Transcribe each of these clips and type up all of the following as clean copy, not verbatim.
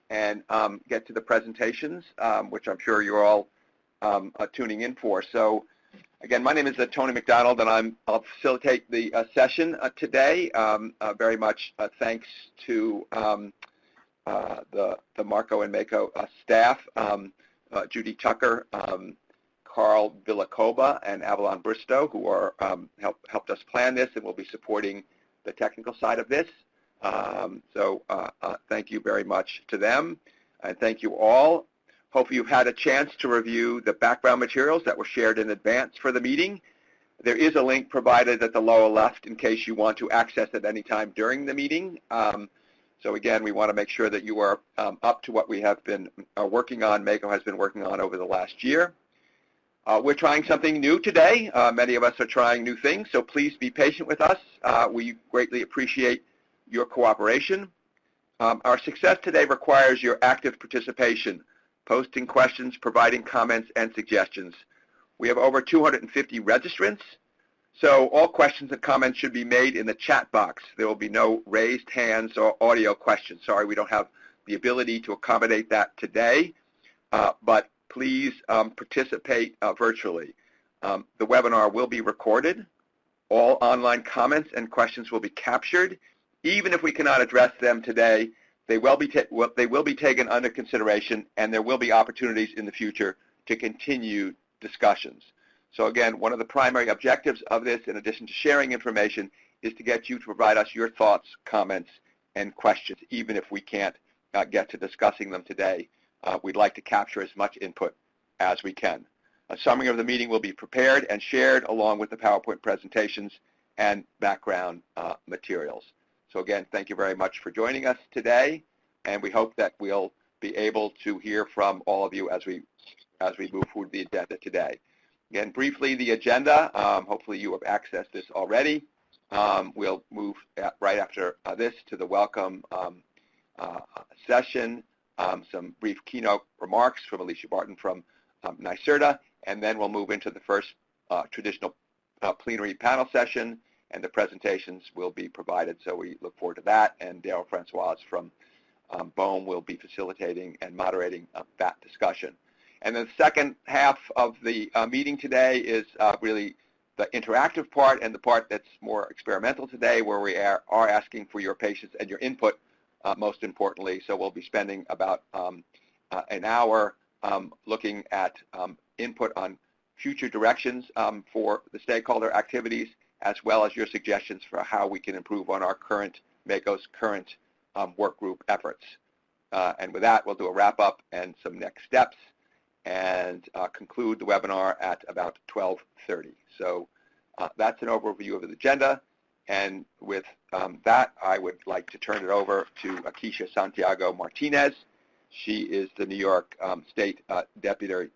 and get to the presentations, which I'm sure you're all tuning in for. So again, my name is Tony McDonald, and I'll facilitate the session today. Very much thanks to the Marco and Mako staff, Judy Tucker, Carl Villacoba, and Avalon Bristow, who are helped us plan this and will be supporting the technical side of this. So thank you very much to them, and thank you all. Hopefully you've had a chance to review the background materials that were shared in advance for the meeting. There is a link provided at the lower left in case you want to access it any time during the meeting. So again, we want to make sure that you are up to what we have been working on, Mako has been working on over the last year. We're trying something new today. Many of us are trying new things, so please be patient with us. We greatly appreciate your cooperation. Our success today requires your active participation, posting questions, providing comments, and suggestions. We have over 250 registrants, so all questions and comments should be made in the chat box. There will be no raised hands or audio questions. Sorry, we don't have the ability to accommodate that today, but please participate virtually. The webinar will be recorded. All online comments and questions will be captured. Even if we cannot address them today, they will be taken under consideration, and there will be opportunities in the future to continue discussions. So again, one of the primary objectives of this, in addition to sharing information, is to get you to provide us your thoughts, comments, and questions, even if we can't get to discussing them today. We'd like to capture as much input as we can. A summary of the meeting will be prepared and shared along with the PowerPoint presentations and background materials. So again, thank you very much for joining us today, and we hope that we'll be able to hear from all of you as we move through the agenda today. Again, briefly, the agenda, hopefully you have accessed this already. We'll move right after this to the welcome session, some brief keynote remarks from Alicia Barton from NYSERDA, and then we'll move into the first traditional plenary panel session, and the presentations will be provided, so we look forward to that, and Daryl Francois from BOEM will be facilitating and moderating that discussion. And the second half of the meeting today is really the interactive part, and the part that's more experimental today, where we are asking for your patience and your input, most importantly. So we'll be spending about an hour looking at input on future directions for the stakeholder activities, as well as your suggestions for how we can improve on our Mako's current work group efforts. And with that, we'll do a wrap-up and some next steps, and conclude the webinar at about 12:30. So that's an overview of the agenda, and with that, I would like to turn it over to Keisha Santiago Martinez. She is the New York State Deputy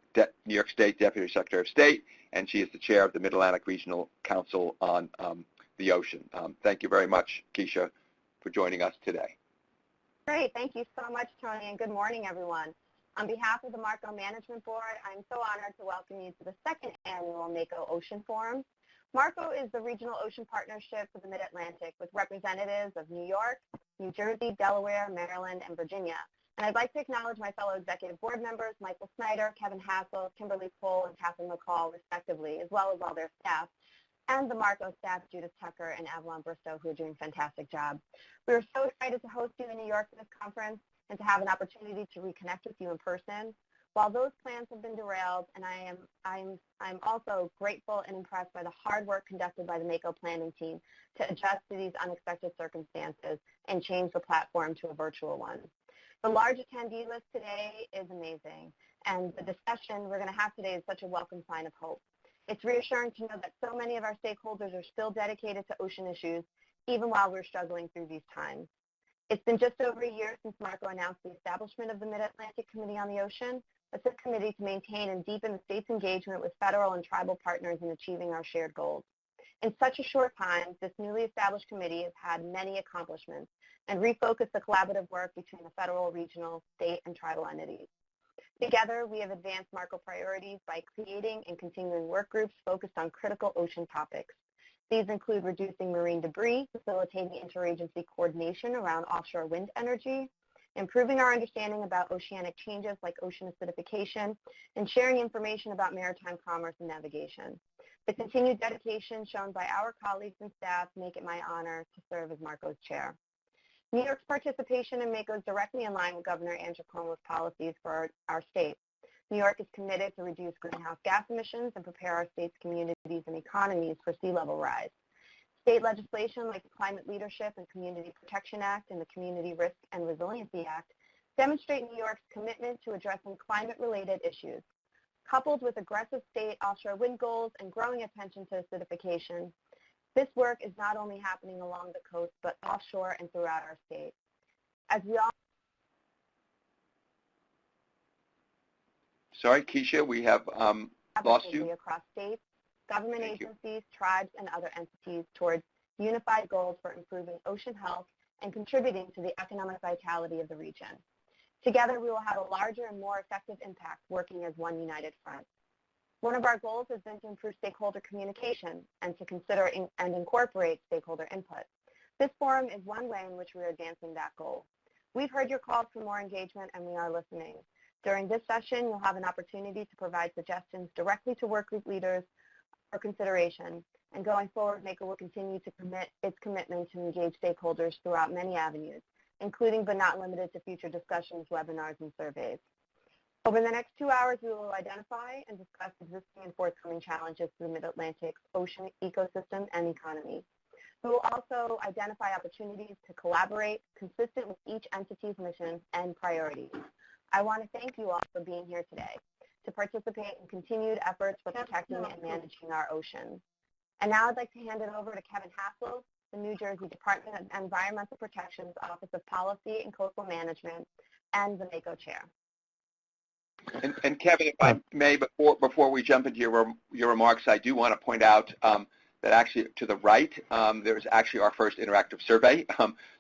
Secretary of State, and she is the chair of the Mid-Atlantic Regional Council on the Ocean. Thank you very much, Keisha, for joining us today. Great. Thank you so much, Tony, and good morning, everyone. On behalf of the Marco Management Board, I'm so honored to welcome you to the second annual Mako Ocean Forum. Marco is the regional ocean partnership for the Mid-Atlantic with representatives of New York, New Jersey, Delaware, Maryland, and Virginia. And I'd like to acknowledge my fellow executive board members, Michael Snyder, Kevin Hassel, Kimberly Cole, and Catherine McCall, respectively, as well as all their staff, and the Marco staff, Judith Tucker and Avalon Bristow, who are doing a fantastic job. We are so excited to host you in New York for this conference and to have an opportunity to reconnect with you in person. While those plans have been derailed, and I'm also grateful and impressed by the hard work conducted by the Mako planning team to adjust to these unexpected circumstances and change the platform to a virtual one. The large attendee list today is amazing, and the discussion we're going to have today is such a welcome sign of hope. It's reassuring to know that so many of our stakeholders are still dedicated to ocean issues, even while we're struggling through these times. It's been just over a year since Marco announced the establishment of the Mid-Atlantic Committee on the Ocean, a subcommittee to maintain and deepen the state's engagement with federal and tribal partners in achieving our shared goals. In such a short time, this newly established committee has had many accomplishments and refocused the collaborative work between the federal, regional, state, and tribal entities. Together, we have advanced Marco priorities by creating and continuing work groups focused on critical ocean topics. These include reducing marine debris, facilitating interagency coordination around offshore wind energy, improving our understanding about oceanic changes like ocean acidification, and sharing information about maritime commerce and navigation. The continued dedication shown by our colleagues and staff make it my honor to serve as MARCO's chair. New York's participation in MACO is directly in line with Governor Andrew Cuomo's policies for our state. New York is committed to reduce greenhouse gas emissions and prepare our state's communities and economies for sea level rise. State legislation like the Climate Leadership and Community Protection Act and the Community Risk and Resiliency Act demonstrate New York's commitment to addressing climate-related issues. Coupled with aggressive state offshore wind goals and growing attention to acidification, this work is not only happening along the coast, but offshore and throughout our state. As we all Sorry, Keisha, we have lost you. Across states, government agencies, tribes, and other entities towards unified goals for improving ocean health and contributing to the economic vitality of the region. Together, we will have a larger and more effective impact working as one united front. One of our goals has been to improve stakeholder communication and to consider and incorporate stakeholder input. This forum is one way in which we are advancing that goal. We've heard your calls for more engagement, and we are listening. During this session, you'll have an opportunity to provide suggestions directly to work group leaders for consideration. And going forward, MACO will continue to commit its commitment to engage stakeholders throughout many avenues, including but not limited to future discussions, webinars, and surveys. Over the next 2 hours, we will identify and discuss existing and forthcoming challenges to the Mid-Atlantic's ocean ecosystem and economy. We will also identify opportunities to collaborate consistent with each entity's mission and priorities. I want to thank you all for being here today to participate in continued efforts for protecting and managing our oceans. And now I'd like to hand it over to Kevin Hassel, the New Jersey Department of Environmental Protection's Office of Policy and Coastal Management, and the MACO chair. And Kevin, if I may, before we jump into your remarks, I do want to point out that actually to the right, there's actually our first interactive survey.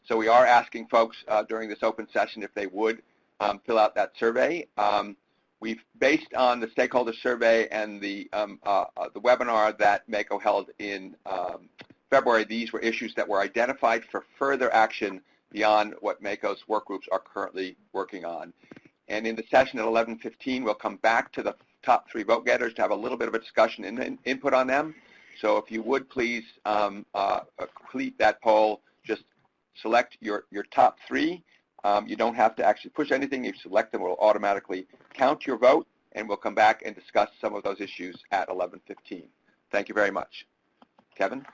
So we are asking folks during this open session if they would fill out that survey. We've, based on the stakeholder survey and the webinar that MACO held in February, these were issues that were identified for further action beyond what MACO's work groups are currently working on. And in the session at 11:15, we'll come back to the top 3 vote getters to have a little bit of a discussion and input on them. So if you would please complete that poll, just select your top 3. You don't have to actually push anything. If you select them, it will automatically count your vote, and we'll come back and discuss some of those issues at 11:15. Thank you very much. Kevin?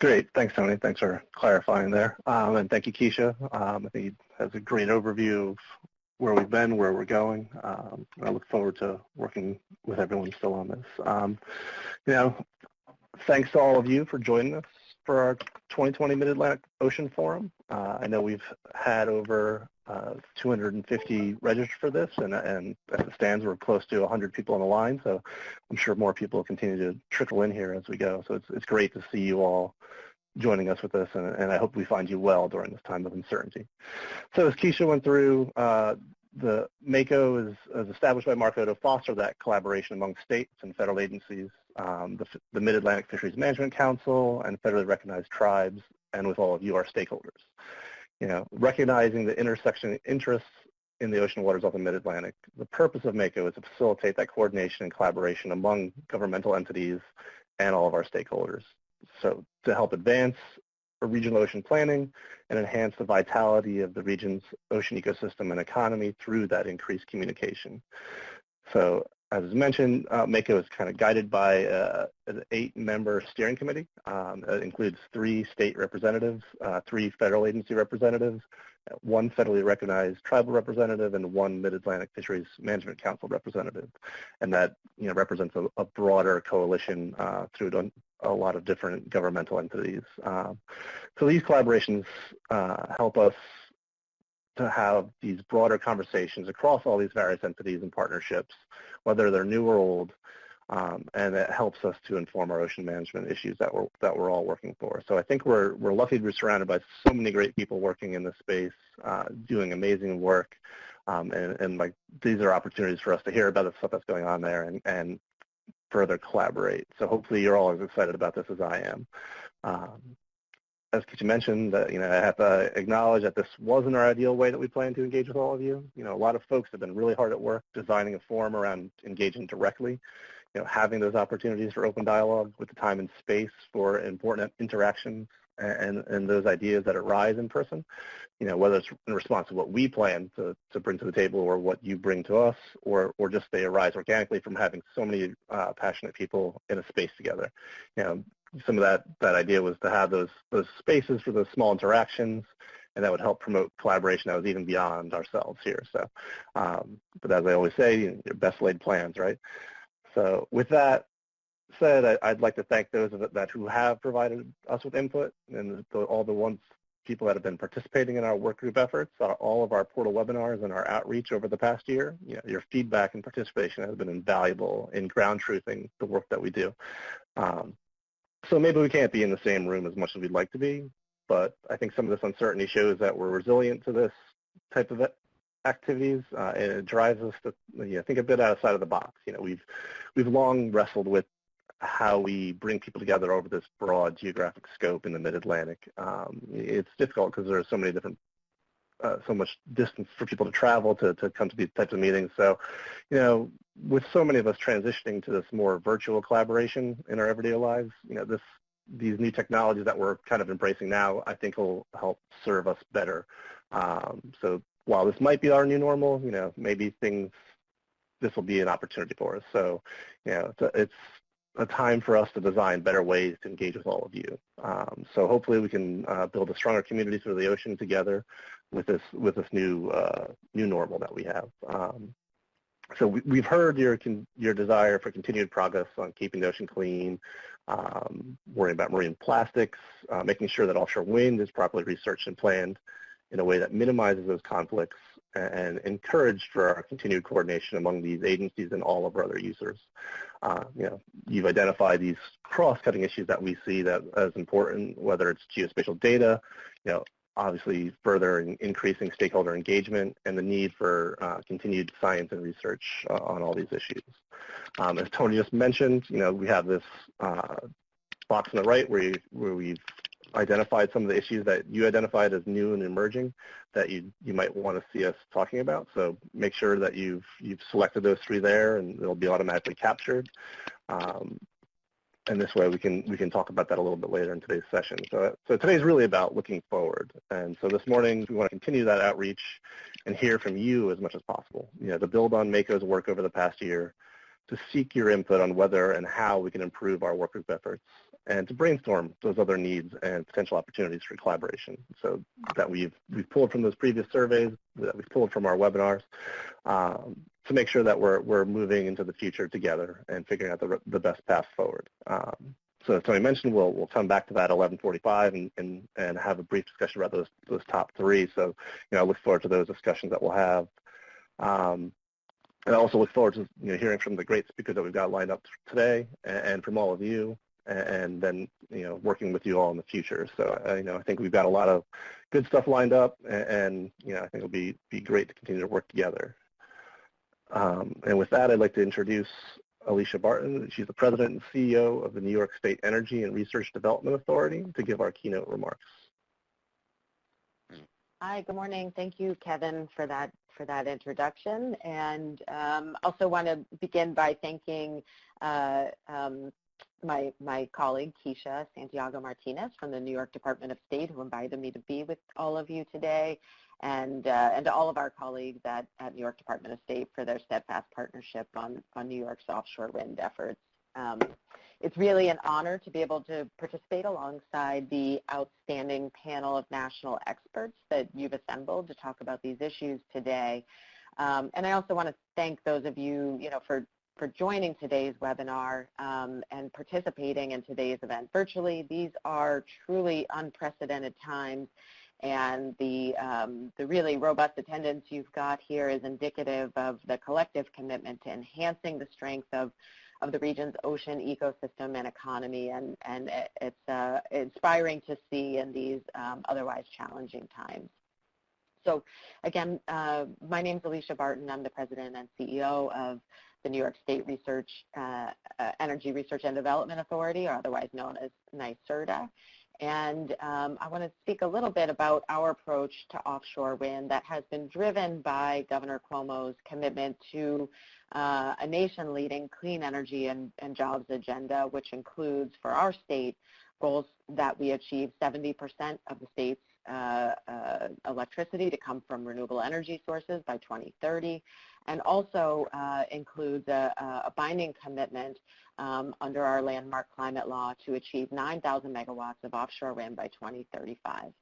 Great. Thanks, Tony. Thanks for clarifying there. And thank you, Keisha. I think he has a great overview of where we've been, where we're going. I look forward to working with everyone still on this. Thanks to all of you for joining us for our 2020 Mid-Atlantic Ocean Forum. I know we've had over 250 registered for this, and as it stands, we're close to 100 people on the line, so I'm sure more people will continue to trickle in here as we go. So it's great to see you all joining us with this, and I hope we find you well during this time of uncertainty. So as Keisha went through, the MACO is established by MARCO to foster that collaboration among states and federal agencies, the Mid-Atlantic Fisheries Management Council, and federally recognized tribes, and with all of you, our stakeholders. Recognizing the intersection interests in the ocean waters of the Mid-Atlantic, the purpose of MACO is to facilitate that coordination and collaboration among governmental entities and all of our stakeholders. So to help advance regional ocean planning and enhance the vitality of the region's ocean ecosystem and economy through that increased communication. So as mentioned, MACO is kind of guided by an 8-member steering committee. It includes 3 state representatives, 3 federal agency representatives, 1 federally recognized tribal representative, and 1 Mid-Atlantic Fisheries Management Council representative. And that represents a broader coalition through a lot of different governmental entities. So these collaborations help us to have these broader conversations across all these various entities and partnerships, whether they're new or old, and it helps us to inform our ocean management issues that we're all working for. So I think we're lucky to be surrounded by so many great people working in this space, doing amazing work, and like these are opportunities for us to hear about the stuff that's going on there and further collaborate. So hopefully you're all as excited about this as I am. as Keisha mentioned, I have to acknowledge that this wasn't our ideal way that we plan to engage with all of you. A lot of folks have been really hard at work designing a forum around engaging directly, having those opportunities for open dialogue with the time and space for important interactions and those ideas that arise in person, whether it's in response to what we plan to bring to the table or what you bring to us, or just they arise organically from having so many passionate people in a space together. Some of that idea was to have those spaces for those small interactions, and that would help promote collaboration that was even beyond ourselves here. So, but as I always say, best laid plans, right? So with that said, I'd like to thank those who have provided us with input, and all the people that have been participating in our work group efforts, all of our portal webinars and our outreach over the past year. Your feedback and participation has been invaluable in ground truthing the work that we do. So maybe we can't be in the same room as much as we'd like to be, but I think some of this uncertainty shows that we're resilient to this type of activities, and it drives us to think a bit outside of the box. We've long wrestled with how we bring people together over this broad geographic scope in the Mid-Atlantic. It's difficult because there's so many different, so much distance for people to travel to come to these types of meetings. So, with so many of us transitioning to this more virtual collaboration in our everyday lives, these new technologies that we're kind of embracing now, I think will help serve us better. So while this might be our new normal, maybe this will be an opportunity for us. So, it's a time for us to design better ways to engage with all of you. So hopefully we can build a stronger community through the ocean together with this new normal that we have. So we've heard your desire for continued progress on keeping the ocean clean, worrying about marine plastics, making sure that offshore wind is properly researched and planned in a way that minimizes those conflicts, and encouraged for our continued coordination among these agencies and all of our other users. You've identified these cross-cutting issues that we see that as important, whether it's geospatial data, obviously further increasing stakeholder engagement, and the need for continued science and research on all these issues. As Tony just mentioned, we have this box on the right where we've identified some of the issues that you identified as new and emerging that you might want to see us talking about. So make sure that you've selected those three there, and they'll be automatically captured. And this way we can talk about that a little bit later in today's session. So today's really about looking forward. And so this morning we want to continue that outreach and hear from you as much as possible. To build on Mako's work over the past year, to seek your input on whether and how we can improve our work group efforts, and to brainstorm those other needs and potential opportunities for collaboration. So that we've pulled from those previous surveys, that we've pulled from our webinars, to make sure that we're moving into the future together and figuring out the best path forward. So as Tony mentioned, we'll come back to that at 11:45 and have a brief discussion about those top three. So I look forward to those discussions that we'll have. And I also look forward to hearing from the great speakers that we've got lined up today, and from all of you, and then working with you all in the future. So I think we've got a lot of good stuff lined up, and I think it'll be great to continue to work together. And with that, I'd like to introduce Alicia Barton. She's the President and CEO of the New York State Energy and Research Development Authority, to give our keynote remarks. Hi, good morning. Thank you, Kevin, for that introduction, and also want to begin by thanking my colleague Keisha Santiago Martinez from the New York Department of State, who invited me to be with all of you today, and to all of our colleagues at New York Department of State for their steadfast partnership on New York's offshore wind efforts. It's really an honor to be able to participate alongside the outstanding panel of national experts that you've assembled to talk about these issues today. And I also want to thank those of you, for joining today's webinar and participating in today's event virtually. These are truly unprecedented times, and the really robust attendance you've got here is indicative of the collective commitment to enhancing the strength of the region's ocean ecosystem and economy, and it's inspiring to see in these otherwise challenging times. So again, my name is Alicia Barton. I'm the President and CEO of the New York State Energy Research and Development Authority, or otherwise known as NYSERDA. And I want to speak a little bit about our approach to offshore wind that has been driven by Governor Cuomo's commitment to a nation-leading clean energy and jobs agenda, which includes, for our state, goals that we achieve 70% of the state's electricity to come from renewable energy sources by 2030, and also includes a binding commitment under our landmark climate law to achieve 9,000 megawatts of offshore wind by 2035.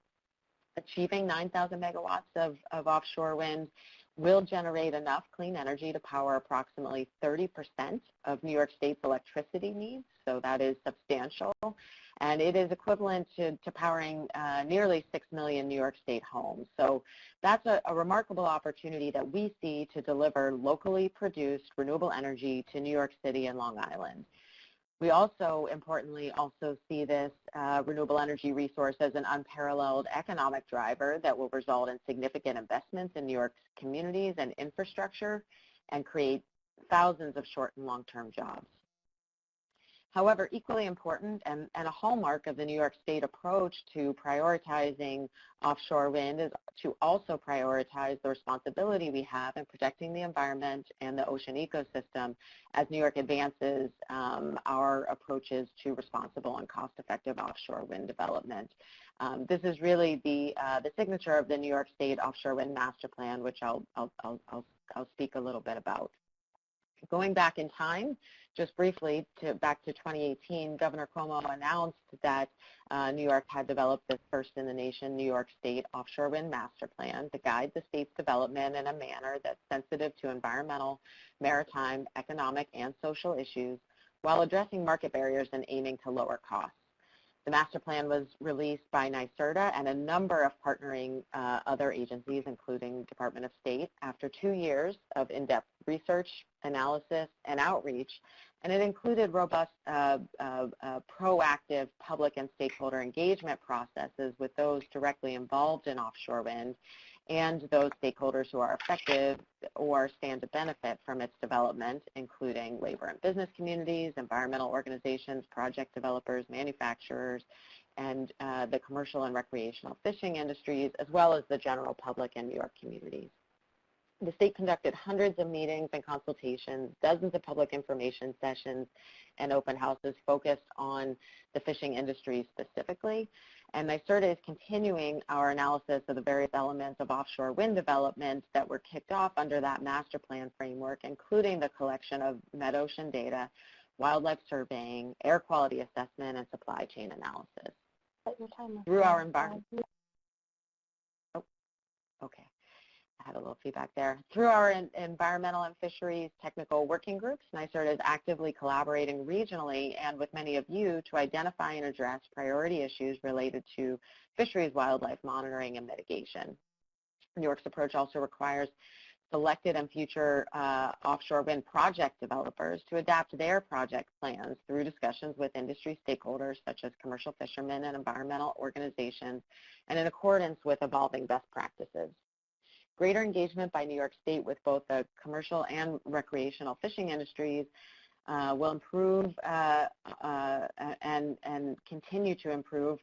Achieving 9,000 megawatts of offshore wind will generate enough clean energy to power approximately 30% of New York State's electricity needs, so that is substantial. And it is equivalent to powering nearly 6 million New York State homes. So that's a remarkable opportunity that we see to deliver locally produced renewable energy to New York City and Long Island. We also, importantly, see this renewable energy resource as an unparalleled economic driver that will result in significant investments in New York's communities and infrastructure and create thousands of short and long-term jobs. However, equally important and a hallmark of the New York State approach to prioritizing offshore wind is to also prioritize the responsibility we have in protecting the environment and the ocean ecosystem as New York advances our approaches to responsible and cost-effective offshore wind development. This is really the signature of the New York State Offshore Wind Master Plan, which I'll speak a little bit about. Going back in time, just briefly, back to 2018, Governor Cuomo announced that New York had developed this first-in-the-nation New York State Offshore Wind Master Plan to guide the state's development in a manner that's sensitive to environmental, maritime, economic, and social issues while addressing market barriers and aiming to lower costs. The master plan was released by NYSERDA and a number of partnering other agencies, including Department of State, after 2 years of in-depth research, analysis, and outreach. And it included robust, proactive public and stakeholder engagement processes with those directly involved in offshore wind and those stakeholders who are affected or stand to benefit from its development, including labor and business communities, environmental organizations, project developers, manufacturers, and the commercial and recreational fishing industries, as well as the general public and New York communities. The state conducted hundreds of meetings and consultations, dozens of public information sessions, and open houses focused on the fishing industry specifically. And NYSERDA is continuing our analysis of the various elements of offshore wind development that were kicked off under that master plan framework, including the collection of metocean data, wildlife surveying, air quality assessment, and supply chain analysis. Through our environment. Oh, okay. I had a little feedback there. Through our environmental and fisheries technical working groups, NYSERDA is actively collaborating regionally and with many of you to identify and address priority issues related to fisheries wildlife monitoring and mitigation. New York's approach also requires selected and future offshore wind project developers to adapt their project plans through discussions with industry stakeholders such as commercial fishermen and environmental organizations, and in accordance with evolving best practices. Greater engagement by New York State with both the commercial and recreational fishing industries will improve and continue to improve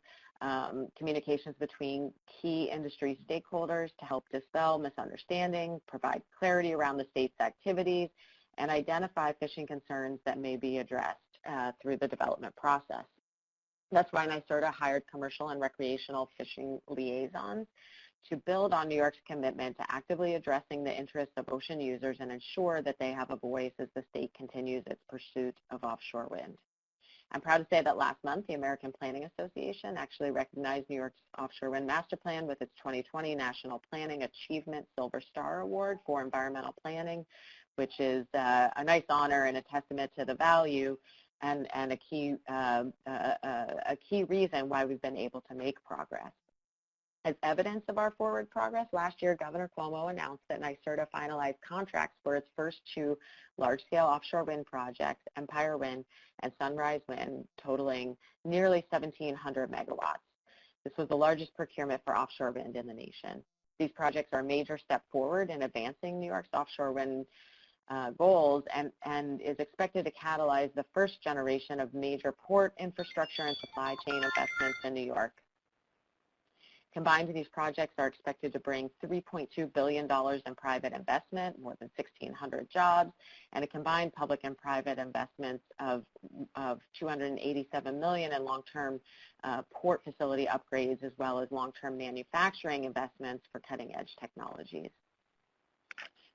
communications between key industry stakeholders to help dispel misunderstanding, provide clarity around the state's activities, and identify fishing concerns that may be addressed through the development process. That's why NYSERDA hired commercial and recreational fishing liaisons to build on New York's commitment to actively addressing the interests of ocean users and ensure that they have a voice as the state continues its pursuit of offshore wind. I'm proud to say that last month, the American Planning Association actually recognized New York's Offshore Wind Master Plan with its 2020 National Planning Achievement Silver Star Award for Environmental Planning, which is a nice honor and a testament to the value and a key reason why we've been able to make progress. As evidence of our forward progress, last year Governor Cuomo announced that NYSERDA finalized contracts for its first 2 large-scale offshore wind projects, Empire Wind and Sunrise Wind, totaling nearly 1,700 megawatts. This was the largest procurement for offshore wind in the nation. These projects are a major step forward in advancing New York's offshore wind goals and is expected to catalyze the first generation of major port infrastructure and supply chain investments in New York. Combined, these projects are expected to bring $3.2 billion in private investment, more than 1,600 jobs, and a combined public and private investments of $287 million in long-term port facility upgrades, as well as long-term manufacturing investments for cutting-edge technologies.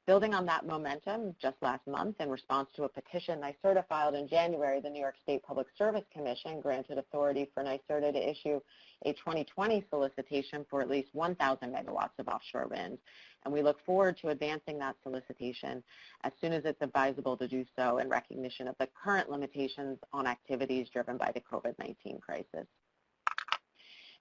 Building on that momentum, just last month, in response to a petition NYSERDA filed in January, the New York State Public Service Commission granted authority for NYSERDA to issue a 2020 solicitation for at least 1,000 megawatts of offshore wind. And we look forward to advancing that solicitation as soon as it's advisable to do so in recognition of the current limitations on activities driven by the COVID-19 crisis.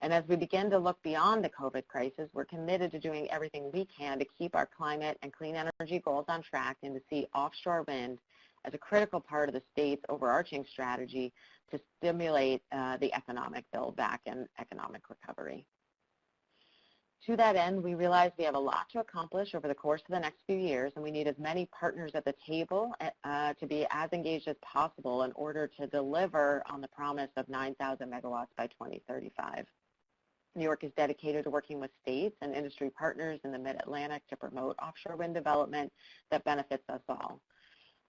And as we begin to look beyond the COVID crisis, we're committed to doing everything we can to keep our climate and clean energy goals on track and to see offshore wind as a critical part of the state's overarching strategy to stimulate the economic build-back and economic recovery. To that end, we realize we have a lot to accomplish over the course of the next few years, and we need as many partners at the table to be as engaged as possible in order to deliver on the promise of 9,000 megawatts by 2035. New York is dedicated to working with states and industry partners in the Mid-Atlantic to promote offshore wind development that benefits us all.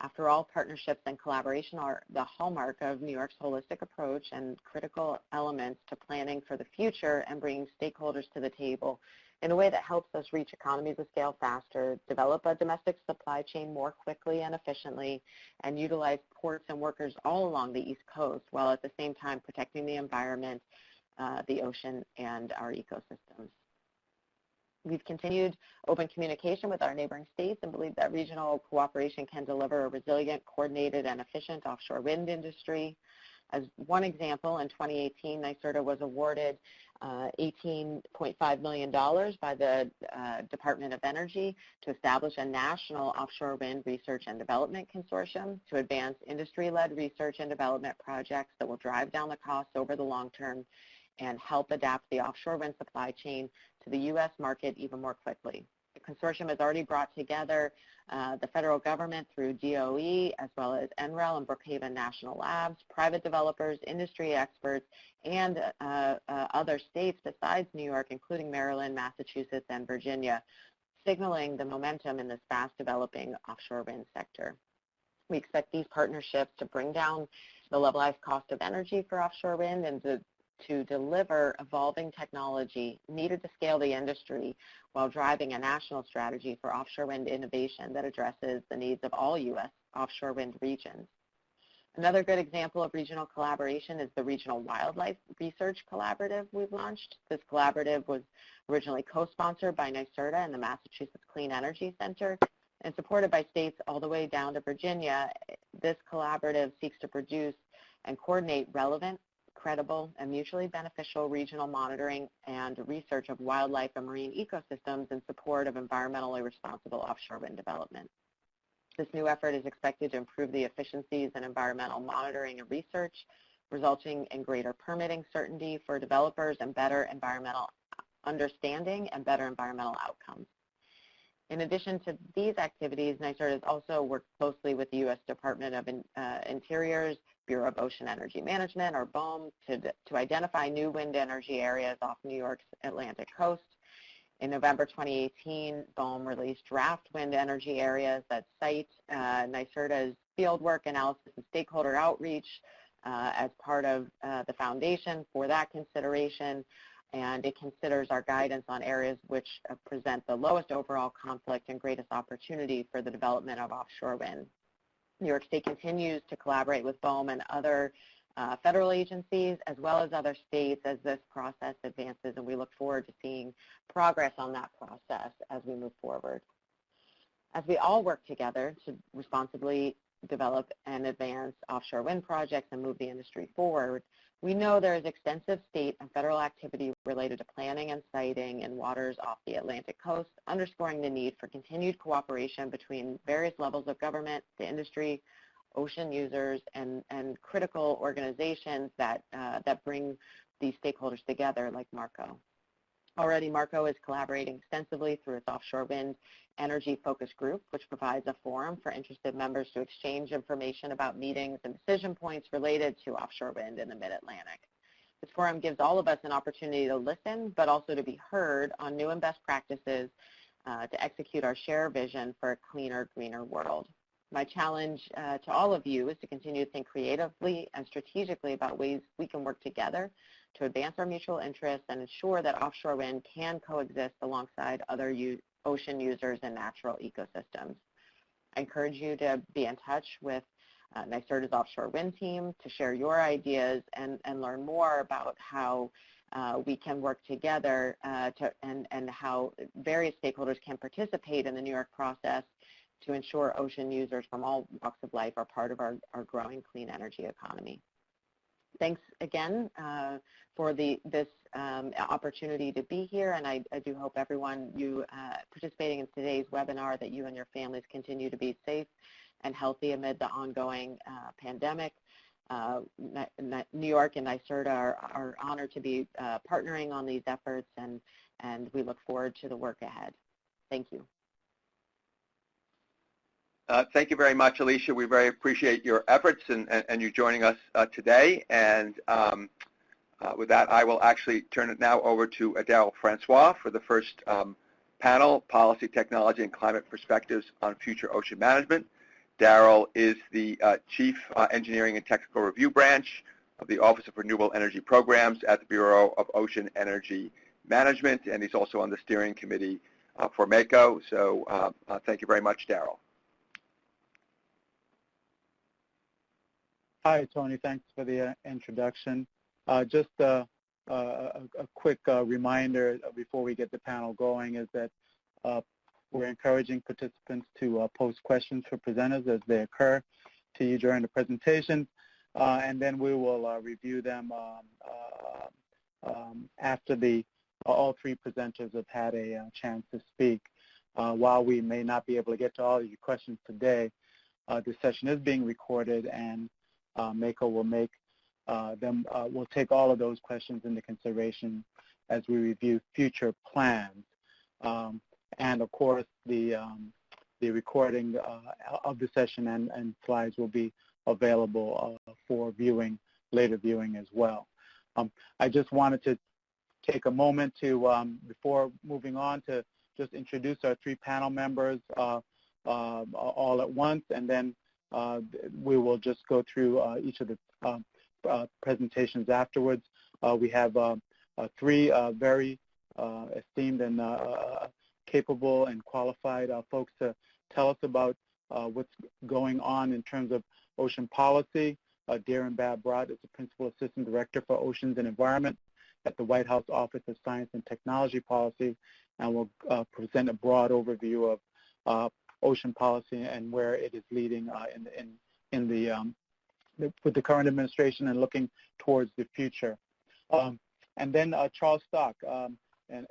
After all, partnerships and collaboration are the hallmark of New York's holistic approach and critical elements to planning for the future and bringing stakeholders to the table in a way that helps us reach economies of scale faster, develop a domestic supply chain more quickly and efficiently, and utilize ports and workers all along the East Coast while at the same time protecting the environment, the ocean, and our ecosystems. We've continued open communication with our neighboring states and believe that regional cooperation can deliver a resilient, coordinated, and efficient offshore wind industry. As one example, in 2018, NYSERDA was awarded $18.5 million by the Department of Energy to establish a national offshore wind research and development consortium to advance industry-led research and development projects that will drive down the costs over the long term and help adapt the offshore wind supply chain to the U.S. market even more quickly. The consortium has already brought together the federal government through DOE, as well as NREL and Brookhaven National Labs, private developers, industry experts, and other states besides New York, including Maryland, Massachusetts, and Virginia, signaling the momentum in this fast-developing offshore wind sector. We expect these partnerships to bring down the levelized cost of energy for offshore wind and to deliver evolving technology needed to scale the industry while driving a national strategy for offshore wind innovation that addresses the needs of all U.S. offshore wind regions. Another good example of regional collaboration is the Regional Wildlife Research Collaborative we've launched. This collaborative was originally co-sponsored by NYSERDA and the Massachusetts Clean Energy Center and supported by states all the way down to Virginia. This collaborative seeks to produce and coordinate relevant, credible, and mutually beneficial regional monitoring and research of wildlife and marine ecosystems in support of environmentally responsible offshore wind development. This new effort is expected to improve the efficiencies in environmental monitoring and research, resulting in greater permitting certainty for developers and better environmental understanding and better environmental outcomes. In addition to these activities, NYSERDA has also worked closely with the U.S. Department of Interior's Bureau of Ocean Energy Management, or BOEM, to identify new wind energy areas off New York's Atlantic coast. In November 2018, BOEM released draft wind energy areas that cite NYSERDA's fieldwork analysis and stakeholder outreach as part of the foundation for that consideration, and it considers our guidance on areas which present the lowest overall conflict and greatest opportunity for the development of offshore wind. New York State continues to collaborate with BOEM and other federal agencies as well as other states as this process advances, and we look forward to seeing progress on that process as we move forward. As we all work together to responsibly develop and advance offshore wind projects and move the industry forward, we know there is extensive state and federal activity related to planning and siting in waters off the Atlantic coast, underscoring the need for continued cooperation between various levels of government, the industry, ocean users, and critical organizations that bring these stakeholders together like MARCO. Already, Marco is collaborating extensively through its offshore wind energy focus group, which provides a forum for interested members to exchange information about meetings and decision points related to offshore wind in the Mid-Atlantic. This forum gives all of us an opportunity to listen, but also to be heard on new and best practices to execute our shared vision for a cleaner, greener world. My challenge to all of you is to continue to think creatively and strategically about ways we can work together to advance our mutual interests and ensure that offshore wind can coexist alongside other ocean users and natural ecosystems. I encourage you to be in touch with NYSERDA's offshore wind team to share your ideas and learn more about how we can work together and how various stakeholders can participate in the New York process to ensure ocean users from all walks of life are part of our growing clean energy economy. Thanks again for this opportunity to be here, and I do hope everyone participating in today's webinar that you and your families continue to be safe and healthy amid the ongoing pandemic. New York and NYSERDA are honored to be partnering on these efforts, and we look forward to the work ahead. Thank you. Thank you very much, Alicia. We very appreciate your efforts and you joining us today. And with that, I will actually turn it now over to Daryl Francois for the first panel, Policy, Technology, and Climate Perspectives on Future Ocean Management. Daryl is the Chief Engineering and Technical Review Branch of the Office of Renewable Energy Programs at the Bureau of Ocean Energy Management, and he's also on the steering committee for MACO. So thank you very much, Daryl. Hi, Tony. Thanks for the introduction. Just a quick reminder before we get the panel going is that we're encouraging participants to post questions for presenters as they occur to you during the presentation, and then we will review them after all three presenters have had a chance to speak. While we may not be able to get to all of your questions today, this session is being recorded, and MACO will we'll take all of those questions into consideration as we review future plans. And of course, the recording of the session and slides will be available for later viewing as well. I just wanted to take a moment to, before moving on, to just introduce our three panel members all at once, and then we will just go through each of the presentations afterwards. We have three very esteemed and capable and qualified folks to tell us about what's going on in terms of ocean policy. Darren Babbrott is the Principal Assistant Director for Oceans and Environment at the White House Office of Science and Technology Policy, and will present a broad overview of ocean policy and where it is leading with the current administration and looking towards the future. And then Charles Stock, an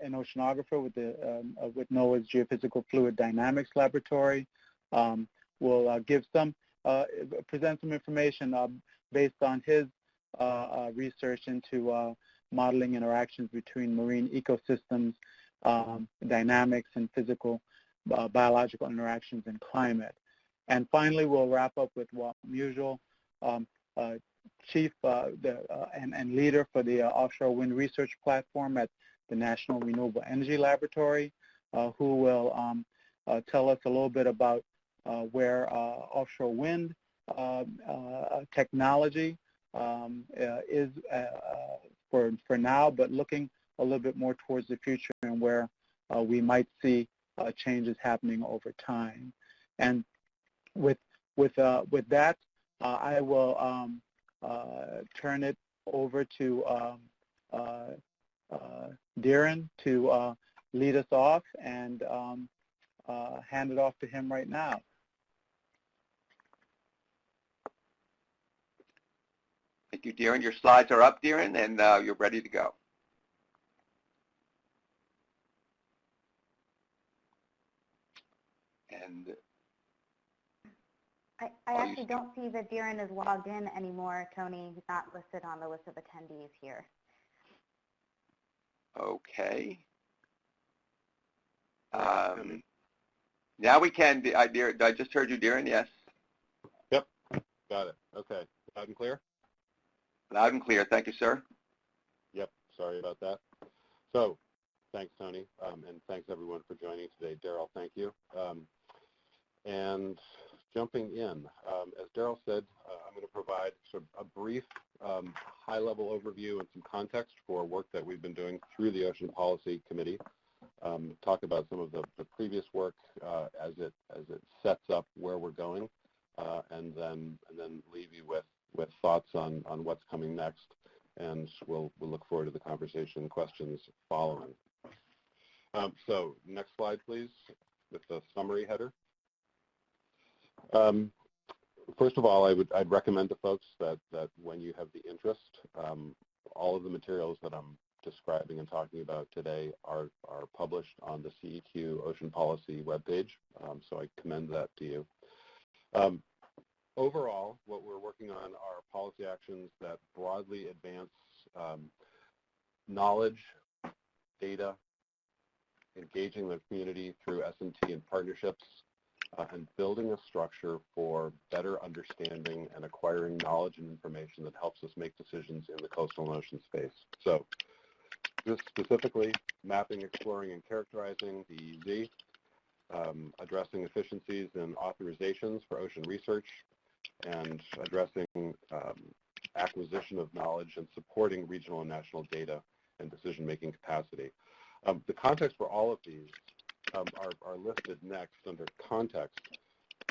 oceanographer with NOAA's Geophysical Fluid Dynamics Laboratory, will present some information based on his research into modeling interactions between marine ecosystems, dynamics, and physical biological interactions in climate. And finally, we'll wrap up with Walt Musial, Chief and leader for the Offshore Wind Research Platform at the National Renewable Energy Laboratory, who will tell us a little bit about where offshore wind technology is for now, but looking a little bit more towards the future and where we might see changes happening over time. And with that, I will turn it over to Darren to lead us off, and hand it off to him right now. Thank you, Darren. Your slides are up, Darren, and you're ready to go. And I actually don't see that Darren is logged in anymore, Tony. He's not listed on the list of attendees here. okay. Now we can. I just heard you, Darren. Yes. Yep, got it. Okay, loud and clear? Loud and clear. Thank you, sir. Yep, sorry about that. So, thanks, Tony, and thanks, everyone, for joining today. Daryl, thank you. And jumping in, as Daryl said, I'm going to provide sort of a brief high-level overview and some context for work that we've been doing through the Ocean Policy Committee. Talk about some of the previous work as it sets up where we're going, and then leave you with thoughts on what's coming next. And we'll look forward to the conversation and questions following. So next slide, please, with the summary header. First of all, I'd recommend to folks that when you have the interest, all of the materials that I'm describing and talking about today are published on the CEQ Ocean Policy webpage, so I commend that to you. Overall, what we're working on are policy actions that broadly advance knowledge, data, engaging the community through S&T and partnerships, and building a structure for better understanding and acquiring knowledge and information that helps us make decisions in the coastal and ocean space. So, just specifically, mapping, exploring, and characterizing the EEZ, addressing efficiencies and authorizations for ocean research, and addressing acquisition of knowledge and supporting regional and national data and decision-making capacity. The context for all of these are listed next under context.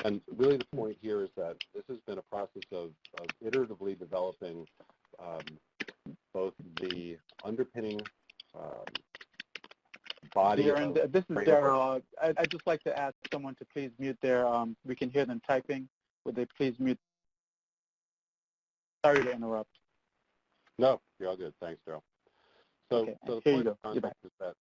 And really the point here is that this has been a process of iteratively developing both the underpinning body Darren, of... this is Daryl. I'd just like to ask someone to please mute their, we can hear them typing. Would they please mute? Sorry to interrupt. No, you're all good. Thanks, Daryl. So, Okay, so the here you point go. of context is that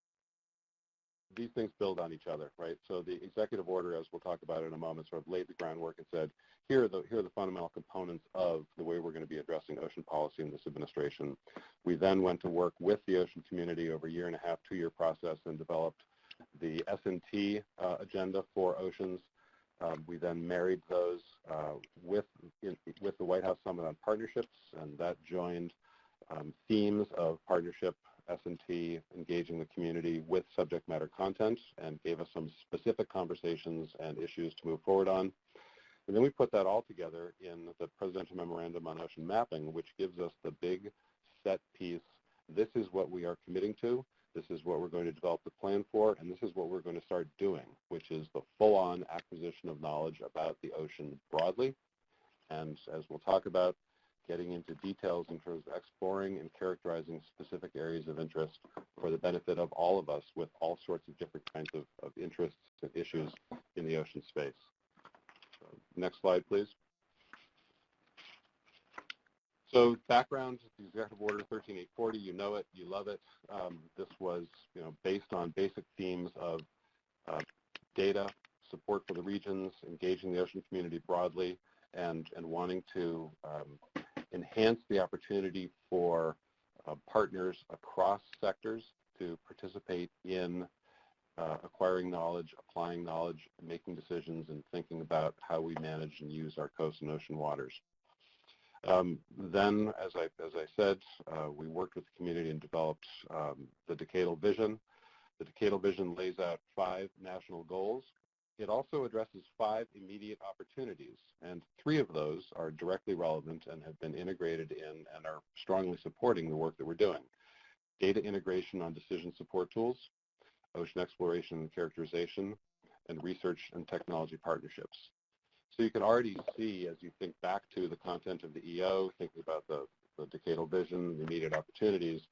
these things build on each other, right? So the executive order, as we'll talk about in a moment, sort of laid the groundwork and said, here are the fundamental components of the way we're going to be addressing ocean policy in this administration. We then went to work with the ocean community over a year and a half, 2-year process, and developed the S&T agenda for oceans. We then married those with the White House Summit on Partnerships, and that joined themes of partnership, S&T, engaging the community with subject matter content, and gave us some specific conversations and issues to move forward on. And then we put that all together in the Presidential Memorandum on Ocean Mapping, which gives us the big set piece. This is what we are committing to. This is what we're going to develop the plan for, and this is what we're going to start doing, which is the full-on acquisition of knowledge about the ocean broadly. And as we'll talk about, getting into details in terms of exploring and characterizing specific areas of interest for the benefit of all of us with all sorts of different kinds of interests and issues in the ocean space. So, next slide, please. So background, the Executive Order 13840, you know it, you love it. This was based on basic themes of data, support for the regions, engaging the ocean community broadly, and wanting to enhance the opportunity for partners across sectors to participate in acquiring knowledge, applying knowledge, making decisions, and thinking about how we manage and use our coast and ocean waters. Then, as I said, we worked with the community and developed the decadal vision. The decadal vision lays out 5 national goals. It also addresses 5 immediate opportunities, and 3 of those are directly relevant and have been integrated in and are strongly supporting the work that we're doing. Data integration on decision support tools, ocean exploration and characterization, and research and technology partnerships. So you can already see, as you think back to the content of the EO, thinking about the decadal vision, the immediate opportunities,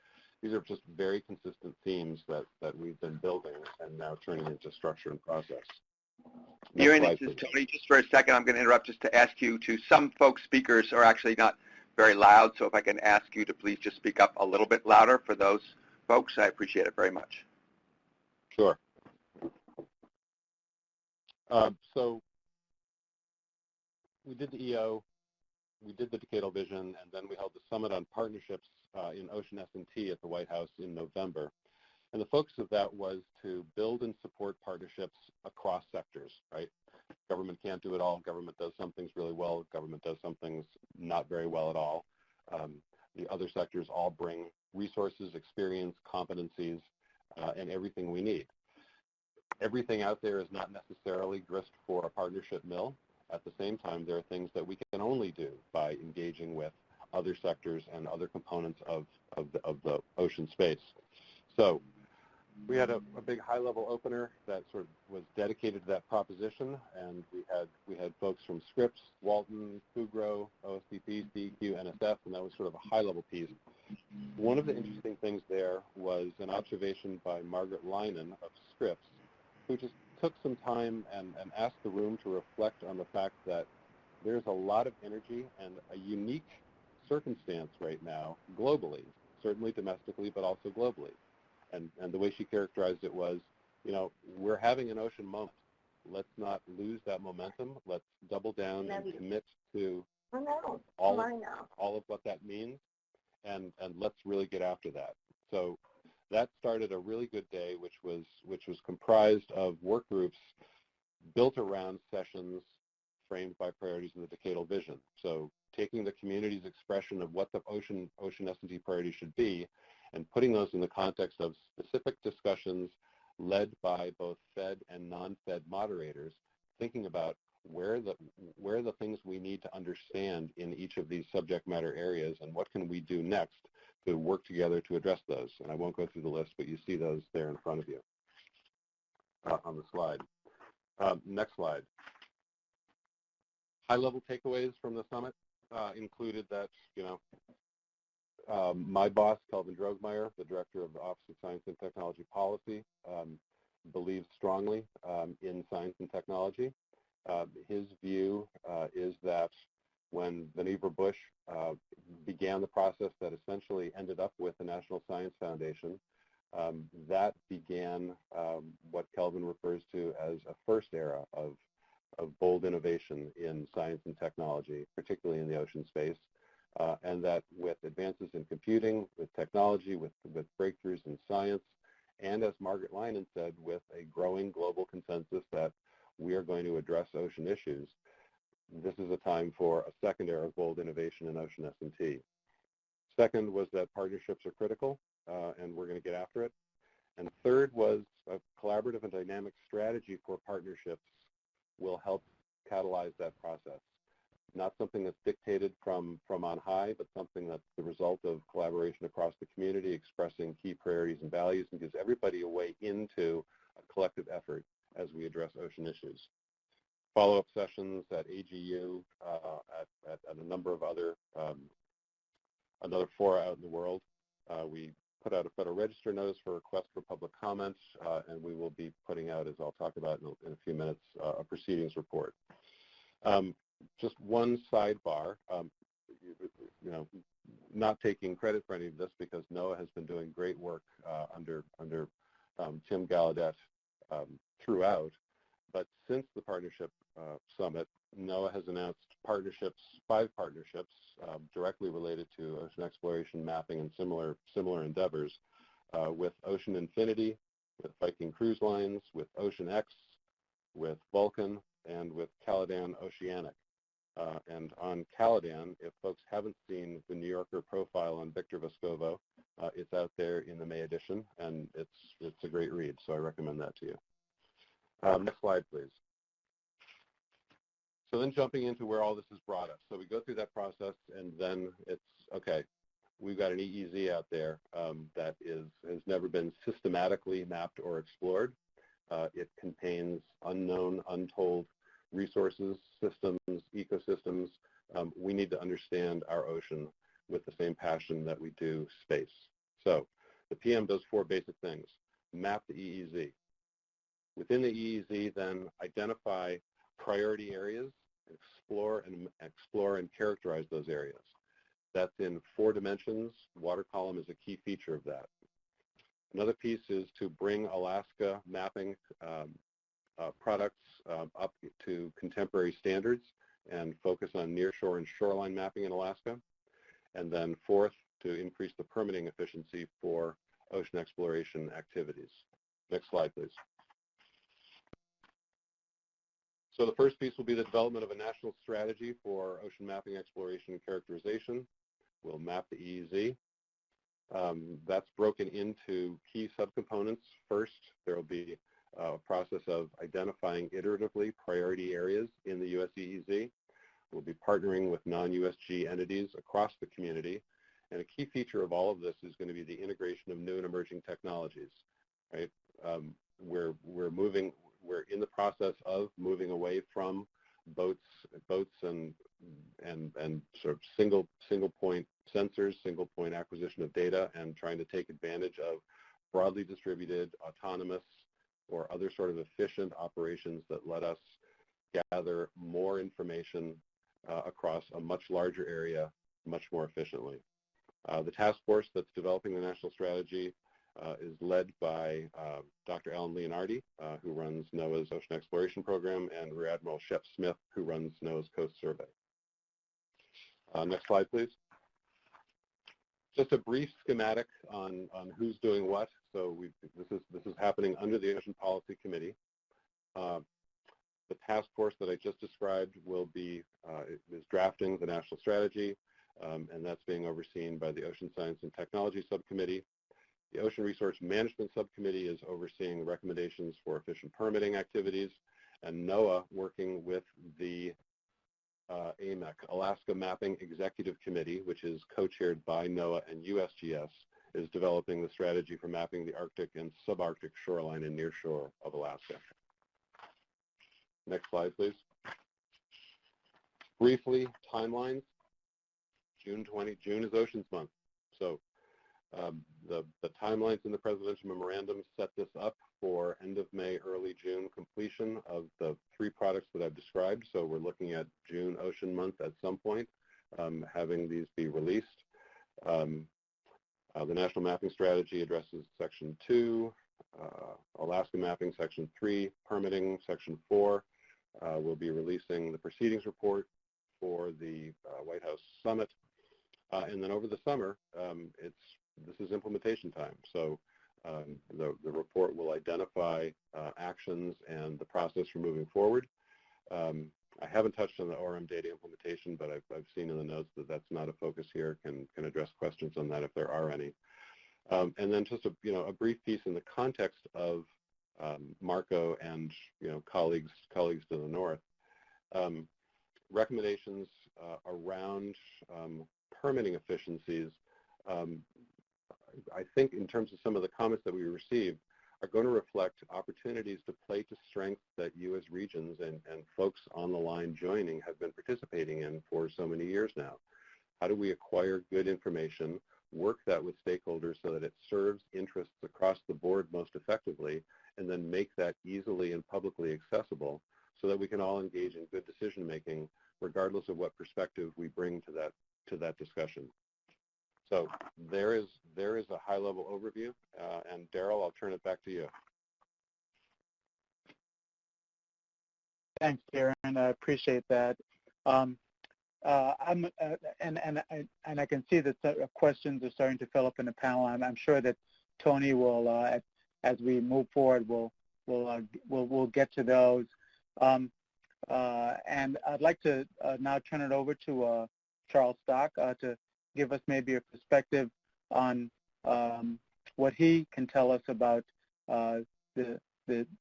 these are just very consistent themes that we've been building and now turning into structure and process. Darren, this is Tony. Just for a second, I'm going to interrupt just to ask you to, some folks, speakers are actually not very loud, so if I can ask you to please just speak up a little bit louder for those folks, I appreciate it very much. Sure. So we did the EO, we did the decadal vision, and then we held the Summit on Partnerships in Ocean S&T at the White House in November. And the focus of that was to build and support partnerships across sectors, right? Government can't do it all. Government does some things really well. Government does some things not very well at all. The other sectors all bring resources, experience, competencies, and everything we need. Everything out there is not necessarily grist for a partnership mill. At the same time, there are things that we can only do by engaging with other sectors and other components of the ocean space. So we had a big high-level opener that sort of was dedicated to that proposition, and we had folks from Scripps, Walton, Fugro, OSTP, CEQ, NSF, and that was sort of a high-level piece. One of the interesting things there was an observation by Margaret Lynan of Scripps, who just took some time and asked the room to reflect on the fact that there's a lot of energy and a unique circumstance right now globally, certainly domestically, but also globally. And the way she characterized it was, you know, we're having an ocean moment. Let's not lose that momentum. Let's double down and commit to all of what that means, and let's really get after that. So that started a really good day, which was comprised of work groups built around sessions framed by priorities in the decadal vision. So taking the community's expression of what the ocean S&T priorities should be and putting those in the context of specific discussions led by both Fed and non-Fed moderators, thinking about where are the things we need to understand in each of these subject matter areas and what can we do next to work together to address those. And I won't go through the list, but you see those there in front of you on the slide. Next slide. High-level takeaways from the summit included that, you know, my boss, Kelvin Drogmeyer, the director of the Office of Science and Technology Policy, believes strongly in science and technology. His view is that when Vannevar Bush began the process that essentially ended up with the National Science Foundation, that began what Kelvin refers to as a first era of bold innovation in science and technology, particularly in the ocean space, and that with advances in computing, with technology, with breakthroughs in science, and as Margaret Lynan said, with a growing global consensus that we are going to address ocean issues, this is a time for a second era of bold innovation in ocean S&T. Second was that partnerships are critical, and we're going to get after it. And third was a collaborative and dynamic strategy for partnerships will help catalyze that process. Not something that's dictated from on high, but something that's the result of collaboration across the community, expressing key priorities and values, and gives everybody a way into a collective effort as we address ocean issues. Follow-up sessions at AGU, at a number of other fora out in the world. We put out a Federal Register notice for request for public comments, and we will be putting out, as I'll talk about in a few minutes, a proceedings report. Just one sidebar, you know, not taking credit for any of this because NOAA has been doing great work under Tim Gallaudet throughout, but since the partnership summit, NOAA has announced partnerships, 5 partnerships directly related to ocean exploration, mapping, and similar endeavors with Ocean Infinity, with Viking Cruise Lines, with Ocean X, with Vulcan, and with Caladan Oceanic. And on Caladan, if folks haven't seen the New Yorker profile on Victor Vescovo, it's out there in the May edition, and it's a great read, so I recommend that to you. Next slide, please. So then jumping into where all this has brought us. So we go through that process, and then it's, okay, we've got an EEZ out there that has never been systematically mapped or explored. It contains unknown, untold resources, systems, ecosystems. We need to understand our ocean with the same passion that we do space. So the PM does 4 basic things. Map the EEZ. Within the EEZ, then identify priority areas, explore and characterize those areas. That's in 4 dimensions. Water column is a key feature of that. Another piece is to bring Alaska mapping products up to contemporary standards and focus on nearshore and shoreline mapping in Alaska. And then 4th, to increase the permitting efficiency for ocean exploration activities. Next slide, please. So the first piece will be the development of a national strategy for ocean mapping, exploration, and characterization. We'll map the EEZ. That's broken into key subcomponents. First, there will be a process of identifying iteratively priority areas in the U.S. EEZ. We'll be partnering with non-USG entities across the community. And a key feature of all of this is going to be the integration of new and emerging technologies. Right? We're in the process of moving away from boats and sort of single point sensors, single point acquisition of data, and trying to take advantage of broadly distributed, autonomous, or other sort of efficient operations that let us gather more information across a much larger area much more efficiently. The task force that's developing the national strategy is led by Dr. Alan Leonardi, who runs NOAA's Ocean Exploration Program, and Rear Admiral Shep Smith, who runs NOAA's Coast Survey. Next slide, please. Just a brief schematic on who's doing what. So this is happening under the Ocean Policy Committee. The task force that I just described is drafting the national strategy, and that's being overseen by the Ocean Science and Technology Subcommittee. The Ocean Resource Management Subcommittee is overseeing recommendations for efficient permitting activities, and NOAA, working with the AMEC, Alaska Mapping Executive Committee, which is co-chaired by NOAA and USGS, is developing the strategy for mapping the Arctic and subarctic shoreline and nearshore of Alaska. Next slide, please. Briefly, timelines. June is Oceans Month. So the timelines in the presidential memorandum set this up for end of May, early June completion of the 3 products that I've described. So we're looking at June Ocean Month at some point, having these be released. The National Mapping Strategy addresses Section 2, Alaska Mapping Section 3, Permitting Section 4. We'll be releasing the proceedings report for the White House Summit. And then over the summer, this is implementation time. So the report will identify actions and the process for moving forward. I haven't touched on the ORM data implementation, but I've seen in the notes that that's not a focus here. Can address questions on that if there are any. And then just a brief piece in the context of Marco and colleagues to the north. Recommendations around permitting efficiencies, I think in terms of some of the comments that we received, are going to reflect opportunities to play to strengths that you as regions and folks on the line joining have been participating in for so many years now. How do we acquire good information, work that with stakeholders so that it serves interests across the board most effectively, and then make that easily and publicly accessible so that we can all engage in good decision making regardless of what perspective we bring to that discussion. So there is a high-level overview, and Daryl, I'll turn it back to you. Thanks, Darren. I appreciate that. And I can see that questions are starting to fill up in the panel. I'm sure that Tony will, as we move forward, we'll get to those. And I'd like to now turn it over to Charles Stock to give us maybe a perspective on what he can tell us about the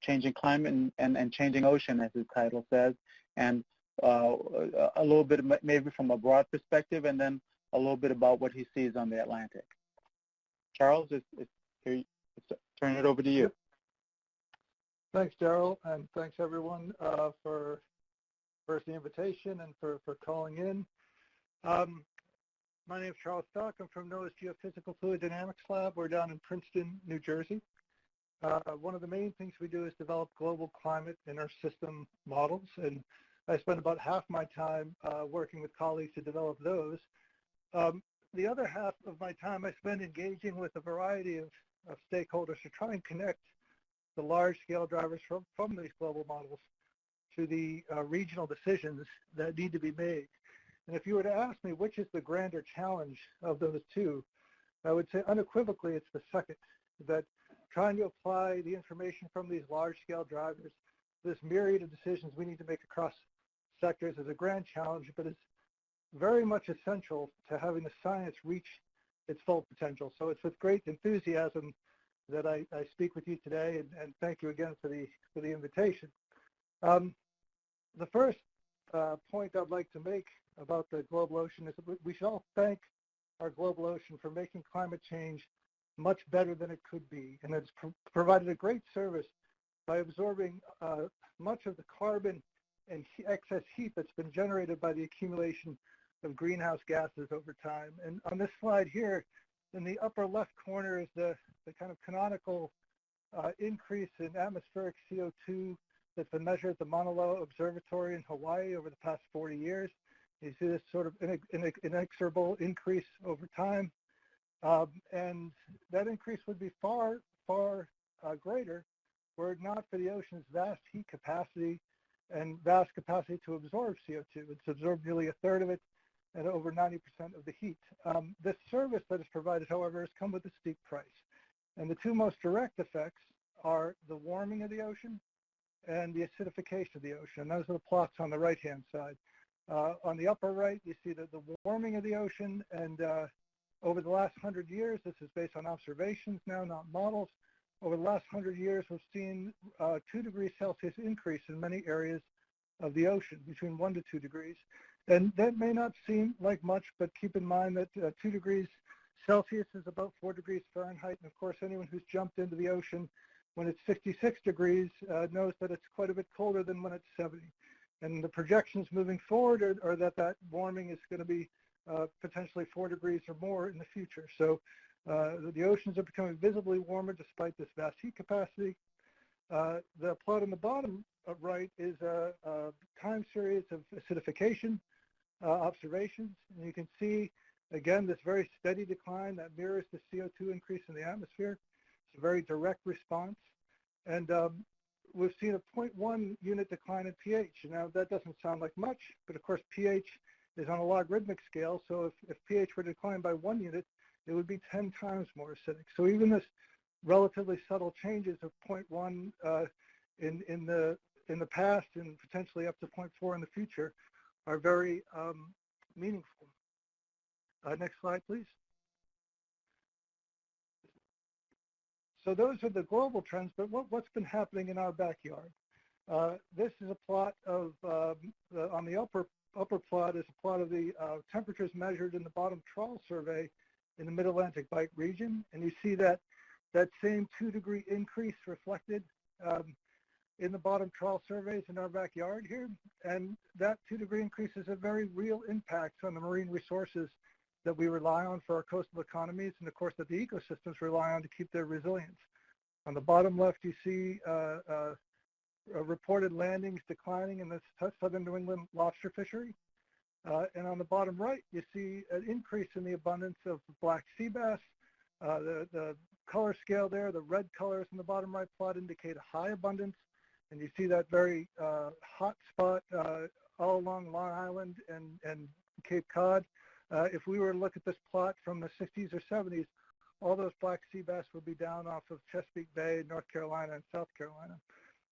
changing climate and changing ocean, as his title says, and a little bit maybe from a broad perspective, and then a little bit about what he sees on the Atlantic. Charles, turn it over to you. Thanks, Daryl, and thanks everyone for first the invitation and for calling in. My name is Charles Stock. I'm from NOAA's Geophysical Fluid Dynamics Lab. We're down in Princeton, New Jersey. One of the main things we do is develop global climate and Earth system models, and I spend about half my time working with colleagues to develop those. The other half of my time I spend engaging with a variety of stakeholders to try and connect the large-scale drivers from these global models to the regional decisions that need to be made. And if you were to ask me which is the grander challenge of those two, I would say unequivocally it's the second, that trying to apply the information from these large-scale drivers, this myriad of decisions we need to make across sectors is a grand challenge, but it's very much essential to having the science reach its full potential. So it's with great enthusiasm that I speak with you today, and thank you again for the invitation. The first point I'd like to make about the global ocean is that we should all thank our global ocean for making climate change much better than it could be, and it's provided a great service by absorbing much of the carbon and excess heat that's been generated by the accumulation of greenhouse gases over time. And on this slide here, in the upper left corner is the kind of canonical increase in atmospheric CO2 that's been measured at the Mauna Loa Observatory in Hawaii over the past 40 years. You see this sort of inexorable increase over time. And that increase would be far, far greater were it not for the ocean's vast heat capacity and vast capacity to absorb CO2. It's absorbed nearly a third of it and over 90% of the heat. This service that is provided, however, has come with a steep price. And the two most direct effects are the warming of the ocean and the acidification of the ocean. Those are the plots on the right-hand side. On the upper right, you see that the warming of the ocean, and over the last 100 years, this is based on observations now, not models. Over the last 100 years, we've seen 2 degrees Celsius increase in many areas of the ocean, between 1 to 2 degrees. And that may not seem like much, but keep in mind that 2 degrees Celsius is about 4 degrees Fahrenheit. And of course, anyone who's jumped into the ocean when it's 66 degrees knows that it's quite a bit colder than when it's 70. And the projections moving forward are that that warming is going to be potentially 4 degrees or more in the future. So the oceans are becoming visibly warmer despite this vast heat capacity. The plot on the bottom right is a time series of acidification observations. And you can see, again, this very steady decline that mirrors the CO2 increase in the atmosphere. It's a very direct response. And we've seen a 0.1 unit decline in pH. Now, that doesn't sound like much, but of course, pH is on a logarithmic scale. So if pH were to decline by 1 unit, it would be 10 times more acidic. So even this relatively subtle changes of 0.1 in the past and potentially up to 0.4 in the future are very meaningful. Next slide, please. So those are the global trends, but what's been happening in our backyard? This is a plot of, on the upper plot is a plot of the temperatures measured in the bottom trawl survey in the Mid-Atlantic Bight region. And you see that same 2-degree increase reflected in the bottom trawl surveys in our backyard here. And that 2-degree increase is a very real impact on the marine resources that we rely on for our coastal economies, and of course that the ecosystems rely on to keep their resilience. On the bottom left, you see reported landings declining in the southern New England lobster fishery. And on the bottom right, you see an increase in the abundance of black sea bass. The color scale there, the red colors in the bottom right plot indicate a high abundance. And you see that very hot spot all along Long Island and Cape Cod. If we were to look at this plot from the 60s or 70s, all those black sea bass would be down off of Chesapeake Bay, North Carolina, and South Carolina.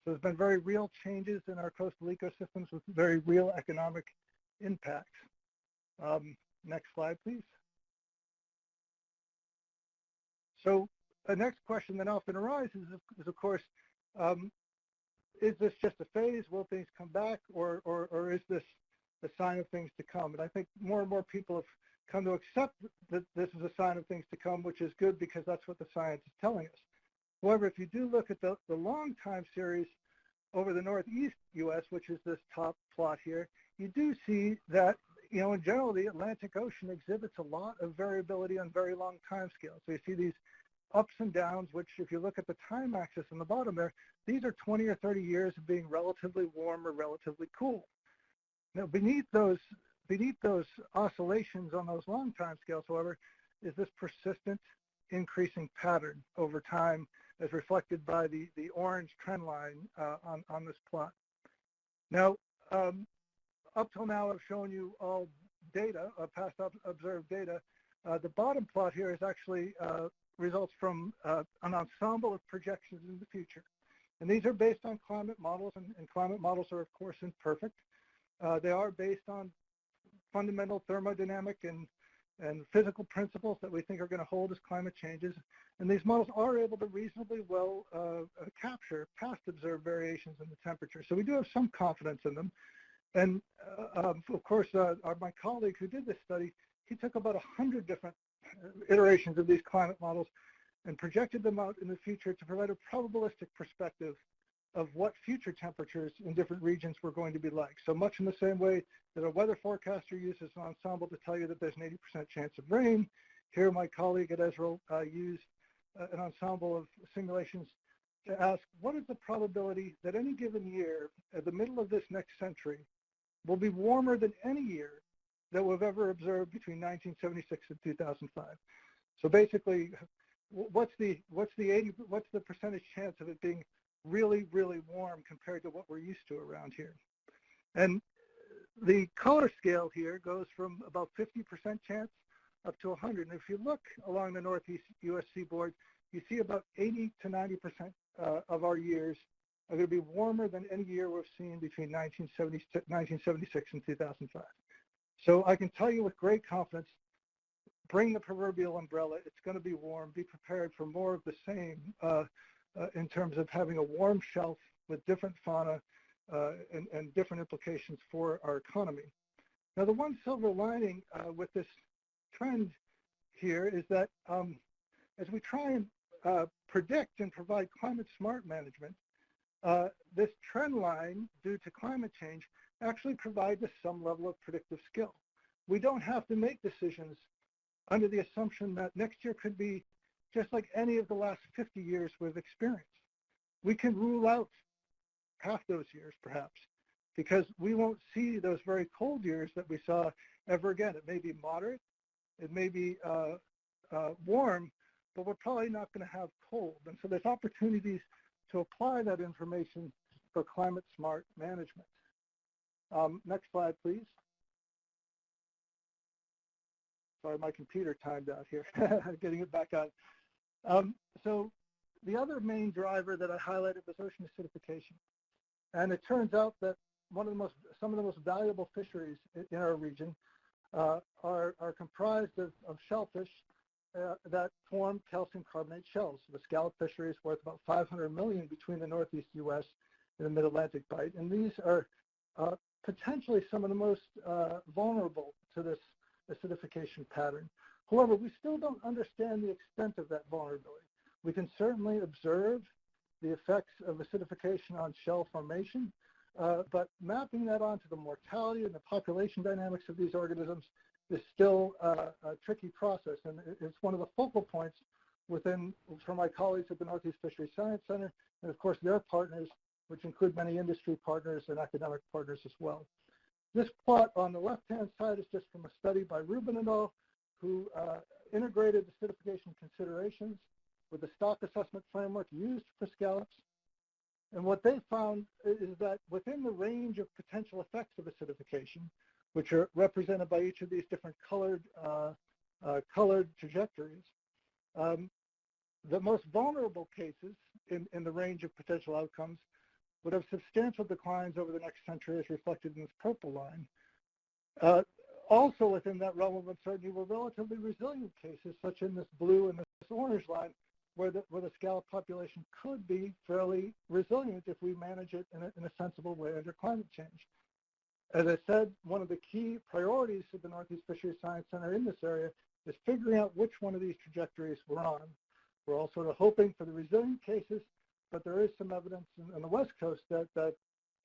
So there's been very real changes in our coastal ecosystems with very real economic impacts. Next slide, please. So the next question that often arises is of course, is this just a phase? Will things come back, or is this a sign of things to come? And I think more and more people have come to accept that this is a sign of things to come, which is good because that's what the science is telling us. However, if you do look at the long time series over the northeast U.S., which is this top plot here, you do see that, in general, the Atlantic Ocean exhibits a lot of variability on very long time scales. So you see these ups and downs, which if you look at the time axis on the bottom there, these are 20 or 30 years of being relatively warm or relatively cool. Now, beneath those oscillations on those long time scales, however, is this persistent increasing pattern over time as reflected by the orange trend line on this plot. Now, up till now, I've shown you all data, past observed data, The bottom plot here is actually results from an ensemble of projections in the future. And these are based on climate models, and climate models are, of course, imperfect. They are based on fundamental thermodynamic and physical principles that we think are going to hold as climate changes. And these models are able to reasonably well capture past observed variations in the temperature. So we do have some confidence in them. And of course, my colleague who did this study, he took about 100 different iterations of these climate models and projected them out in the future to provide a probabilistic perspective of what future temperatures in different regions were going to be like. So much in the same way that a weather forecaster uses an ensemble to tell you that there's an 80% chance of rain, here my colleague at Esrael used an ensemble of simulations to ask, what is the probability that any given year at the middle of this next century will be warmer than any year that we've ever observed between 1976 and 2005? So basically, what's the percentage chance of it being really, really warm compared to what we're used to around here? And the color scale here goes from about 50% chance up to 100. And if you look along the northeast U.S. seaboard, you see about 80 to 90% of our years are going to be warmer than any year we've seen between 1976 and 2005. So I can tell you with great confidence, bring the proverbial umbrella. It's going to be warm. Be prepared for more of the same in terms of having a warm shelf with different fauna and different implications for our economy. Now, the one silver lining with this trend here is that as we try and predict and provide climate smart management, this trend line due to climate change actually provides us some level of predictive skill. We don't have to make decisions under the assumption that next year could be just like any of the last 50 years we've experienced. We can rule out half those years perhaps, because we won't see those very cold years that we saw ever again. It may be moderate, it may be warm, but we're probably not going to have cold. And so there's opportunities to apply that information for climate smart management. Next slide, please. Sorry, my computer timed out here, getting it back on. So the other main driver that I highlighted was ocean acidification. And it turns out that some of the most valuable fisheries in our region are comprised of shellfish that form calcium carbonate shells. The scallop fishery is worth about $500 million between the northeast U.S. and the mid-Atlantic bight. And these are potentially some of the most vulnerable to this acidification pattern. However, we still don't understand the extent of that vulnerability. We can certainly observe the effects of acidification on shell formation, but mapping that onto the mortality and the population dynamics of these organisms is still a tricky process, and it's one of the focal points for my colleagues at the Northeast Fisheries Science Center, and of course their partners, which include many industry partners and academic partners as well. This plot on the left-hand side is just from a study by Rubin et al., who integrated acidification considerations with the stock assessment framework used for scallops. And what they found is that within the range of potential effects of acidification, which are represented by each of these different colored trajectories, the most vulnerable cases in the range of potential outcomes would have substantial declines over the next century, as reflected in this purple line. Also within that realm of uncertainty were relatively resilient cases, such in this blue and this orange line, where the scallop population could be fairly resilient if we manage it in a sensible way under climate change. As I said, one of the key priorities of the Northeast Fisheries Science Center in this area is figuring out which one of these trajectories we're on. We're all sort of hoping for the resilient cases, but there is some evidence on the West Coast that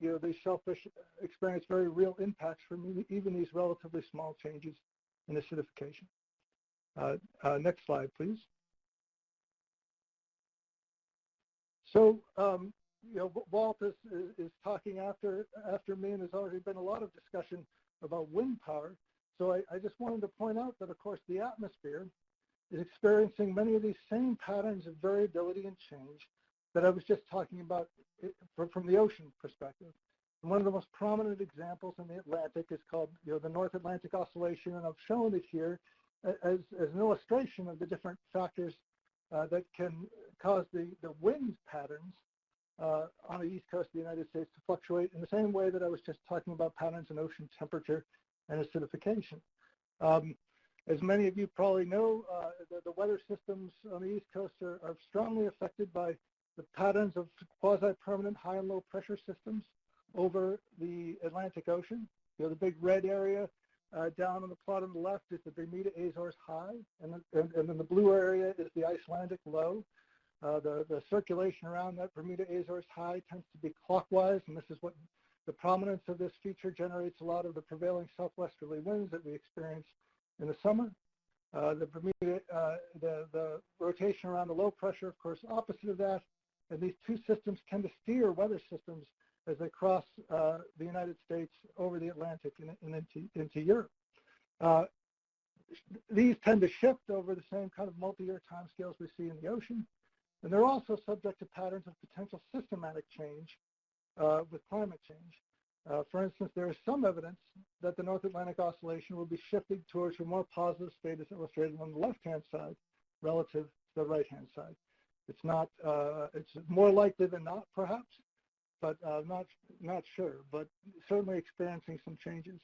these shellfish experience very real impacts from even these relatively small changes in acidification. Next slide, please. So, Walt is talking after me, and there's already been a lot of discussion about wind power. So I just wanted to point out that, of course, the atmosphere is experiencing many of these same patterns of variability and change that I was just talking about from the ocean perspective. And one of the most prominent examples in the Atlantic is called, the North Atlantic Oscillation, and I've shown it here as an illustration of the different factors that can cause the wind patterns on the east coast of the United States to fluctuate in the same way that I was just talking about patterns in ocean temperature and acidification. As many of you probably know, the weather systems on the east coast are strongly affected by the patterns of quasi-permanent high and low pressure systems over the Atlantic Ocean. You know, the big red area down on the plot on the left is the Bermuda Azores high, and then the blue area is the Icelandic low. The circulation around that Bermuda Azores high tends to be clockwise, and this is what the prominence of this feature generates a lot of the prevailing southwesterly winds that we experience in the summer. The rotation around the low pressure, of course, opposite of that, and these two systems tend to steer weather systems as they cross the United States over the Atlantic and into Europe. These tend to shift over the same kind of multi-year timescales we see in the ocean, and they're also subject to patterns of potential systematic change with climate change. For instance, there is some evidence that the North Atlantic Oscillation will be shifting towards a more positive state as illustrated on the left-hand side relative to the right-hand side. It's not, it's more likely than not, perhaps, but not sure, but certainly experiencing some changes.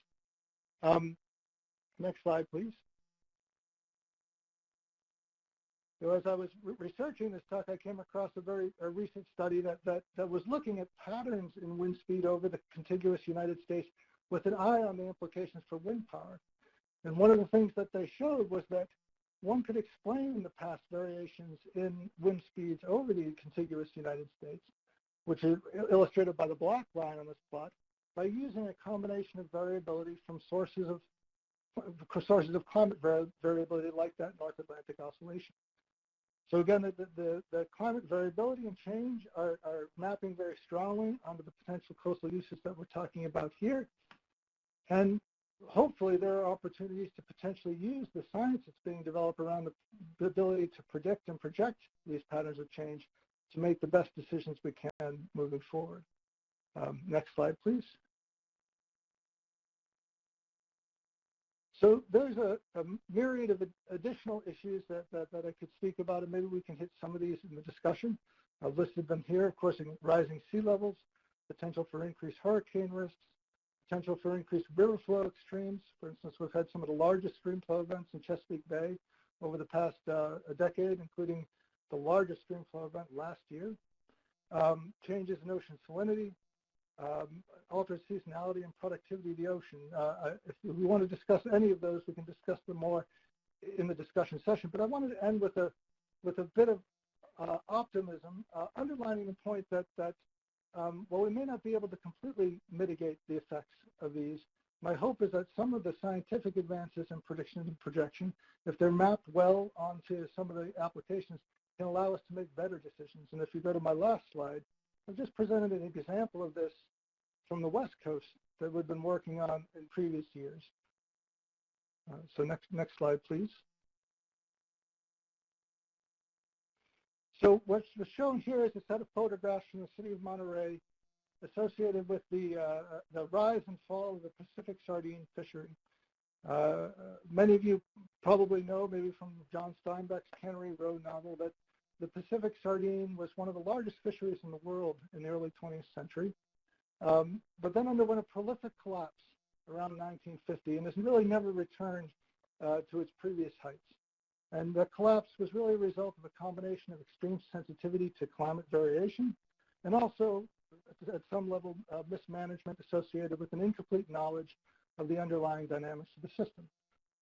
Next slide, please. So as I was researching this talk, I came across a recent study that was looking at patterns in wind speed over the contiguous United States with an eye on the implications for wind power. And one of the things that they showed was that one could explain the past variations in wind speeds over the contiguous United States, which is illustrated by the black line on this plot, by using a combination of variability from sources of climate variability like that North Atlantic Oscillation. So again, the climate variability and change are mapping very strongly onto the potential coastal uses that we're talking about here. And hopefully there are opportunities to potentially use the science that's being developed around the ability to predict and project these patterns of change to make the best decisions we can moving forward. Next slide, please. So there's a myriad of additional issues that I could speak about, and maybe we can hit some of these in the discussion. I've listed them here, of course, rising sea levels, potential for increased hurricane risks, potential for increased river flow extremes. For instance, we've had some of the largest stream flow events in Chesapeake Bay over the past a decade, including the largest stream flow event last year. Changes in ocean salinity, altered seasonality and productivity of the ocean. If we want to discuss any of those, we can discuss them more in the discussion session. But I wanted to end with a bit of optimism, underlining the point that while we may not be able to completely mitigate the effects of these, my hope is that some of the scientific advances in prediction and projection, if they're mapped well onto some of the applications, can allow us to make better decisions. And if you go to my last slide, I've just presented an example of this from the West Coast that we've been working on in previous years. So next slide, please. So what's shown here is a set of photographs from the city of Monterey associated with the rise and fall of the Pacific sardine fishery. Many of you probably know, maybe from John Steinbeck's Cannery Row novel, that the Pacific sardine was one of the largest fisheries in the world in the early 20th century, but then underwent a prolific collapse around 1950 and has really never returned to its previous heights. And the collapse was really a result of a combination of extreme sensitivity to climate variation and also, at some level, mismanagement associated with an incomplete knowledge of the underlying dynamics of the system.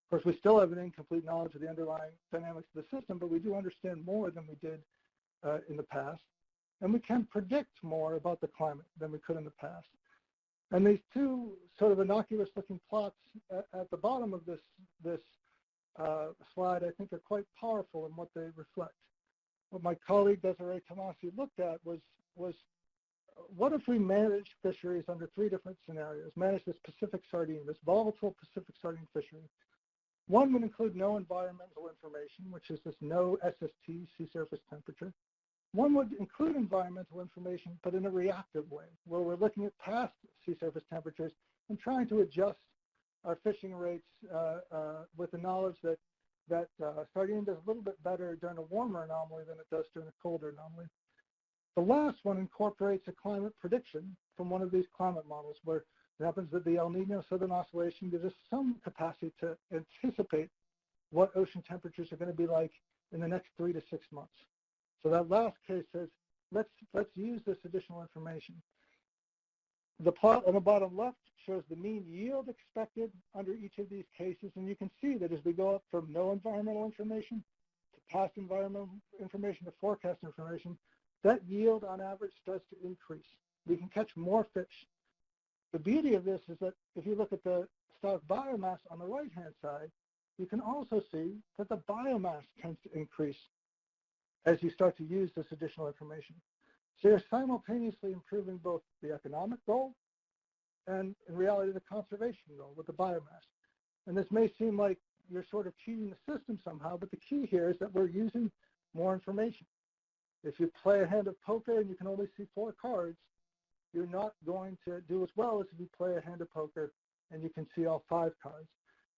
Of course, we still have an incomplete knowledge of the underlying dynamics of the system, but we do understand more than we did in the past. And we can predict more about the climate than we could in the past. And these two sort of innocuous-looking plots at the bottom of this slide, I think, are quite powerful in what they reflect. What my colleague Desiree Tomasi looked at was what if we managed fisheries under three different scenarios, manage this Pacific sardine, this volatile Pacific sardine fishery. One would include no environmental information, which is this no SST, sea surface temperature. One would include environmental information, but in a reactive way, where we're looking at past sea surface temperatures and trying to adjust our fishing rates with the knowledge that that sardine does a little bit better during a warmer anomaly than it does during a colder anomaly. The last one incorporates a climate prediction from one of these climate models where it happens that the El Nino Southern Oscillation gives us some capacity to anticipate what ocean temperatures are going to be like in the next 3 to 6 months. So that last case says, let's use this additional information. The plot on the bottom left shows the mean yield expected under each of these cases, and you can see that as we go up from no environmental information to past environmental information to forecast information, that yield on average starts to increase. We can catch more fish. The beauty of this is that if you look at the stock biomass on the right-hand side, you can also see that the biomass tends to increase as you start to use this additional information. So you're simultaneously improving both the economic goal and, in reality, the conservation goal with the biomass. And this may seem like you're sort of cheating the system somehow, but the key here is that we're using more information. If you play a hand of poker and you can only see 4 cards, you're not going to do as well as if you play a hand of poker and you can see all 5 cards.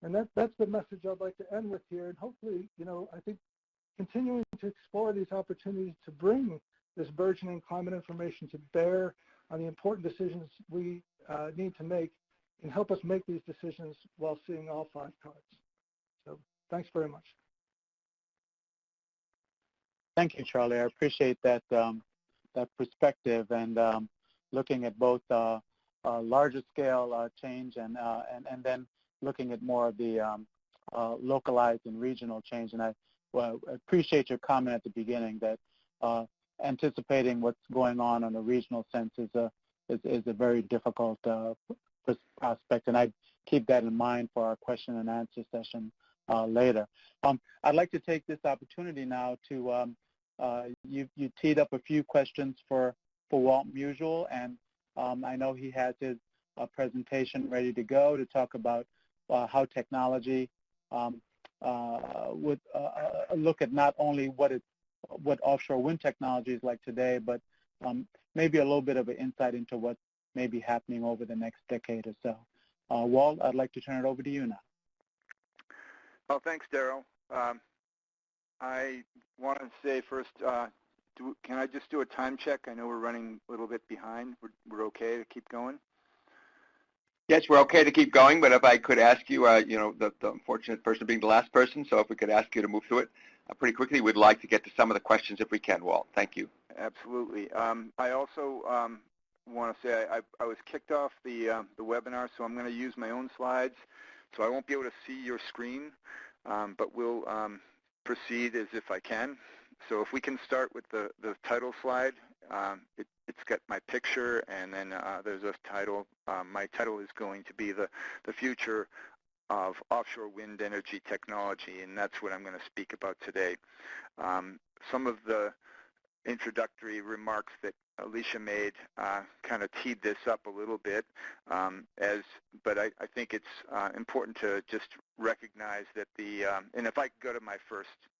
And that's the message I'd like to end with here. And hopefully, I think continuing to explore these opportunities to bring this burgeoning climate information to bear on the important decisions we need to make can help us make these decisions while seeing all 5 cards. So thanks very much. Thank you, Charlie. I appreciate that that perspective and looking at both larger scale change and then looking at more of the localized and regional change. And I appreciate your comment at the beginning that anticipating what's going on a regional sense is a very difficult prospect, and I keep that in mind for our question and answer session later. I'd like to take this opportunity now to you teed up a few questions for Walt Musial, and I know he has his presentation ready to go to talk about how technology would look at not only what offshore wind technology is like today, but maybe a little bit of an insight into what may be happening over the next decade or so. Walt, I'd like to turn it over to you now. Well, thanks, Darryl. I want to say first, can I just do a time check? I know we're running a little bit behind. We're okay to keep going? Yes, we're okay to keep going, but if I could ask you, the unfortunate person being the last person, so if we could ask you to move through it pretty quickly, we'd like to get to some of the questions if we can, Walt. Thank you. Absolutely. I also want to say I was kicked off the webinar, so I'm going to use my own slides. So I won't be able to see your screen, but we'll proceed as if I can. So if we can start with the title slide, it's got my picture, and then there's a title. My title is going to be the future of offshore wind energy technology, and that's what I'm going to speak about today. Some of the introductory remarks that Alicia made kind of teed this up a little bit, but I think it's important to just recognize that and if I could go to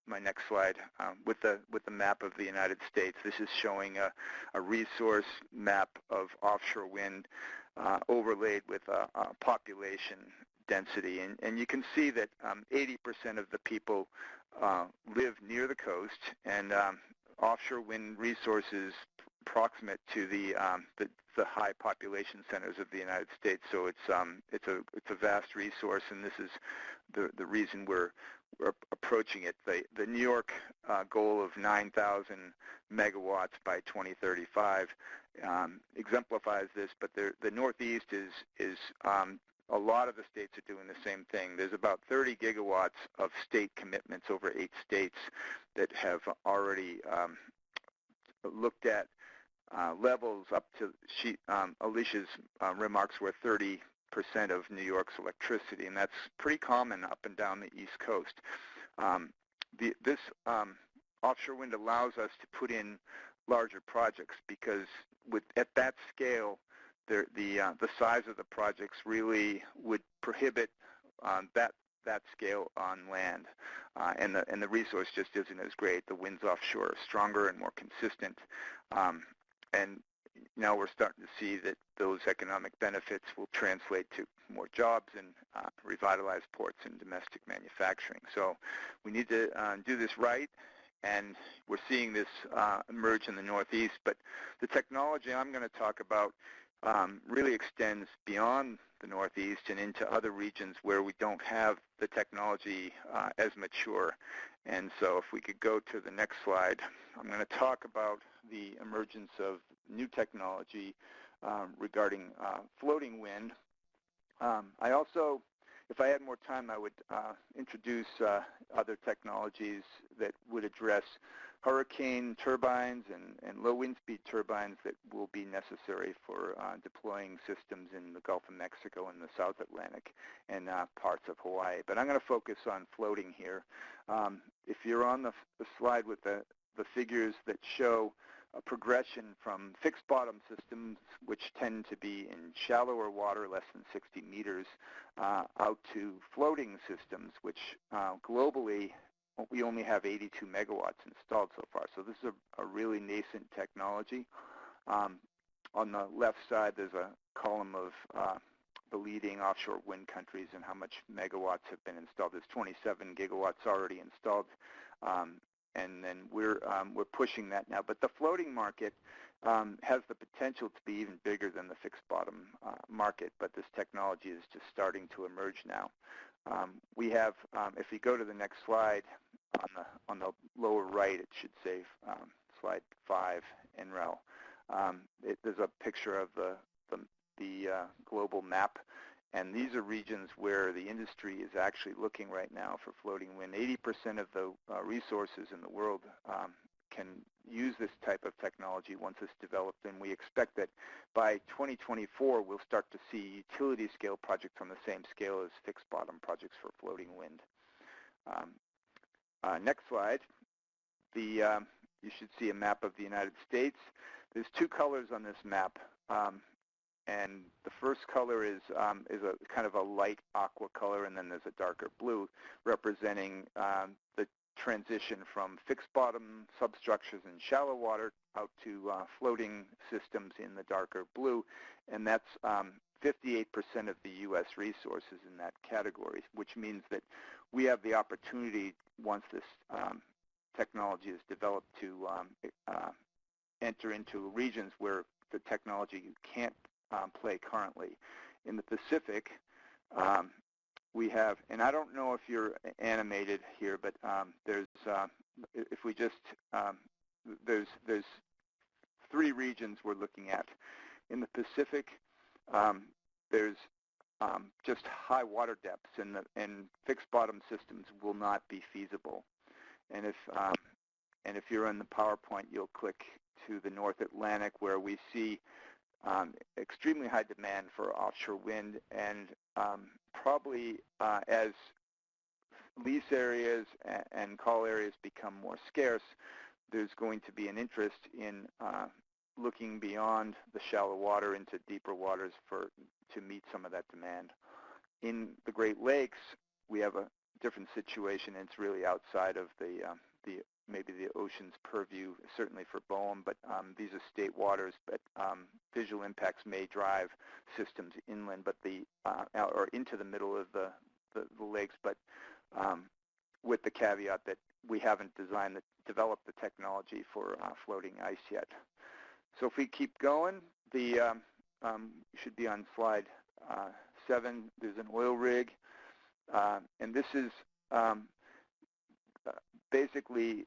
my next slide with the map of the United States. This is showing a resource map of offshore wind overlaid with a population density, and you can see that 80% of the people live near the coast, and offshore wind resources proximate to the high population centers of the United States. So it's a vast resource, and this is the reason we're approaching it. The New York goal of 9,000 megawatts by 2035 exemplifies this, but the Northeast is a lot of the states are doing the same thing. There's about 30 gigawatts of state commitments over 8 states that have already looked at levels up to Alicia's remarks were 30% of New York's electricity, and that's pretty common up and down the East Coast. This offshore wind allows us to put in larger projects because at that scale, the size of the projects really would prohibit that scale on land, and the resource just isn't as great. The winds offshore are stronger and more consistent, and now we're starting to see that those economic benefits will translate to more jobs and revitalize ports and domestic manufacturing. So we need to do this right, and we're seeing this emerge in the Northeast. But the technology I'm going to talk about really extends beyond the Northeast and into other regions where we don't have the technology as mature. And so if we could go to the next slide, I'm going to talk about the emergence of new technology regarding floating wind. I also, if I had more time, I would introduce other technologies that would address hurricane turbines and low wind speed turbines that will be necessary for deploying systems in the Gulf of Mexico and the South Atlantic and parts of Hawaii. But I'm going to focus on floating here. If you're on the slide with the figures that show a progression from fixed bottom systems, which tend to be in shallower water, less than 60 meters, out to floating systems, which globally we only have 82 megawatts installed so far. So this is a really nascent technology. On the left side, there's a column of the leading offshore wind countries and how much megawatts have been installed. There's 27 gigawatts already installed, and then we're pushing that now. But the floating market has the potential to be even bigger than the fixed bottom market, but this technology is just starting to emerge now. We have, if you go to the next slide, on the lower right, it should say slide 5, NREL. There's a picture of the global map, and these are regions where the industry is actually looking right now for floating wind. 80% of the resources in the world can use this type of technology once it's developed, and we expect that by 2024 we'll start to see utility scale projects on the same scale as fixed bottom projects for floating wind. Next slide. You should see a map of the United States. There's two colors on this map, and the first color is a kind of a light aqua color, and then there's a darker blue representing the transition from fixed bottom substructures in shallow water out to floating systems in the darker blue, and that's 58% of the U.S. resources in that category, which means that we have the opportunity, once this technology is developed, to enter into regions where the technology can't play currently. In the Pacific, we have, and I don't know if you're animated here, but there's, if we just, there's 3 regions we're looking at. In the Pacific, there's just high water depths, and fixed bottom systems will not be feasible. And if you're in the PowerPoint, you'll click to the North Atlantic, where we see extremely high demand for offshore wind, and probably as lease areas and call areas become more scarce, there's going to be an interest in looking beyond the shallow water into deeper waters to meet some of that demand. In the Great Lakes, we have a different situation, and it's really outside of maybe the ocean's purview, certainly for BOEM, but these are state waters, but visual impacts may drive systems inland, but or into the middle of the lakes, but with the caveat that we haven't developed the technology for floating ice yet. So if we keep going, should be on slide 7. There's an oil rig, and this is basically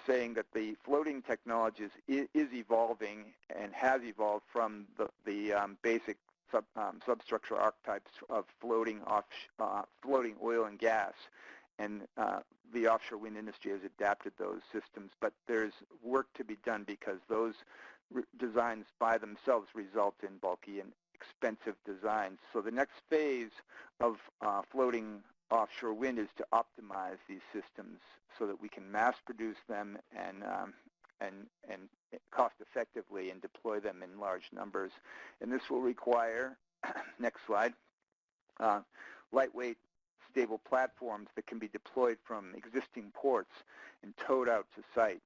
saying that the floating technology is evolving and has evolved from the basic substructural archetypes of floating oil and gas, and the offshore wind industry has adapted those systems. But there's work to be done, because those designs by themselves result in bulky and expensive designs. So the next phase of floating offshore wind is to optimize these systems so that we can mass produce them and cost effectively and deploy them in large numbers. And this will require, next slide, lightweight, stable platforms that can be deployed from existing ports and towed out to site.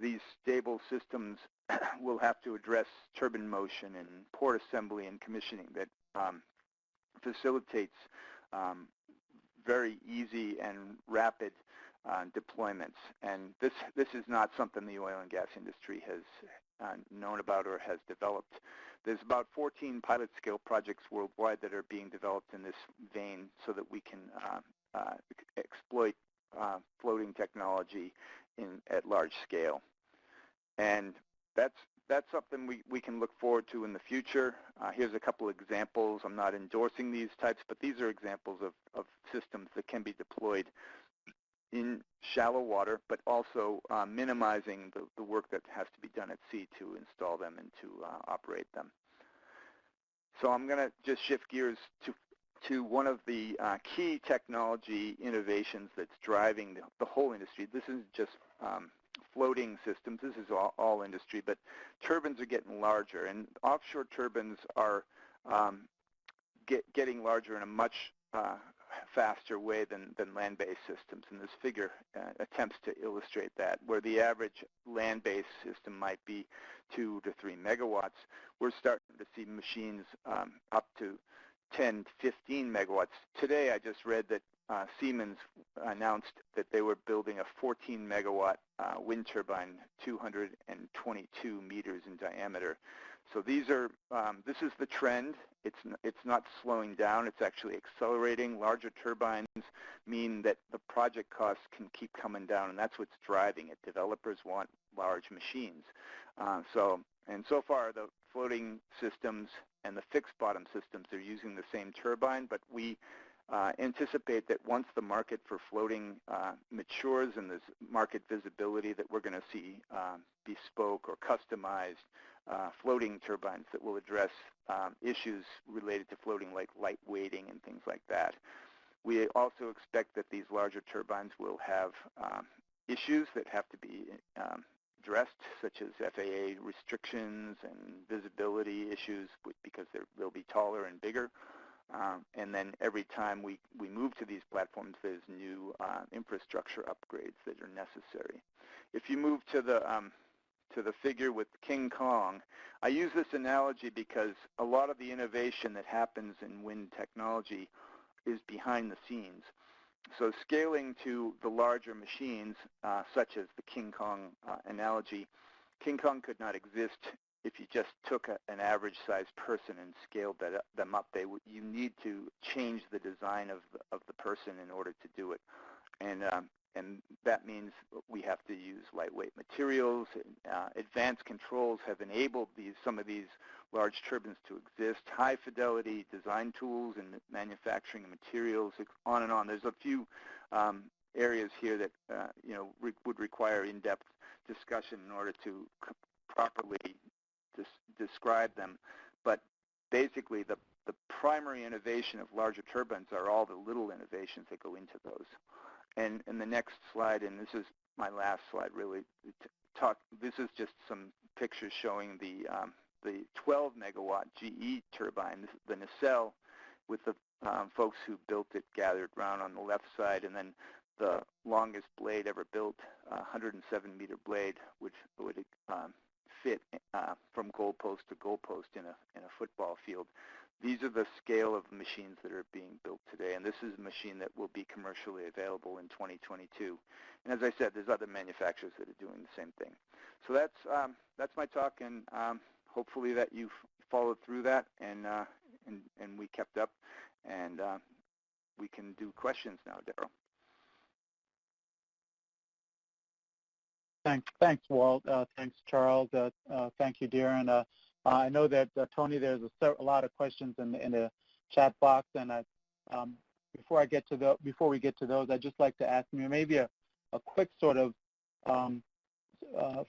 these stable systems will have to address turbine motion and port assembly and commissioning that facilitates very easy and rapid deployments. And this is not something the oil and gas industry has known about or has developed. There's about 14 pilot scale projects worldwide that are being developed in this vein so that we can exploit floating technology at large scale. And that's something we can look forward to in the future. Here's a couple examples. I'm not endorsing these types, but these are examples of systems that can be deployed in shallow water, but also minimizing the work that has to be done at sea to install them and to operate them. So I'm going to just shift gears to one of the key technology innovations that's driving the whole industry. This isn't just floating systems. This is all industry, but turbines are getting larger, and offshore turbines are getting larger in a much faster way than land-based systems. And this figure attempts to illustrate that. Where the average land-based system might be 2 to 3 megawatts, we're starting to see machines up to 10 to 15 megawatts. Today I just read that Siemens announced that they were building a 14 megawatt wind turbine, 222 meters in diameter. So these are, this is the trend. It's not slowing down. It's actually accelerating. Larger turbines mean that the project costs can keep coming down, and that's what's driving it. Developers want large machines. So far, the floating systems and the fixed bottom systems are using the same turbine, but we anticipate that once the market for floating matures and there's market visibility, that we're going to see bespoke or customized floating turbines that will address issues related to floating, like light weighting and things like that. We also expect that these larger turbines will have issues that have to be addressed, such as FAA restrictions and visibility issues, because they'll be taller and bigger. And then every time we move to these platforms, there's new infrastructure upgrades that are necessary. If you move to the figure with King Kong, I use this analogy because a lot of the innovation that happens in wind technology is behind the scenes. So scaling to the larger machines, such as the King Kong analogy, King Kong could not exist if you just took an average-sized person and scaled them up. You need to change the design of the person in order to do it. And that means we have to use lightweight materials. Advanced controls have enabled some of these large turbines to exist. High-fidelity design tools and manufacturing materials, on and on. There's a few areas here that would require in-depth discussion in order to properly describe them. But basically, the primary innovation of larger turbines are all the little innovations that go into those. And in the next slide, and this is my last slide really, this is just some pictures showing the 12 megawatt GE turbine, the nacelle, with the folks who built it gathered around on the left side, and then the longest blade ever built, 107-meter blade, which would fit from goalpost to goalpost in a football field. These are the scale of machines that are being built today, and this is a machine that will be commercially available in 2022. And as I said, there's other manufacturers that are doing the same thing. So that's my talk, and hopefully that you've followed through that, and we kept up, and we can do questions now, Daryl. Thanks, Walt. Thanks, Charles. Thank you, Darren. I know that, Tony, there's a lot of questions in the chat box, and before we get to those, I'd just like to ask you maybe a quick sort of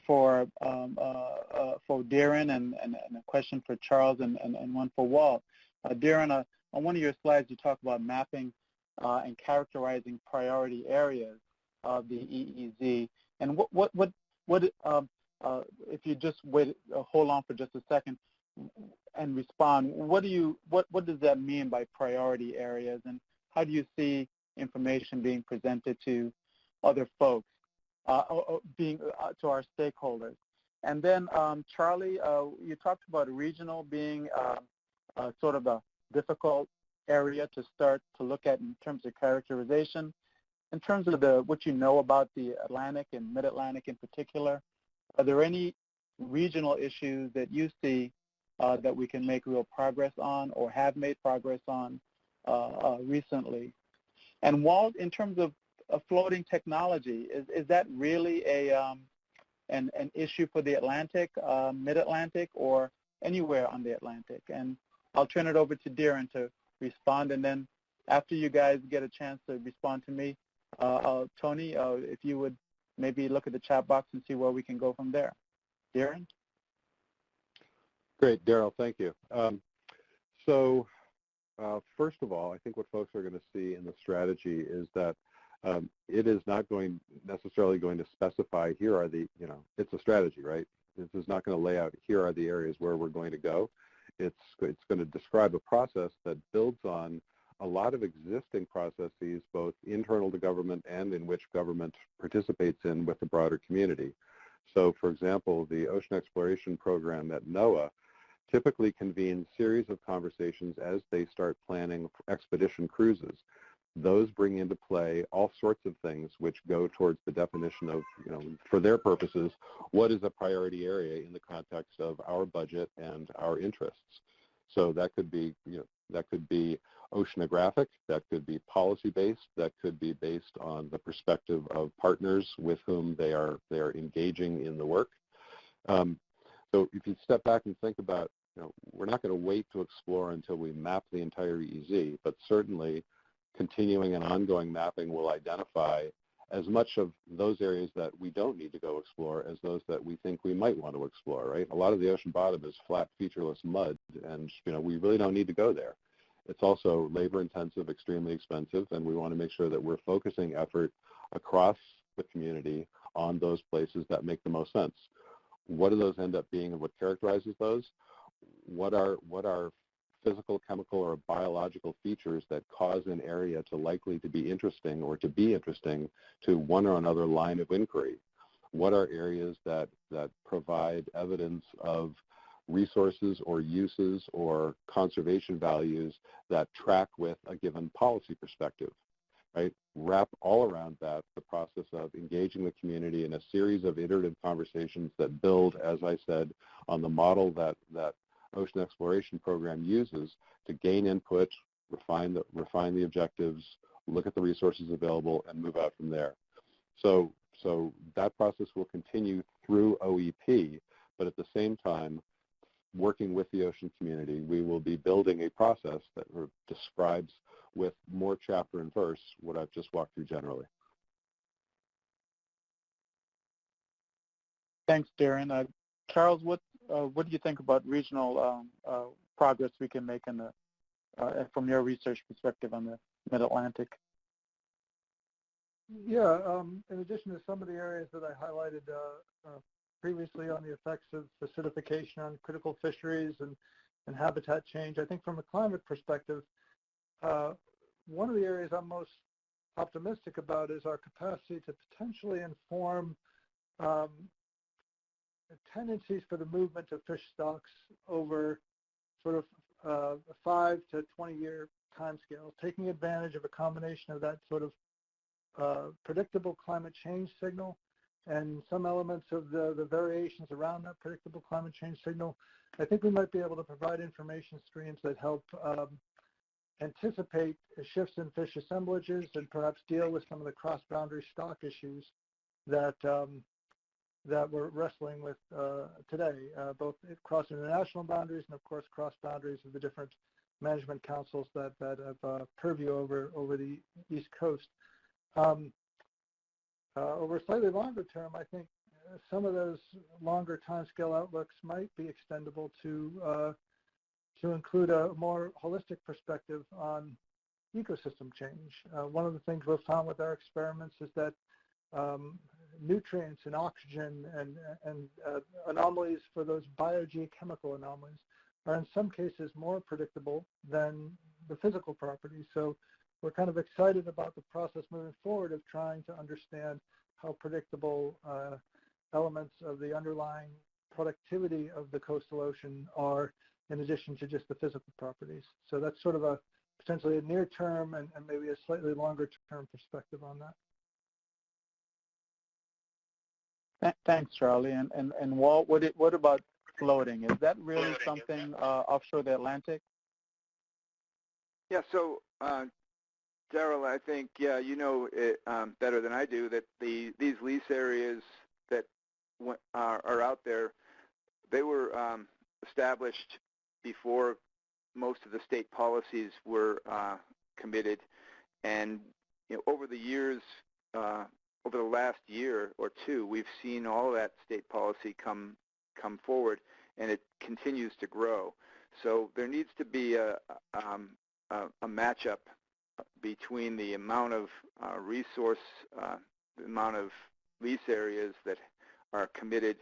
for Darren and a question for Charles and one for Walt. Darren, on one of your slides, you talk about mapping and characterizing priority areas of the EEZ. And what if you just hold on for just a second and respond, what does that mean by priority areas, and how do you see information being presented to other folks to our stakeholders. And then, Charlie, you talked about regional being sort of a difficult area to start to look at in terms of characterization. In terms of what you know about the Atlantic and Mid-Atlantic in particular, are there any regional issues that you see that we can make real progress on or have made progress on recently? And Walt, in terms of floating technology, is that really an issue for the Atlantic, Mid-Atlantic, or anywhere on the Atlantic? And I'll turn it over to Darren to respond, and then after you guys get a chance to respond to me, Tony, if you would maybe look at the chat box and see where we can go from there. Darren? Great, Daryl, thank you. First of all, I think what folks are going to see in the strategy is that it is not necessarily going to specify here are the, it's a strategy, right? This is not going to lay out here are the areas where we're going to go. It's going to describe a process that builds on a lot of existing processes, both internal to government and in which government participates in with the broader community. So, for example, the Ocean Exploration Program at NOAA typically convenes series of conversations as they start planning expedition cruises. Those bring into play all sorts of things which go towards the definition of, for their purposes, what is a priority area in the context of our budget and our interests. So that could be, oceanographic, that could be policy-based, that could be based on the perspective of partners with whom they are engaging in the work. So if you step back and think about, we're not going to wait to explore until we map the entire EEZ, but certainly continuing and ongoing mapping will identify as much of those areas that we don't need to go explore as those that we think we might want to explore, right? A lot of the ocean bottom is flat, featureless mud, and we really don't need to go there. It's also labor-intensive, extremely expensive, and we want to make sure that we're focusing effort across the community on those places that make the most sense. What do those end up being and what characterizes those? What are physical, chemical, or biological features that cause an area to likely to be interesting or to be interesting to one or another line of inquiry? What are areas that provide evidence of resources or uses or conservation values that track with a given policy perspective, right? Wrap all around that the process of engaging the community in a series of iterative conversations that build, as I said, on the model that Ocean Exploration Program uses to gain input, refine the objectives, look at the resources available, and move out from there. So that process will continue through OEP, but at the same time, working with the ocean community, we will be building a process that describes with more chapter and verse what I've just walked through generally. Thanks, Darren. Charles, what do you think about regional progress we can make in from your research perspective on the Mid-Atlantic? Yeah, in addition to some of the areas that I highlighted previously on the effects of acidification on critical fisheries and habitat change, I think from a climate perspective, one of the areas I'm most optimistic about is our capacity to potentially inform tendencies for the movement of fish stocks over sort of a 5 to 20 year timescale, taking advantage of a combination of that sort of predictable climate change signal and some elements of the variations around that predictable climate change signal. I think we might be able to provide information streams that help anticipate shifts in fish assemblages and perhaps deal with some of the cross-boundary stock issues that we're wrestling with today, both across international boundaries and, of course, cross boundaries of the different management councils that have purview over the East Coast. Over a slightly longer term, I think some of those longer timescale outlooks might be extendable to include a more holistic perspective on ecosystem change. One of the things we've found with our experiments is that nutrients and oxygen and anomalies for those biogeochemical anomalies are in some cases more predictable than the physical properties. So we're kind of excited about the process moving forward of trying to understand how predictable elements of the underlying productivity of the coastal ocean are, in addition to just the physical properties. So that's sort of a potentially a near-term and maybe a slightly longer-term perspective on that. Thanks, Charlie. And Walt, what about floating? Is that really something offshore the Atlantic? Yeah, so Daryl, I think, yeah, you know it better than I do that these lease areas that are out there, they were established before most of the state policies were committed. And you know, over the years, over the last year or two, we've seen all that state policy come forward, and it continues to grow. So there needs to be a matchup between the amount of resource, the amount of lease areas that are committed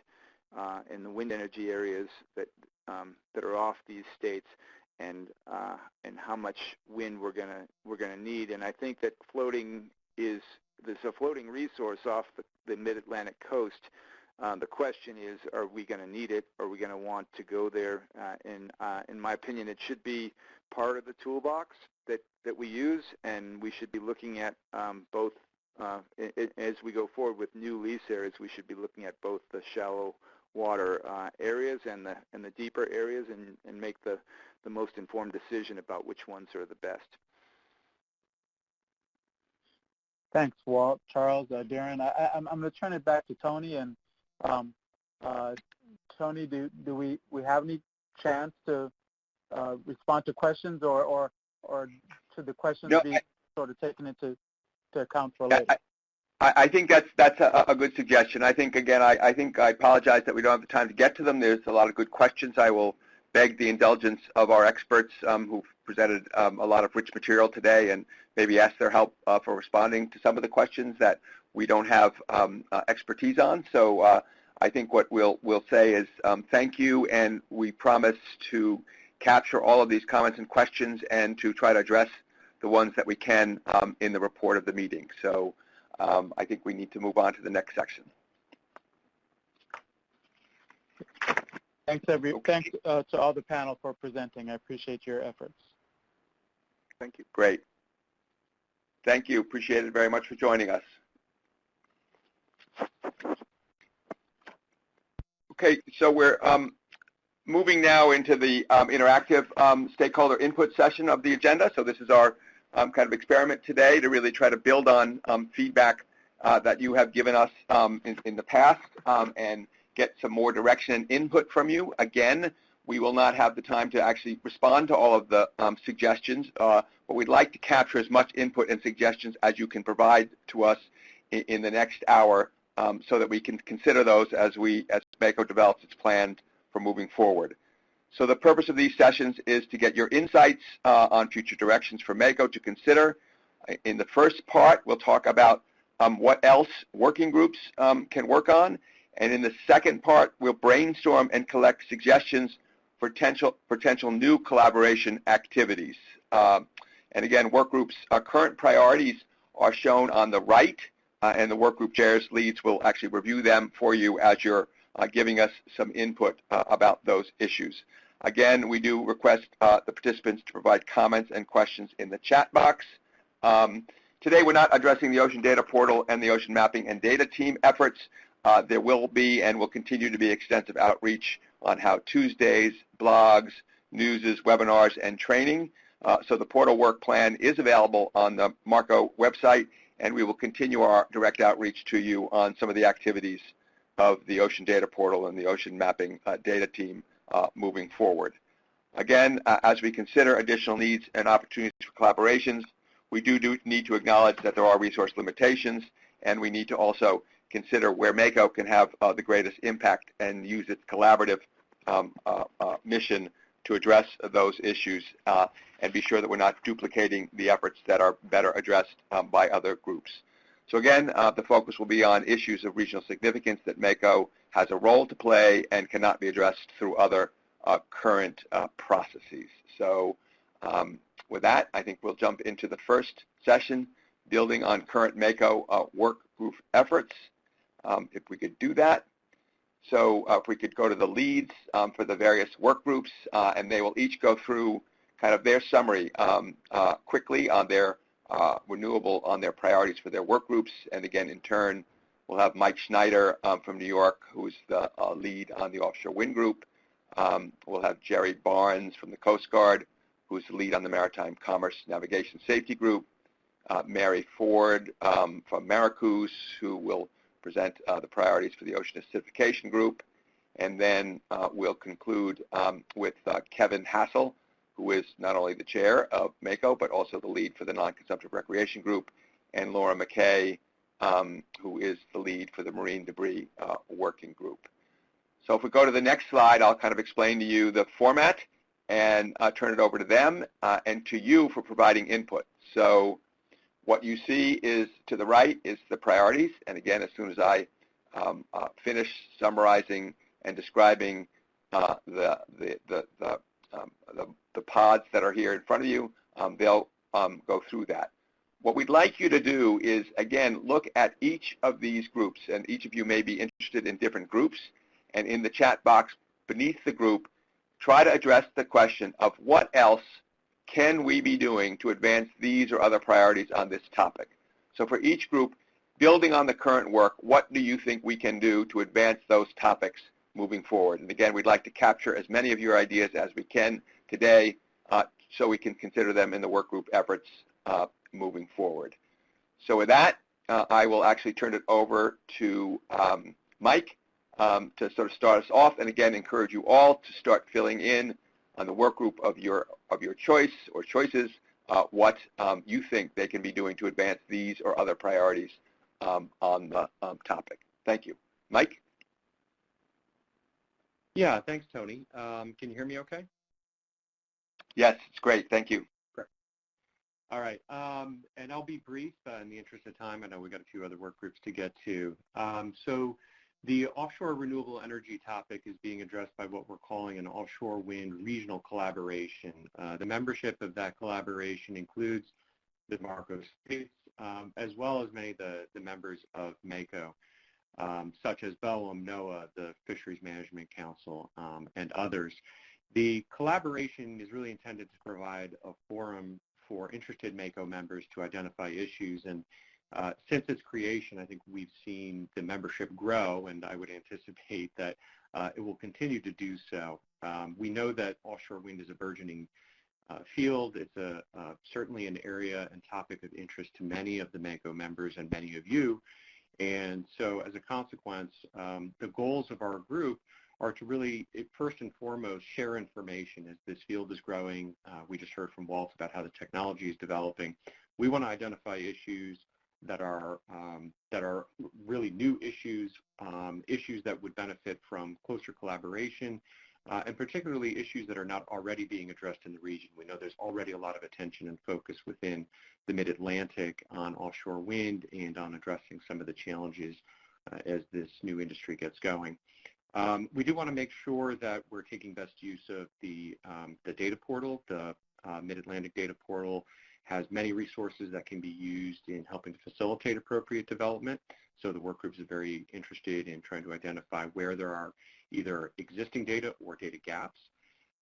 in the wind energy areas that are off these states, and how much wind we're gonna need. And I think that there's a floating resource off the mid-Atlantic coast. The question is, are we going to need it? Are we going to want to go there? In my opinion, it should be part of the toolbox that we use, and we should be looking at both, as we go forward with new lease areas, we should be looking at both the shallow water areas and the deeper areas, and make the most informed decision about which ones are the best. Thanks, Walt, Charles, Darren. I'm going to turn it back to Tony. And Tony, do we have any chance to respond to questions, or should the questions be sort of taken into account for later? I think that's a good suggestion. I think, again, I apologize that we don't have the time to get to them. There's a lot of good questions. I will beg the indulgence of our experts who've presented a lot of rich material today, and maybe ask their help for responding to some of the questions that we don't have expertise on. So I think what we'll say is thank you, and we promise to capture all of these comments and questions and to try to address the ones that we can in the report of the meeting. So I think we need to move on to the next section. Thanks, thanks to all the panel for presenting. I appreciate your efforts. Thank you. Great. Thank you. Appreciate it very much for joining us. Okay, so we're moving now into the interactive stakeholder input session of the agenda. So this is our kind of experiment today to really try to build on feedback that you have given us in the past and get some more direction and input from you. Again, we will not have the time to actually respond to all of the suggestions, but we'd like to capture as much input and suggestions as you can provide to us in the next hour so that we can consider those as MACO develops its plan for moving forward. So the purpose of these sessions is to get your insights on future directions for MACO to consider. In the first part, we'll talk about what else working groups can work on. And in the second part, we'll brainstorm and collect suggestions for potential new collaboration activities. And again, work groups' current priorities are shown on the right, and the work group chairs, leads will actually review them for you as you're giving us some input about those issues. Again, we do request the participants to provide comments and questions in the chat box. Today, we're not addressing the Ocean Data Portal and the Ocean Mapping and Data Team efforts. There will be and will continue to be extensive outreach on How Tuesdays, blogs, newses, webinars, and training. So the portal work plan is available on the MARCO website, and we will continue our direct outreach to you on some of the activities of the Ocean Data Portal and the Ocean Mapping Data Team moving forward. Again, as we consider additional needs and opportunities for collaborations, we do need to acknowledge that there are resource limitations, and we need to also consider where MACO can have the greatest impact and use its collaborative mission to address those issues and be sure that we're not duplicating the efforts that are better addressed by other groups. So again, the focus will be on issues of regional significance that MACO has a role to play and cannot be addressed through other current processes. So with that, I think we'll jump into the first session, building on current MACO work group efforts. If we could do that. So if we could go to the leads for the various work groups, and they will each go through kind of their summary quickly on their on their priorities for their work groups. And again, in turn, we'll have Mike Schneider from New York, who's the lead on the offshore wind group. We'll have Jerry Barnes from the Coast Guard, who's the lead on the Maritime Commerce Navigation Safety Group. Mary Ford from Maricus, who will present the priorities for the Ocean Acidification Group. And then we'll conclude with Kevin Hassel, who is not only the chair of MACO, but also the lead for the Non-Consumptive Recreation Group, and Laura McKay, who is the lead for the Marine Debris Working Group. So if we go to the next slide, I'll kind of explain to you the format and turn it over to them and to you for providing input. So what you see is to the right is the priorities. And again, as soon as I finish summarizing and describing the pods that are here in front of you, they'll go through that. What we'd like you to do is, again, look at each of these groups, and each of you may be interested in different groups, and in the chat box beneath the group, try to address the question of what else can we be doing to advance these or other priorities on this topic. So for each group, building on the current work, what do you think we can do to advance those topics moving forward? And again, we'd like to capture as many of your ideas as we can today so we can consider them in the work group efforts moving forward. So with that, I will actually turn it over to Mike to sort of start us off, and again, encourage you all to start filling in on the work group of your choice or choices what you think they can be doing to advance these or other priorities on the topic. Thank you. Mike? Yeah, thanks, Tony. Can you hear me okay? Yes, it's great. Thank you. Great. All right, and I'll be brief in the interest of time. I know we've got a few other work groups to get to. So the offshore renewable energy topic is being addressed by what we're calling an offshore wind regional collaboration. The membership of that collaboration includes the Marco states, as well as many of the members of MACO, such as BOEM, NOAA, the Fisheries Management Council, and others. The collaboration is really intended to provide a forum for interested MACO members to identify issues, and since its creation, I think we've seen the membership grow, and I would anticipate that it will continue to do so. We know that offshore wind is a burgeoning field. It's certainly an area and topic of interest to many of the MACO members and many of you. And so as a consequence, the goals of our group are to really, first and foremost, share information as this field is growing. We just heard from Walt about how the technology is developing. We want to identify issues that are really new issues, issues that would benefit from closer collaboration, and particularly issues that are not already being addressed in the region. We know there's already a lot of attention and focus within the Mid-Atlantic on offshore wind and on addressing some of the challenges as this new industry gets going. We do want to make sure that we're taking best use of the data portal. The Mid-Atlantic data portal has many resources that can be used in helping to facilitate appropriate development. So the work groups are very interested in trying to identify where there are either existing data or data gaps.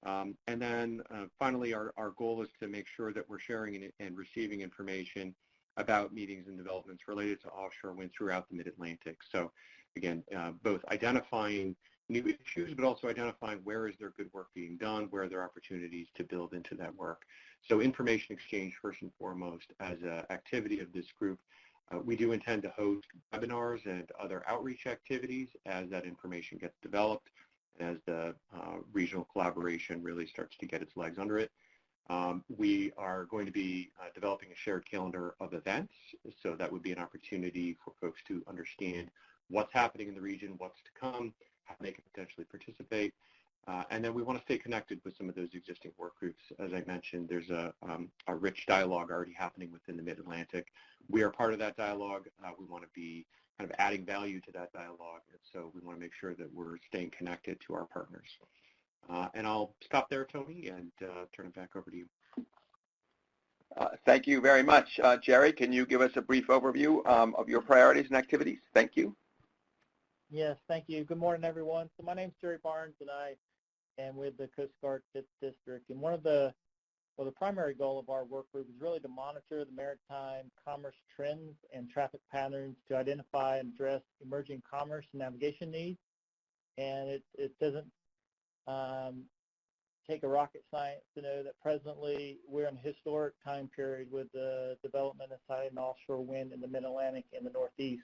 And then finally, our goal is to make sure that we're sharing and receiving information about meetings and developments related to offshore wind throughout the Mid-Atlantic. So again, both identifying new issues, but also identifying where is there good work being done, where are there opportunities to build into that work. So information exchange first and foremost as an activity of this group. We do intend to host webinars and other outreach activities as that information gets developed, as the regional collaboration really starts to get its legs under it. We are going to be developing a shared calendar of events, so that would be an opportunity for folks to understand what's happening in the region, what's to come, how they can potentially participate. And then we want to stay connected with some of those existing work groups. As I mentioned, there's a rich dialogue already happening within the Mid-Atlantic. We are part of that dialogue. We want to be kind of adding value to that dialogue. And so we want to make sure that we're staying connected to our partners. And I'll stop there, Tony, and turn it back over to you. Thank you very much. Jerry, can you give us a brief overview of your priorities and activities? Thank you. Yes, thank you. Good morning, everyone. So my name is Jerry Barnes, and I am with the Coast Guard 5th District. And the primary goal of our work group is really to monitor the maritime commerce trends and traffic patterns to identify and address emerging commerce and navigation needs. And it doesn't take a rocket science to know that presently we're in a historic time period with the development of sighting offshore wind in the mid-Atlantic and the Northeast.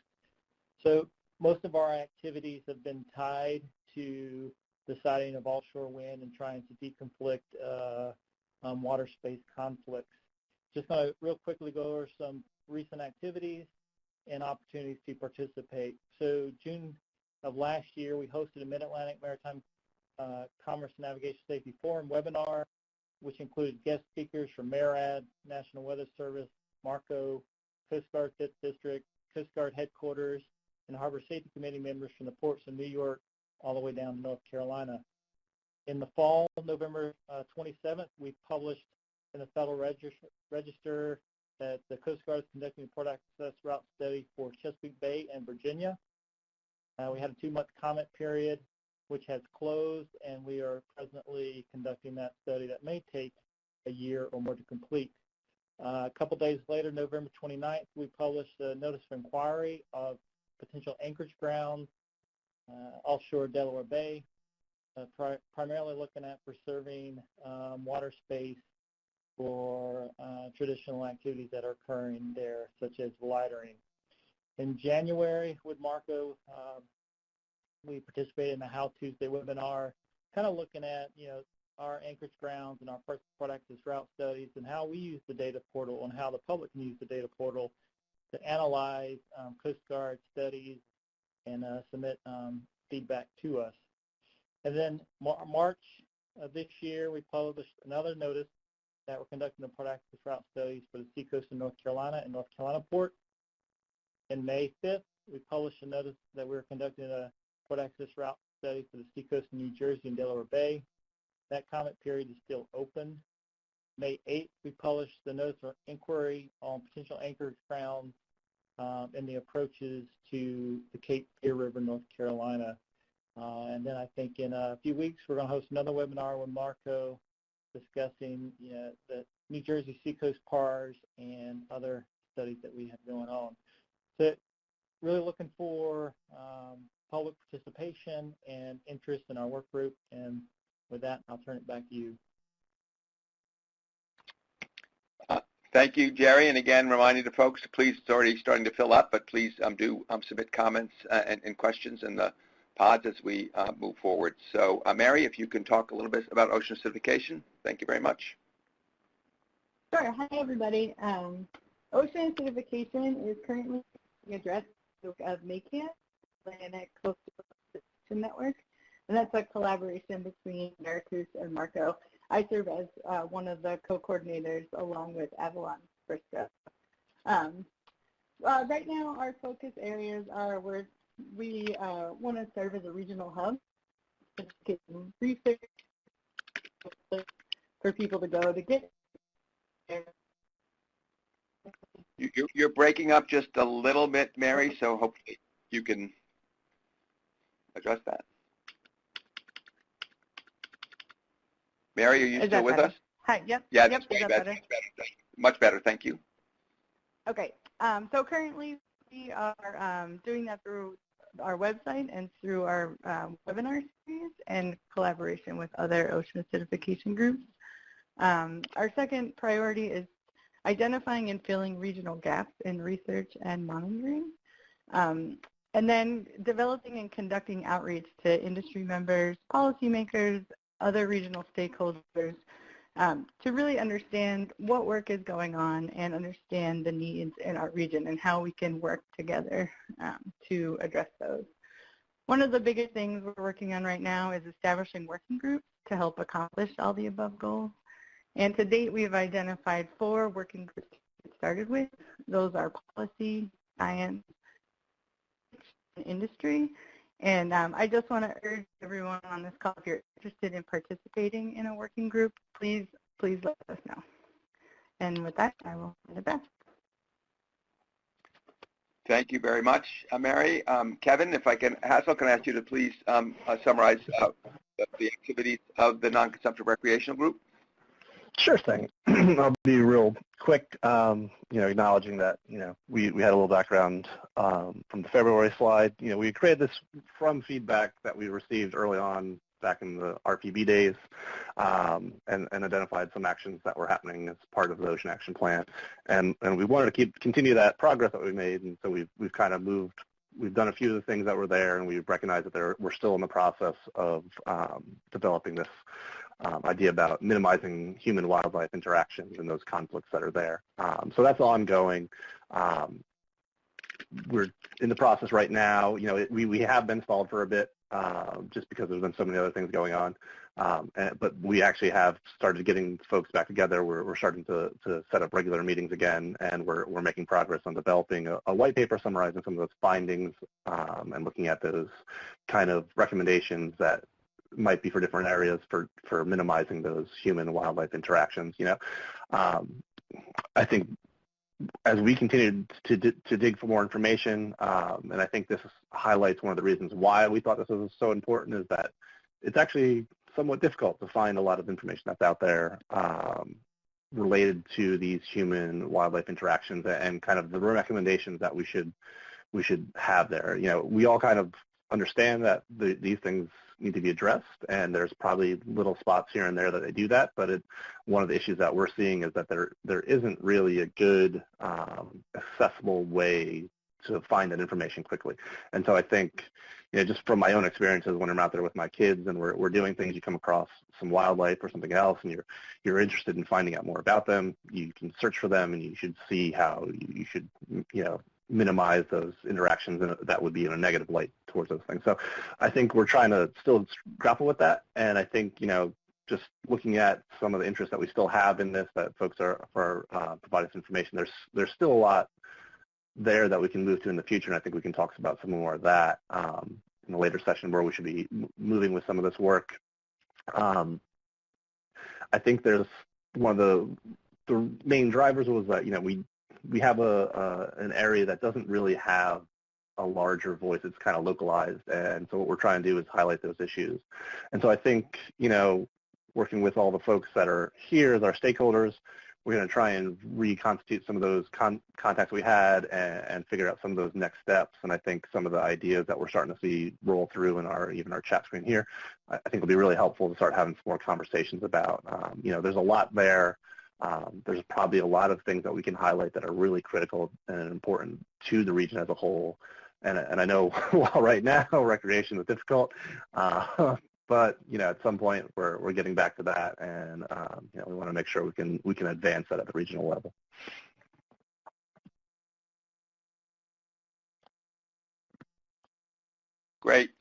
So most of our activities have been tied to the sighting of offshore wind and trying to deconflict water space conflicts. Just going to real quickly go over some recent activities and opportunities to participate. So June of last year, we hosted a Mid-Atlantic Maritime Commerce and Navigation Safety Forum webinar, which included guest speakers from MARAD, National Weather Service, MARCO, Coast Guard 5th District, Coast Guard Headquarters, and Harbor Safety Committee members from the ports of New York all the way down to North Carolina. In the fall, November 27th, we published in the Federal Register that the Coast Guard is conducting a port access route study for Chesapeake Bay and Virginia. We had a 2-month comment period, which has closed, and we are presently conducting that study that may take a year or more to complete. A couple days later, November 29th, we published a notice of inquiry of potential anchorage grounds offshore Delaware Bay, primarily looking at preserving water space for traditional activities that are occurring there, such as lightering. In January with Marco, we participated in the How Tuesday webinar, kind of looking at our anchorage grounds and our port access route studies and how we use the data portal and how the public can use the data portal to analyze Coast Guard studies and submit feedback to us. And then March of this year, we published another notice that we're conducting the port access route studies for the seacoast of North Carolina and North Carolina port. In May 5th, we published a notice that we're conducting a port access route study for the seacoast of New Jersey and Delaware Bay. That comment period is still open. May 8th, we published the notice of inquiry on potential anchorage grounds and the approaches to the Cape Fear River, North Carolina. And then I think in a few weeks, we're going to host another webinar with Marco discussing the New Jersey seacoast PARs and other studies that we have going on. So really looking for public participation and interest in our work group. And with that, I'll turn it back to you. Thank you, Jerry. And again, reminding the folks, please, it's already starting to fill up, but please do submit comments and questions in the pods as we move forward. So, Mary, if you can talk a little bit about ocean acidification. Thank you very much. Sure. Hi, everybody. Ocean acidification is currently being addressed of MACAN, Atlantic Coastal Acidification Network, and that's a collaboration between Veracruz and Marco. I serve as one of the co-coordinators along with Avalon Briscoe. Right now, our focus areas are where we want to serve as a regional hub to get research for people to go to get there. You're breaking up just a little bit, Mary, so hopefully you can address that. Mary, are you still with us? Hi, yep. Yeah, yep, that's better. Much better, thank you. Okay, so currently we are doing that through our website and through our webinar series and collaboration with other ocean acidification groups. Our second priority is identifying and filling regional gaps in research and monitoring, and then developing and conducting outreach to industry members, policymakers, other regional stakeholders to really understand what work is going on and understand the needs in our region and how we can work together to address those. One of the biggest things we're working on right now is establishing working groups to help accomplish all the above goals. And to date, we've identified 4 working groups to get started with. Those are policy, science, and industry. And I just want to urge everyone on this call, if you're interested in participating in a working group, please let us know. And with that, I will hand it back. Thank you very much, Mary. Kevin, if I can, Hassel, can I ask you to please summarize the activities of the non-consumptive recreational group? Sure thing. I'll be real quick, acknowledging that, we had a little background from the February slide. We created this from feedback that we received early on back in the RPB days, and identified some actions that were happening as part of the Ocean Action Plan. And we wanted to continue that progress that we made, and so we've kind of moved. We've done a few of the things that were there, and we've recognized that we're still in the process of developing this idea about minimizing human-wildlife interactions and those conflicts that are there. So that's ongoing. We're in the process right now. We have been stalled for a bit just because there's been so many other things going on. But we actually have started getting folks back together. We're starting to set up regular meetings again, and we're making progress on developing a white paper summarizing some of those findings and looking at those kind of recommendations that might be for different areas for minimizing those human-wildlife interactions. I think as we continue to dig for more information, and I think this highlights one of the reasons why we thought this was so important, is that it's actually somewhat difficult to find a lot of information that's out there related to these human-wildlife interactions and kind of the recommendations that we should have there. We all kind of understand that these things need to be addressed, and there's probably little spots here and there that they do that, but one of the issues that we're seeing is that there isn't really a good accessible way to find that information quickly. And so I think, just from my own experiences when I'm out there with my kids and we're doing things, you come across some wildlife or something else, and you're interested in finding out more about them, you can search for them, and you should see how you should, minimize those interactions, and that would be in a negative light towards those things. So I think we're trying to still grapple with that, and I think, just looking at some of the interest that we still have in this, that folks are providing us information, there's still a lot there that we can move to in the future, and I think we can talk about some more of that in a later session where we should be moving with some of this work. I think there's one of the main drivers was that, we have an area that doesn't really have a larger voice. It's kind of localized, and so what we're trying to do is highlight those issues. And so I think, working with all the folks that are here as our stakeholders, we're going to try and reconstitute some of those contacts we had and figure out some of those next steps. And I think some of the ideas that we're starting to see roll through in even our chat screen here, I think will be really helpful to start having some more conversations about. There's a lot there. There's probably a lot of things that we can highlight that are really critical and important to the region as a whole. And I know while right now recreation is difficult, but at some point we're getting back to that, and we want to make sure we can advance that at the regional level. Great.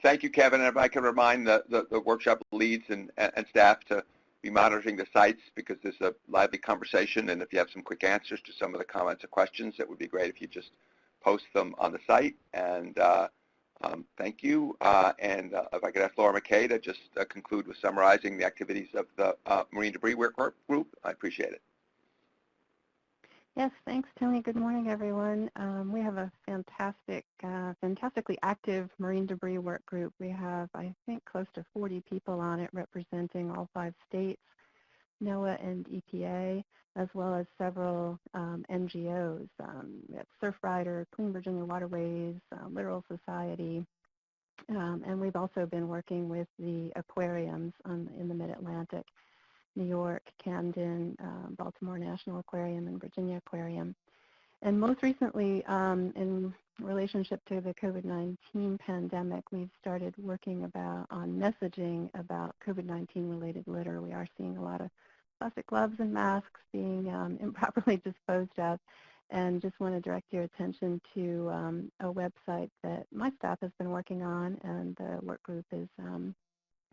Thank you, Kevin. And if I can remind the workshop leads and staff to be monitoring the sites, because there's a lively conversation, and if you have some quick answers to some of the comments or questions, it would be great if you just post them on the site. And thank you. And if I could ask Laura McKay to just conclude with summarizing the activities of the Marine Debris Work Group, I appreciate it. Yes, thanks, Tony. Good morning, everyone. We have a fantastically active marine debris work group. We have, I think, close to 40 people on it representing all 5 states, NOAA and EPA, as well as several NGOs. We have Surfrider, Clean Virginia Waterways, Littoral Society, and we've also been working with the aquariums in the Mid-Atlantic. New York, Camden, Baltimore National Aquarium, and Virginia Aquarium. And most recently, in relationship to the COVID-19 pandemic, we've started working on messaging about COVID-19 related litter. We are seeing a lot of plastic gloves and masks being improperly disposed of, and just want to direct your attention to a website that my staff has been working on, and the work group is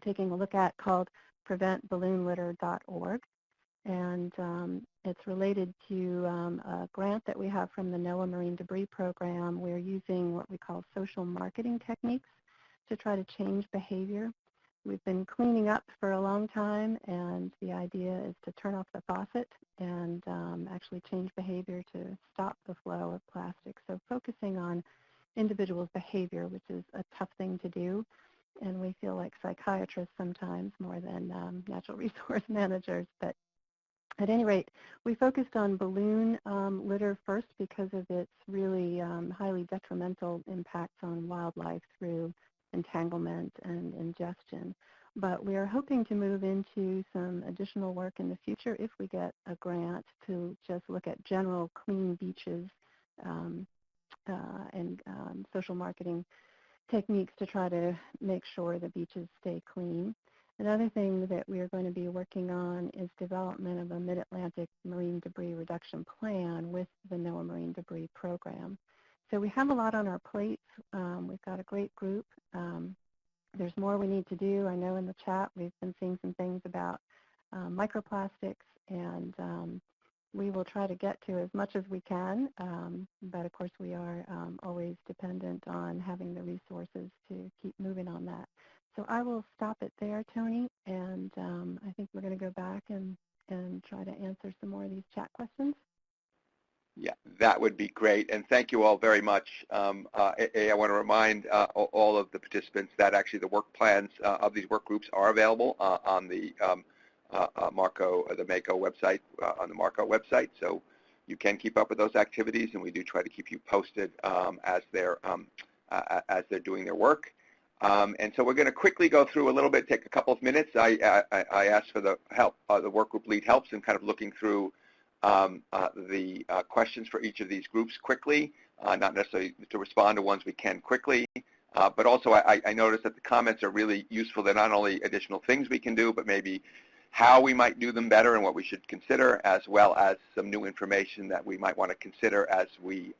taking a look at, called preventballoonlitter.org, and it's related to a grant that we have from the NOAA Marine Debris Program. We're using what we call social marketing techniques to try to change behavior We've been cleaning up for a long time, and the idea is to turn off the faucet and actually change behavior to stop the flow of plastic. So focusing on individuals' behavior, which is a tough thing to do, and we feel like psychiatrists sometimes more than natural resource managers. But at any rate, we focused on balloon litter first because of its really highly detrimental impacts on wildlife through entanglement and ingestion. But we are hoping to move into some additional work in the future if we get a grant to just look at general clean beaches and social marketing techniques to try to make sure the beaches stay clean. Another thing that we are going to be working on is development of a Mid-Atlantic marine debris reduction plan with the NOAA Marine Debris Program. So we have a lot on our plates. We've got a great group. There's more we need to do. I know in the chat we've been seeing some things about microplastics, and we will try to get to as much as we can, but of course we are always dependent on having the resources to keep moving on that. So I will stop it there, Tony, and I think we're going to go back and try to answer some more of these chat questions. Yeah, that would be great, and thank you all very much. I want to remind all of the participants that actually the work plans of these work groups are available on the MACO website, on the MACO website, so you can keep up with those activities, and we do try to keep you posted as they're doing their work. And so we're going to quickly go through a little bit, take a couple of minutes. I asked for the help, the work group lead helps in kind of looking through the questions for each of these groups quickly, not necessarily to respond to ones we can quickly, but also I noticed that the comments are really useful. They're not only additional things we can do, but maybe how we might do them better and what we should consider, as well as some new information that we might want to consider as we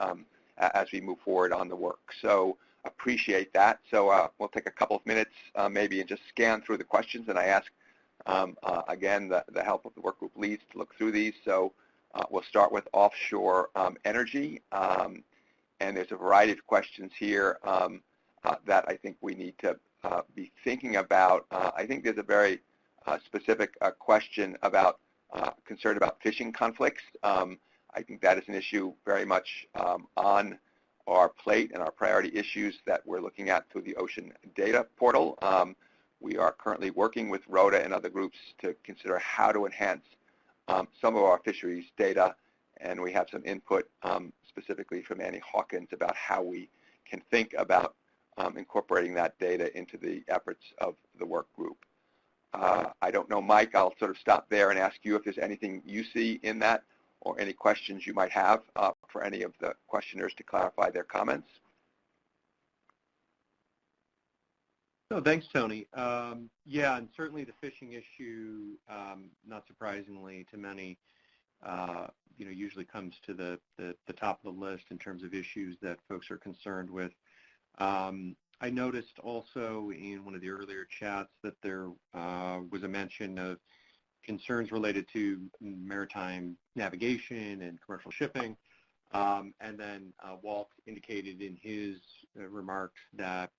move forward on the work. So appreciate that. So we'll take a couple of minutes maybe and just scan through the questions, and I ask again the help of the work group leads to look through these. So we'll start with offshore energy, and there's a variety of questions here that I think we need to be thinking about. I think there's a very specific question about concern about fishing conflicts. I think that is an issue very much on our plate and our priority issues that we're looking at through the Ocean Data Portal. We are currently working with RODA and other groups to consider how to enhance some of our fisheries data, and we have some input specifically from Annie Hawkins about how we can think about incorporating that data into the efforts of the work group. I don't know, Mike, I'll sort of stop there and ask you if there's anything you see in that or any questions you might have for any of the questioners to clarify their comments. No, thanks, Tony. Yeah, and certainly the fishing issue, not surprisingly to many, usually comes to the top of the list in terms of issues that folks are concerned with. I noticed also in one of the earlier chats that there was a mention of concerns related to maritime navigation and commercial shipping. And then Walt indicated in his remarks that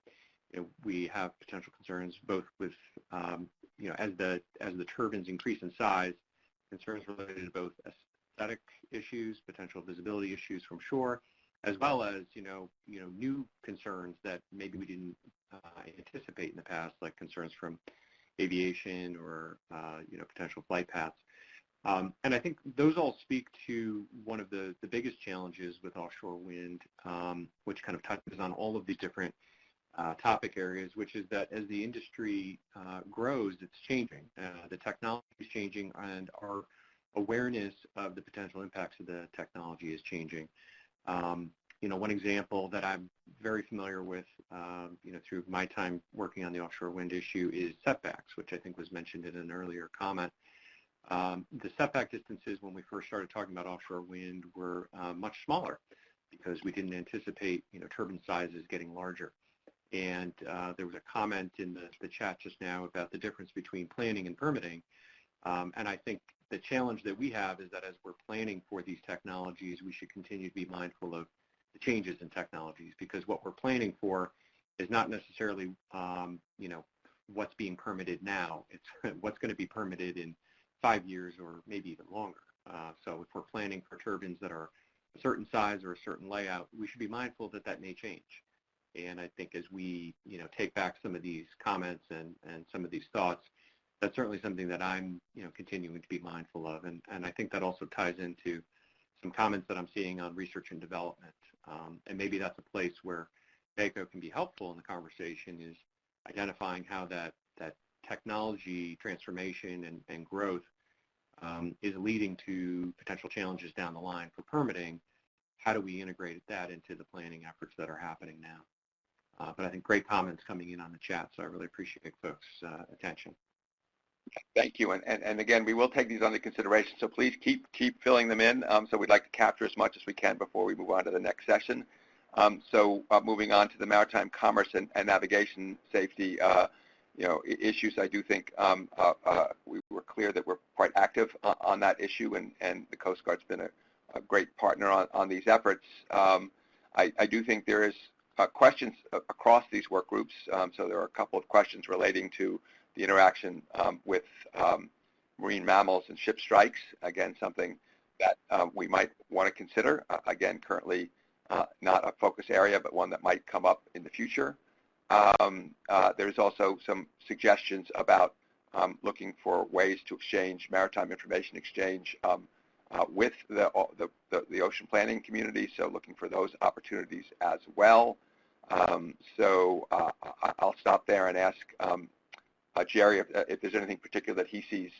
we have potential concerns both with, as the turbines increase in size, concerns related to both aesthetic issues, potential visibility issues from shore, as well as, new concerns that maybe we didn't anticipate in the past, like concerns from aviation or, potential flight paths. And I think those all speak to one of the biggest challenges with offshore wind, which kind of touches on all of these different topic areas, which is that as the industry grows, it's changing. The technology is changing, and our awareness of the potential impacts of the technology is changing. One example that I'm very familiar with, through my time working on the offshore wind issue is setbacks, which I think was mentioned in an earlier comment. The setback distances when we first started talking about offshore wind were much smaller because we didn't anticipate, turbine sizes getting larger. And there was a comment in the chat just now about the difference between planning and permitting. And I think the challenge that we have is that as we're planning for these technologies, we should continue to be mindful of the changes in technologies, because what we're planning for is not necessarily, what's being permitted now. It's what's going to be permitted in 5 years or maybe even longer. So if we're planning for turbines that are a certain size or a certain layout, we should be mindful that that may change. And I think as we, take back some of these comments and some of these thoughts, that's certainly something that I'm, continuing to be mindful of. And I think that also ties into some comments that I'm seeing on research and development. And maybe that's a place where NACO can be helpful in the conversation, is identifying how that technology transformation and growth is leading to potential challenges down the line for permitting. How do we integrate that into the planning efforts that are happening now? But I think great comments coming in on the chat, so I really appreciate folks' attention. Thank you, and again, we will take these under consideration, so please keep filling them in. So we'd like to capture as much as we can before we move on to the next session. So moving on to the maritime commerce and navigation safety issues, I do think we were clear that we're quite active on that issue, and the Coast Guard's been a great partner on these efforts. I do think there is questions across these work groups, so there are a couple of questions relating to the interaction with marine mammals and ship strikes. Again, something that we might want to consider. Again, currently not a focus area, but one that might come up in the future. There's also some suggestions about looking for ways to exchange maritime information exchange with the ocean planning community, so looking for those opportunities as well. So I'll stop there and ask Jerry if there's anything particular that he sees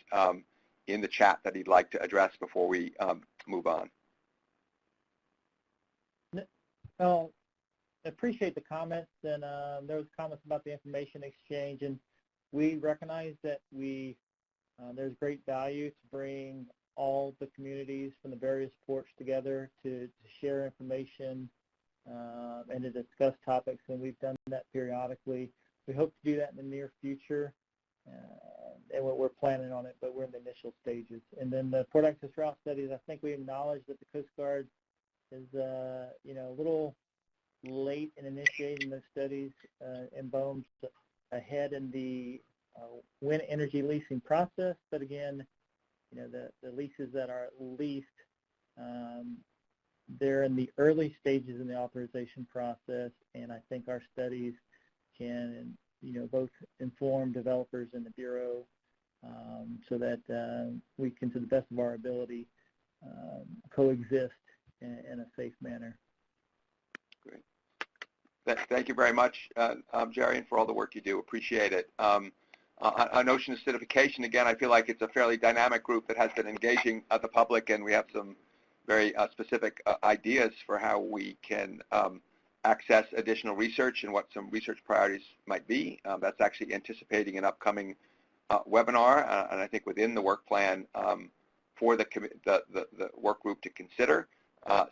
in the chat that he'd like to address before we move on. Well, I appreciate the comments, and there was comments about the information exchange, and we recognize that there's great value to bring all the communities from the various ports together to share information and to discuss topics, and we've done that periodically. We hope to do that in the near future, and we're planning on it, but we're in the initial stages. And then the port access route studies, I think we acknowledge that the Coast Guard is a little late in initiating those studies, and BOEM's ahead in the wind energy leasing process. But again, the leases that are leased, they're in the early stages in the authorization process, and I think our studies can, both inform developers in the Bureau so that we can, to the best of our ability, coexist in a safe manner. Great. Thank you very much, Jerry, and for all the work you do. Appreciate it. On ocean acidification, again, I feel like it's a fairly dynamic group that has been engaging the public, and we have some very specific ideas for how we can access additional research and what some research priorities might be. That's actually anticipating an upcoming webinar, and I think within the work plan for the work group to consider.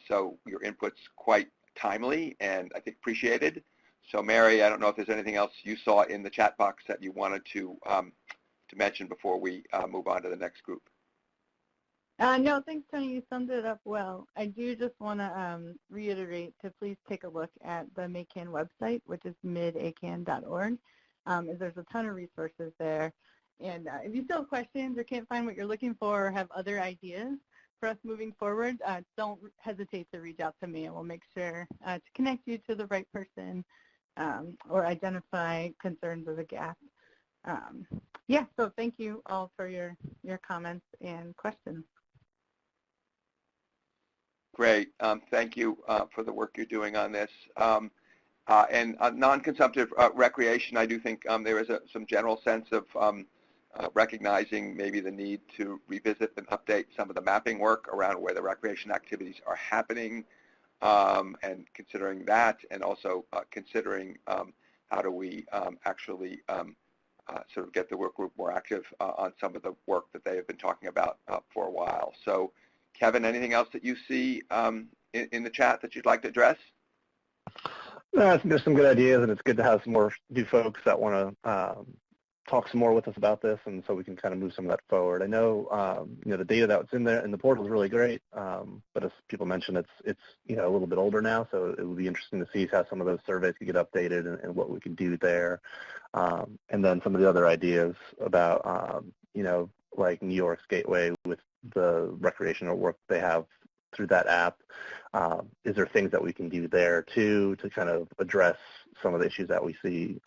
So your input's quite timely and I think appreciated. So Mary, I don't know if there's anything else you saw in the chat box that you wanted to mention before we move on to the next group. No, thanks, Tony. You summed it up well. I do just want to reiterate to please take a look at the MACAN website, which is midacan.org. There's a ton of resources there. And if you still have questions or can't find what you're looking for or have other ideas for us moving forward, don't hesitate to reach out to me, and we'll make sure to connect you to the right person or identify concerns as a gap. Yeah, so thank you all for your comments and questions. Great. Thank you for the work you're doing on this. And non-consumptive recreation, I do think there is some general sense of recognizing maybe the need to revisit and update some of the mapping work around where the recreation activities are happening, and considering that, and also considering how do we actually sort of get the work group more active on some of the work that they have been talking about for a while. So Kevin, anything else that you see in the chat that you'd like to address? No, I think there's some good ideas, and it's good to have some more new folks that want to talk some more with us about this, and so we can kind of move some of that forward. I know, the data that's in there in the portal is really great, but as people mentioned, it's a little bit older now, so it would be interesting to see how some of those surveys could get updated and what we can do there. And then some of the other ideas about, like New York's Gateway with the recreational work they have through that app. Is there things that we can do there too to kind of address some of the issues that we see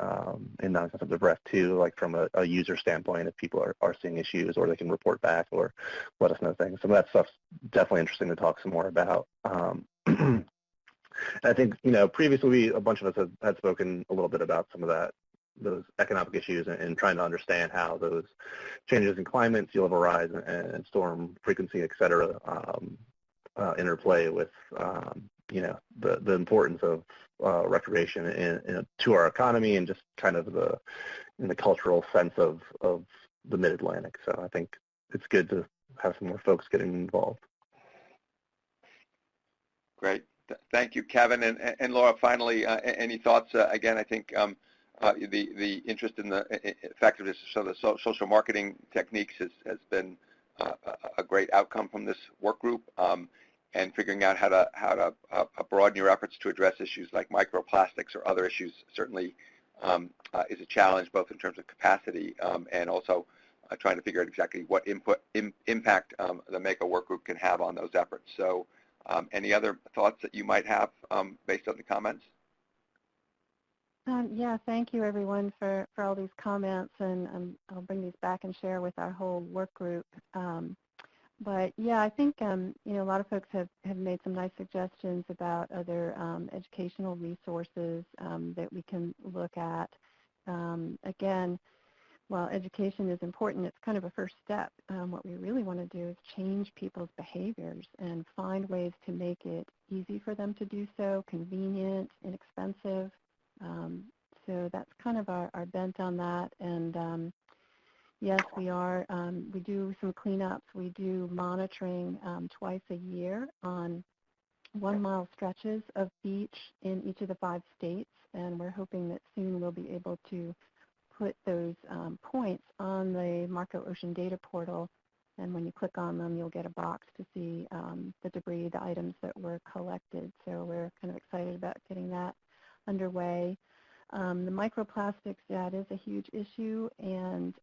in non-consumptive ref too, like from a user standpoint, if people are seeing issues, or they can report back or let us know things. Some of that stuff's definitely interesting to talk some more about. I think, previously a bunch of us had spoken a little bit about some of those economic issues and trying to understand how those changes in climate, sea level rise, and storm frequency, et cetera, interplay with, the importance of recreation to our economy and just kind of in the cultural sense of the Mid-Atlantic. So I think it's good to have some more folks getting involved. Great. Thank you, Kevin. And Laura, finally, any thoughts? Again, I think the interest in the effectiveness of the social marketing techniques has been a great outcome from this work group, and figuring out how to broaden your efforts to address issues like microplastics or other issues certainly is a challenge, both in terms of capacity and also trying to figure out exactly what impact the MACO work group can have on those efforts. So any other thoughts that you might have based on the comments? Yeah, thank you everyone for all these comments, and I'll bring these back and share with our whole work group. But yeah, I think a lot of folks have made some nice suggestions about other educational resources that we can look at. Again, while education is important, it's kind of a first step. What we really want to do is change people's behaviors and find ways to make it easy for them to do so, convenient, inexpensive. So that's kind of our bent on that. And yes, we do some cleanups. We do monitoring twice a year on 1 mile stretches of beach in each of the 5 states. And we're hoping that soon we'll be able to put those points on the Marco Ocean Data Portal. And when you click on them, you'll get a box to see the debris, the items that were collected. So we're kind of excited about getting that underway. The microplastics, that is a huge issue, and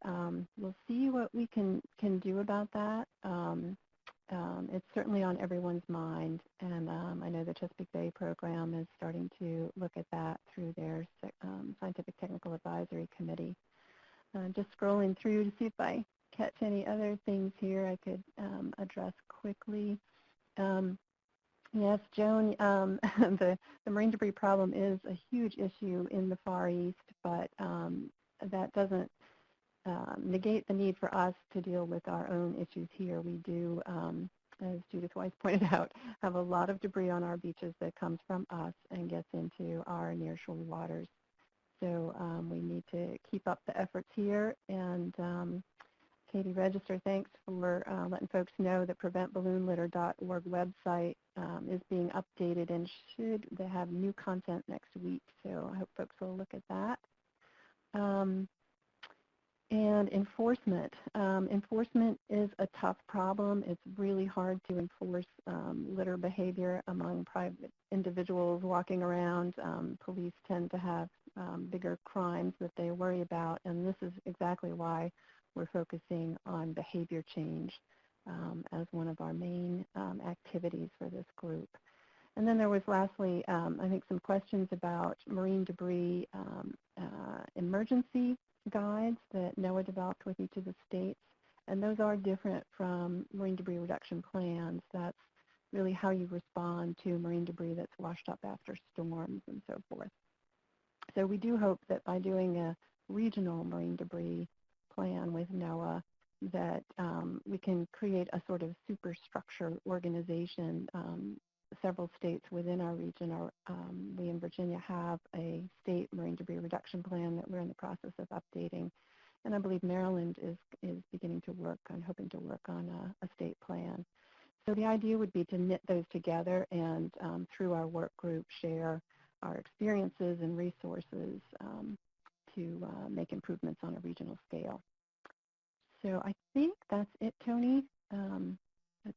we'll see what we can do about that. It's certainly on everyone's mind, and I know the Chesapeake Bay program is starting to look at that through their Scientific Technical Advisory Committee. Just scrolling through to see if I catch any other things here I could address quickly. Yes, Joan, the marine debris problem is a huge issue in the Far East, but that doesn't negate the need for us to deal with our own issues here. We do, as Judith Weiss pointed out, have a lot of debris on our beaches that comes from us and gets into our nearshore waters. So we need to keep up the efforts here. And Katie Register, thanks for letting folks know that preventballoonlitter.org website is being updated and should have new content next week. So I hope folks will look at that. And enforcement. Enforcement is a tough problem. It's really hard to enforce litter behavior among private individuals walking around. Police tend to have bigger crimes that they worry about, and this is exactly why we're focusing on behavior change as one of our main activities for this group. And then there was lastly, I think, some questions about marine debris emergency guides that NOAA developed with each of the states. And those are different from marine debris reduction plans. That's really how you respond to marine debris that's washed up after storms and so forth. So we do hope that by doing a regional marine debris plan with NOAA that we can create a sort of superstructure organization. Several states within our region, we in Virginia have a state marine debris reduction plan that we're in the process of updating. And I believe Maryland is beginning to work on, hoping to work on a state plan. So the idea would be to knit those together and through our work group share our experiences and resources to make improvements on a regional scale. So I think that's it, Tony.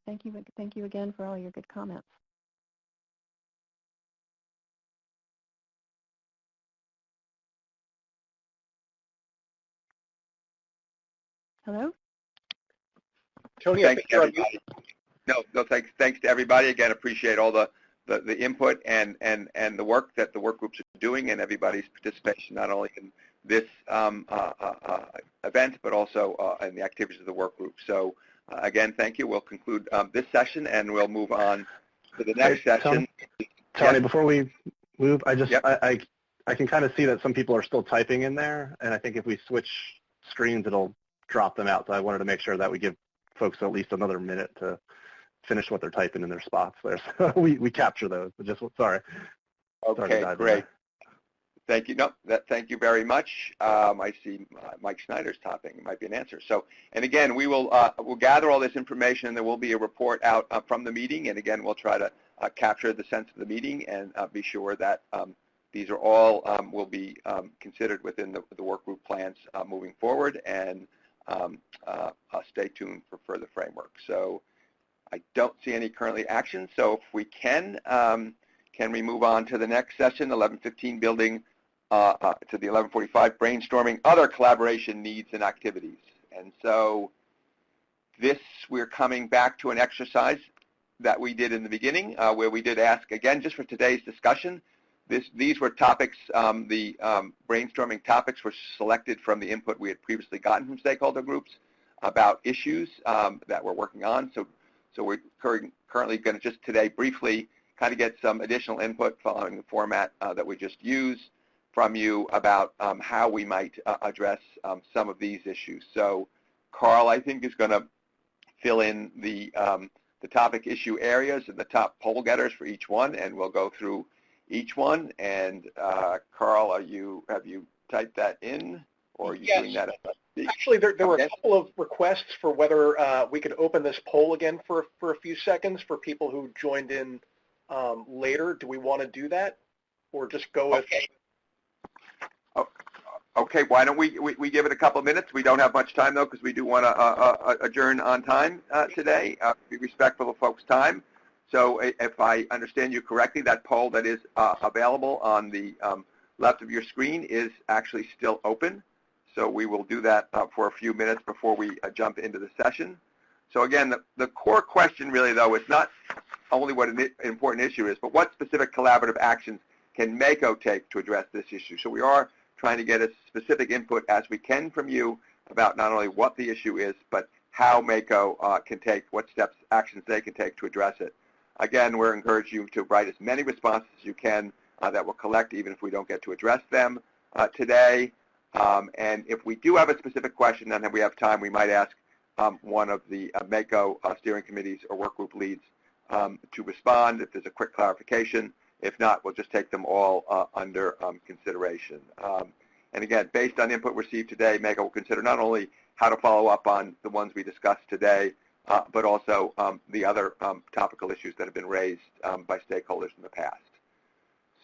Thank you again for all your good comments. Hello? Tony, thanks to everybody. No, thanks to everybody. Again, appreciate all the input and the work that the work groups are doing and everybody's participation, not only in this event, but also in the activities of the work group. So again, thank you. We'll conclude this session and we'll move on to the next session. Tony, yes? Before we move, Yep. I can kind of see that some people are still typing in there, and I think if we switch screens, it'll drop them out. So I wanted to make sure that we give folks at least another minute to finish what they're typing in their spots there. So we capture those. But just sorry. Okay, sorry great. Thank you. No, thank you very much. I see Mike Schneider's typing. It might be an answer. So, and again, we'll gather all this information, and there will be a report out from the meeting. And again, we'll try to capture the sense of the meeting and be sure that these are all will be considered within the work group plans moving forward. And stay tuned for further framework. So, I don't see any currently actions. So, if we can we move on to the next session, 11:15 building to the 11:45 brainstorming other collaboration needs and activities. And so this, we're coming back to an exercise that we did in the beginning where we did ask, again, just for today's discussion, these were topics, the brainstorming topics were selected from the input we had previously gotten from stakeholder groups about issues that we're working on. So we're currently going to just today briefly kind of get some additional input following the format that we just used from you about how we might address some of these issues. So Carl, I think, is going to fill in the topic issue areas and the top poll getters for each one, and we'll go through each one. And Carl, have you typed that in, or are you doing that? Actually, there were a couple of requests for whether we could open this poll again for a few seconds for people who joined in later. Do we want to do that, or just go with? Okay, why don't we give it a couple of minutes? We don't have much time, though, because we do want to adjourn on time today, be respectful of folks' time. So if I understand you correctly, that poll that is available on the left of your screen is actually still open. So we will do that for a few minutes before we jump into the session. So again, the core question really, though, is not only what an important issue is, but what specific collaborative actions can MACO take to address this issue. So we are trying to get as specific input as we can from you about not only what the issue is, but how MACO can take, what steps, actions they can take to address it. Again, we're encouraging you to write as many responses as you can that we'll collect, even if we don't get to address them today. And if we do have a specific question, and then we have time, we might ask one of the MACO steering committees or work group leads to respond if there's a quick clarification. If not, we'll just take them all under consideration. And again, based on input received today, MACO will consider not only how to follow up on the ones we discussed today, but also the other topical issues that have been raised by stakeholders in the past.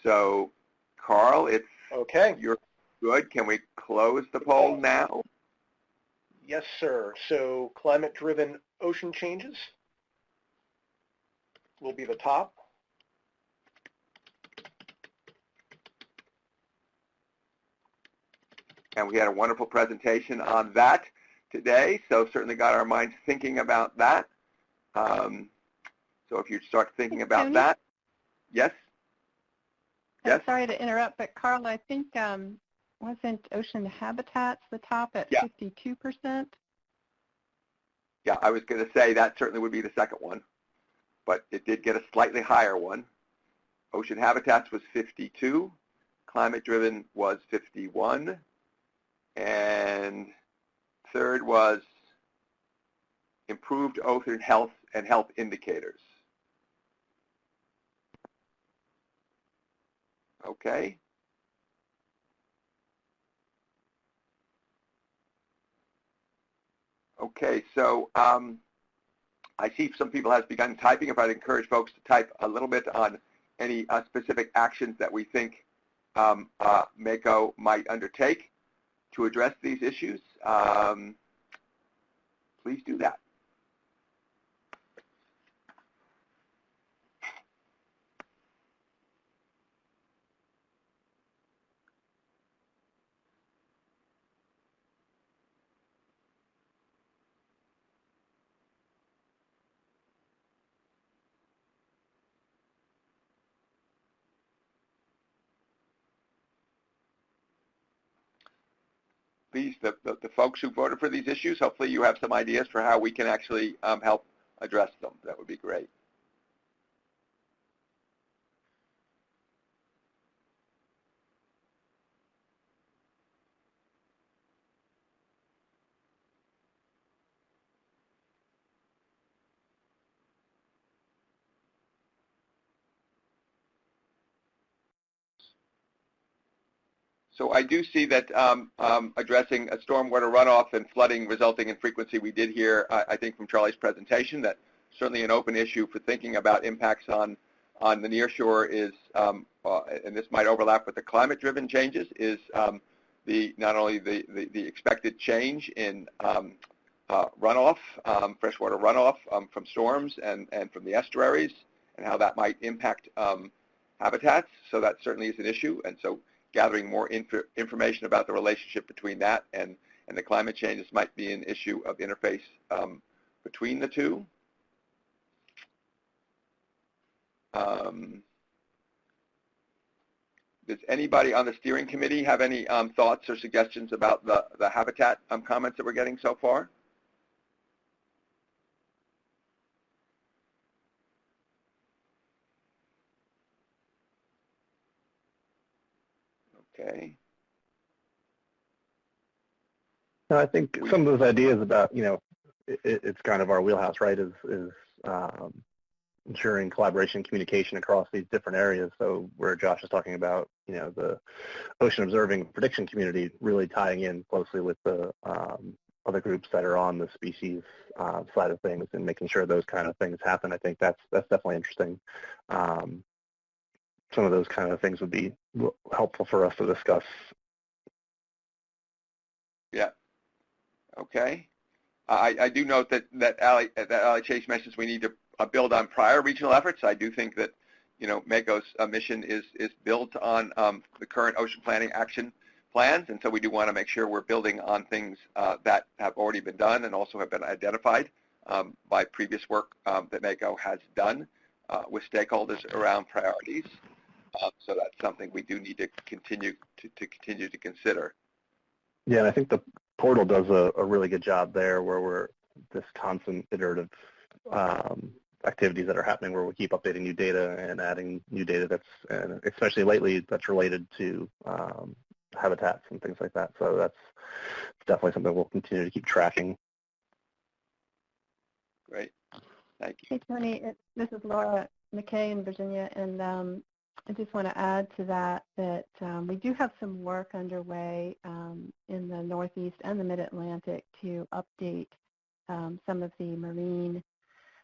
So, Carl, if you're good, can we close the poll now? Yes, sir. So climate-driven ocean changes will be the top. And we had a wonderful presentation on that today, so certainly got our minds thinking about that. So if you start thinking about Tony? that. Yes? Yes? Sorry to interrupt, but Carl, I think wasn't ocean habitats the top at 52%? Yeah, I was going to say that certainly would be the second one, but it did get a slightly higher one. Ocean habitats was 52, climate-driven was 51, and third was improved ocean health and health indicators. Okay. Okay, so I see some people have begun typing. If I'd encourage folks to type a little bit on any specific actions that we think MACO might undertake to address these issues, please do that. Please, the folks who voted for these issues, hopefully you have some ideas for how we can actually help address them. That would be great. So I do see that addressing a stormwater runoff and flooding resulting in frequency, we did hear, I think from Charlie's presentation, that certainly an open issue for thinking about impacts on the nearshore is, and this might overlap with the climate-driven changes, is not only the expected change in runoff, freshwater runoff from storms and from the estuaries, and how that might impact habitats. So that certainly is an issue, and so gathering more information about the relationship between that and the climate changes might be an issue of interface between the two. Does anybody on the steering committee have any thoughts or suggestions about the habitat comments that we're getting so far? Okay. No, I think some of those ideas about, it's kind of our wheelhouse, right, is ensuring collaboration and communication across these different areas. So where Josh is talking about, the ocean observing prediction community really tying in closely with the other groups that are on the species side of things and making sure those kind of things happen. I think that's definitely interesting. Some of those kind of things would be helpful for us to discuss. Yeah. Okay. I do note that Ally Chase mentions we need to build on prior regional efforts. I do think that MACO's mission is built on the current ocean planning action plans, and so we do want to make sure we're building on things that have already been done and also have been identified by previous work that MACO has done with stakeholders around priorities. So that's something we do need to continue to consider. Yeah, and I think the portal does a really good job there, where we're this constant iterative activities that are happening, where we keep updating new data and adding new data and especially lately, that's related to habitats and things like that. So that's definitely something we'll continue to keep tracking. Great. Thank you. Hey, Tony. This is Laura McKay in Virginia, and I just want to add to that we do have some work underway in the Northeast and the Mid-Atlantic to update some of the marine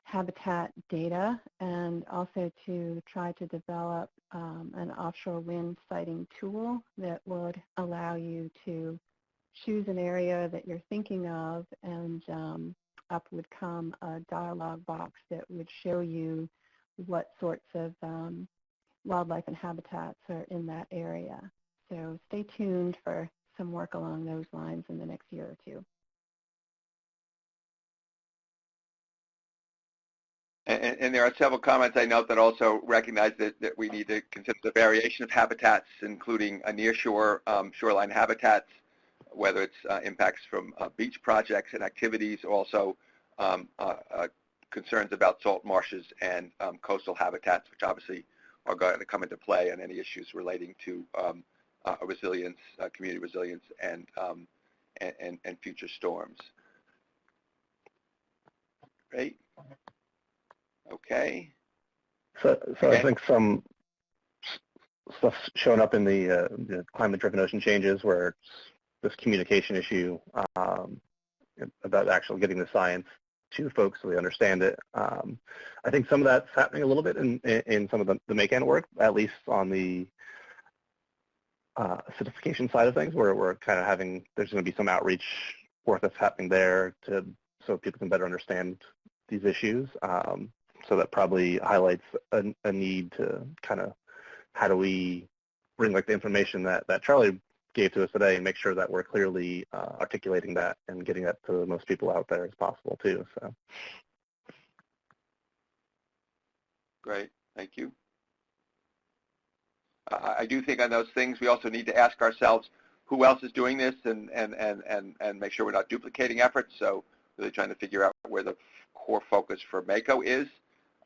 habitat data, and also to try to develop an offshore wind siting tool that would allow you to choose an area that you're thinking of, and up would come a dialog box that would show you what sorts of wildlife and habitats are in that area. So stay tuned for some work along those lines in the next year or two. And there are several comments I note that also recognize that we need to consider the variation of habitats, including a nearshore shoreline habitats, whether it's impacts from beach projects and activities, also concerns about salt marshes and coastal habitats, which obviously are going to come into play, and any issues relating to resilience, community resilience, and future storms. Great. Okay. So I think some stuff's showing up in the climate-driven ocean changes, where it's this communication issue about actually getting the science to folks so they understand it. I think some of that's happening a little bit in some of the MACAN work, at least on the acidification side of things, where we're kind of having, there's going to be some outreach work that's happening there so people can better understand these issues. So that probably highlights a need to kind of, how do we bring like the information that Charlie gave to us today and make sure that we're clearly articulating that and getting that to the most people out there as possible too. So. Great, thank you. I do think on those things we also need to ask ourselves who else is doing this and make sure we're not duplicating efforts. So really trying to figure out where the core focus for MACO is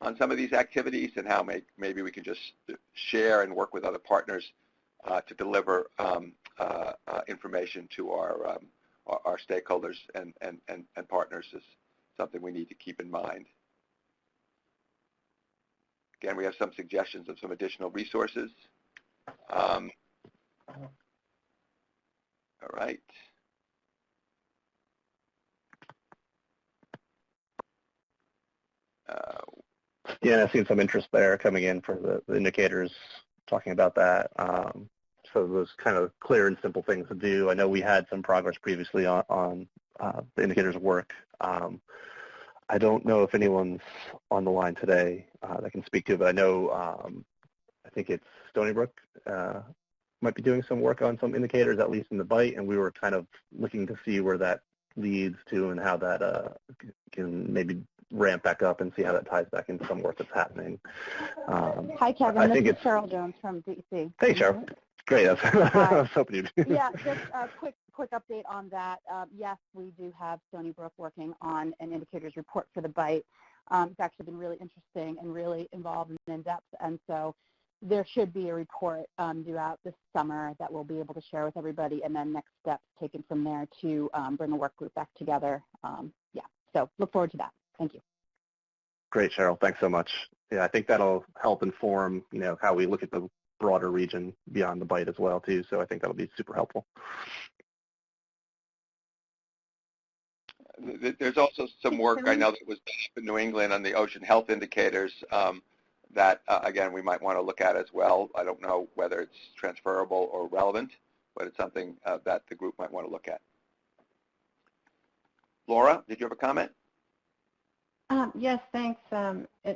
on some of these activities and how maybe we can just share and work with other partners to deliver information to our stakeholders and partners is something we need to keep in mind. Again, we have some suggestions of some additional resources. All right. Yeah, I've seen some interest there coming in for the indicators, talking about that. So those kind of clear and simple things to do. I know we had some progress previously on the indicators work. I don't know if anyone's on the line today that can speak to it, but I know I think it's Stony Brook might be doing some work on some indicators, at least in the bite, and we were kind of looking to see where that leads to and how that can maybe ramp back up and see how that ties back into some work that's happening. Hi, Kevin. This is Cheryl Jones from DC. Hey, Cheryl. Great. I was hoping you'd. Yeah, just a quick update on that. Yes, we do have Stony Brook working on an indicators report for the bite. It's actually been really interesting and really involved and in-depth, and so there should be a report due out this summer that we'll be able to share with everybody, and then next steps taken from there to bring a work group back together. Yeah, so look forward to that. Thank you. Great, Cheryl. Thanks so much. Yeah, I think that'll help inform, how we look at the broader region beyond the bite as well, too. So I think that'll be super helpful. There's also some work I know that was done in New England on the ocean health indicators that, again, we might want to look at as well. I don't know whether it's transferable or relevant, but it's something that the group might want to look at. Laura, did you have a comment? Yes, thanks.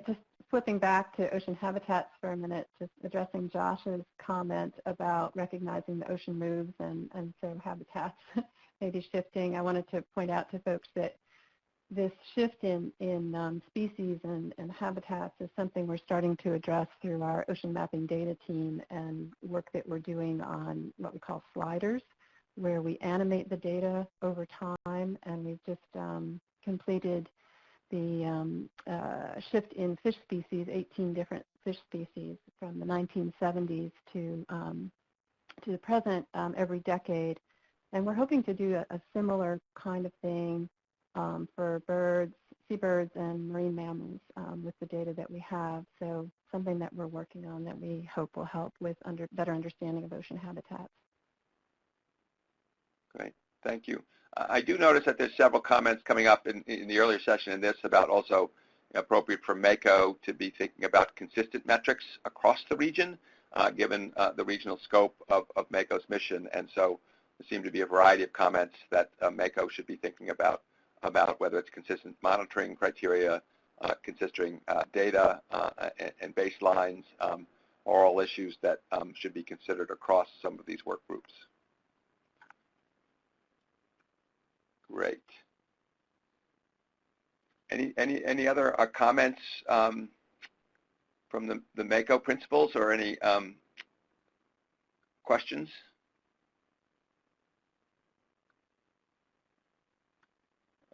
Just flipping back to ocean habitats for a minute, just addressing Josh's comment about recognizing the ocean moves and so habitats maybe shifting. I wanted to point out to folks that this shift in species and habitats is something we're starting to address through our ocean mapping data team and work that we're doing on what we call sliders, where we animate the data over time, and we've just completed the shift in fish species, 18 different fish species from the 1970s to the present every decade. And we're hoping to do a similar kind of thing for birds, seabirds, and marine mammals with the data that we have. So something that we're working on that we hope will help with better understanding of ocean habitats. Great, thank you. I do notice that there's several comments coming up in the earlier session in this about also appropriate for MACO to be thinking about consistent metrics across the region, given the regional scope of MACO's mission. And so there seem to be a variety of comments that MACO should be thinking about whether it's consistent monitoring criteria, consistent data and baselines, or all issues that should be considered across some of these work groups. Great. Any other comments from the MACO principals, or any questions?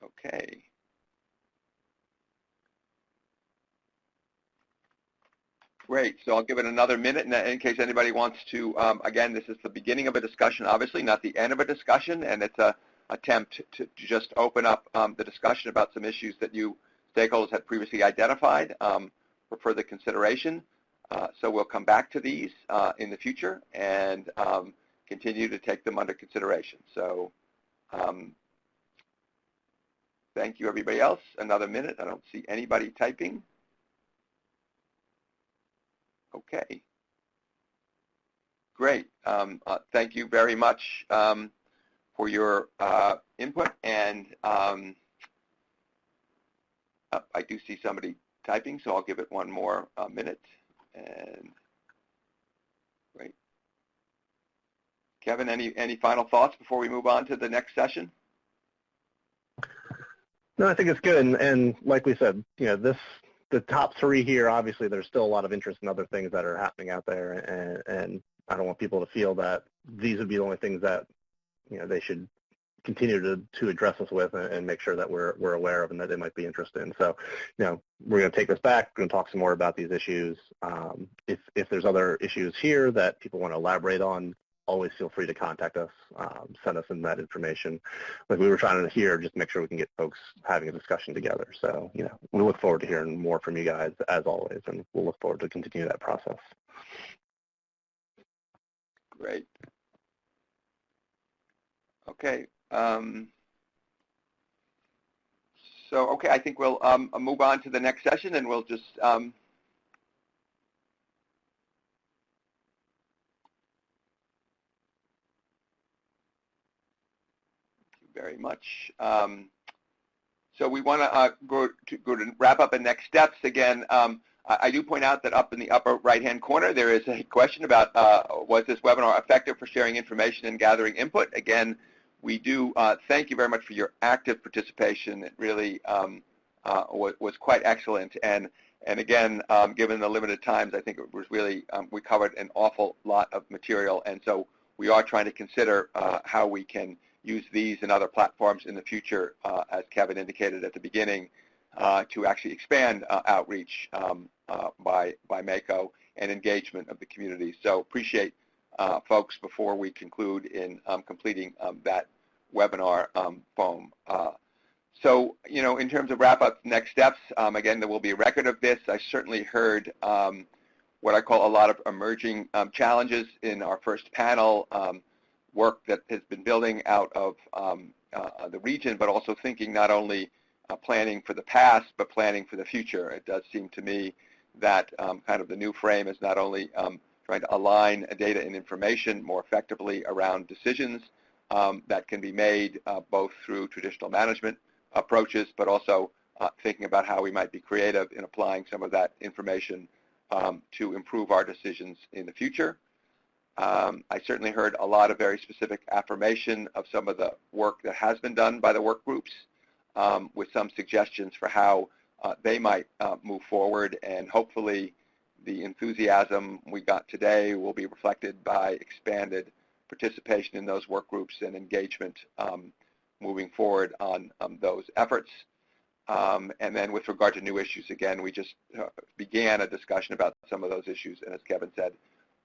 Okay. Great. So I'll give it another minute in case anybody wants to, again, this is the beginning of a discussion, obviously, not the end of a discussion, and it's a attempt to just open up the discussion about some issues that you stakeholders had previously identified for further consideration. So we'll come back to these in the future and continue to take them under consideration. So thank you, everybody else. Another minute. I don't see anybody typing. Okay. Great. Thank you very much for your input. And I do see somebody typing, so I'll give it one more minute. And great. Kevin, any final thoughts before we move on to the next session? No, I think it's good. And like we said, the top three here, obviously there's still a lot of interest in other things that are happening out there. And I don't want people to feel that these would be the only things that, they should continue to address us with and make sure that we're aware of and that they might be interested in. So, we're going to take this back. We're going to talk some more about these issues. If there's other issues here that people want to elaborate on, always feel free to contact us, send us in that information. Like we were trying to hear, just make sure we can get folks having a discussion together. So, we look forward to hearing more from you guys as always, and we'll look forward to continue that process. Great. Okay. Okay, I think we'll move on to the next session, and we'll just thank you very much. So we want to go to wrap up in next steps. Again, I do point out that up in the upper right-hand corner, there is a question about was this webinar effective for sharing information and gathering input? Again, we do thank you very much for your active participation. It really was quite excellent. And again, given the limited times, I think it was really, we covered an awful lot of material. And so we are trying to consider how we can use these and other platforms in the future, as Kevin indicated at the beginning, to actually expand outreach by MACO and engagement of the community. So appreciate folks before we conclude in completing that webinar foam. So, in terms of wrap-up next steps, again, there will be a record of this. I certainly heard what I call a lot of emerging challenges in our first panel, work that has been building out of the region, but also thinking not only planning for the past, but planning for the future. It does seem to me that kind of the new frame is not only trying to align data and information more effectively around decisions that can be made both through traditional management approaches, but also thinking about how we might be creative in applying some of that information to improve our decisions in the future. I certainly heard a lot of very specific affirmation of some of the work that has been done by the work groups, with some suggestions for how they might move forward, and hopefully the enthusiasm we got today will be reflected by expanded participation in those work groups and engagement moving forward on those efforts. And then with regard to new issues, again, we just began a discussion about some of those issues, and as Kevin said,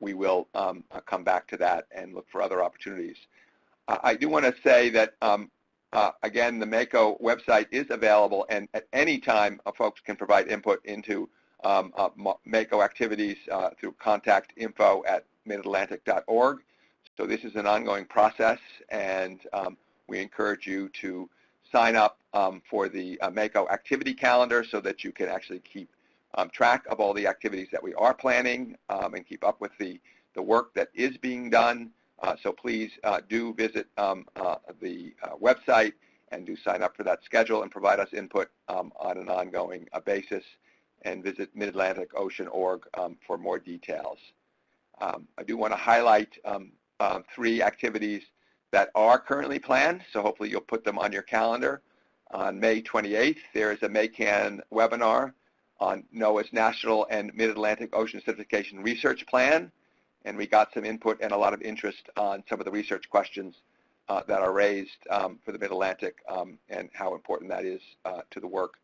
we will come back to that and look for other opportunities. I do want to say that, again, the MACO website is available, and at any time folks can provide input into MACO activities through contactinfo@midatlantic.org. So this is an ongoing process, and we encourage you to sign up for the MACO activity calendar so that you can actually keep track of all the activities that we are planning and keep up with the work that is being done. So please do visit the website and do sign up for that schedule and provide us input on an ongoing basis, and visit midatlanticocean.org for more details. I do want to highlight 3 activities that are currently planned, so hopefully you'll put them on your calendar. On May 28th, there is a MACAN webinar on NOAA's National and Mid-Atlantic Ocean Acidification Research Plan, and we got some input and a lot of interest on some of the research questions that are raised for the Mid-Atlantic and how important that is to the work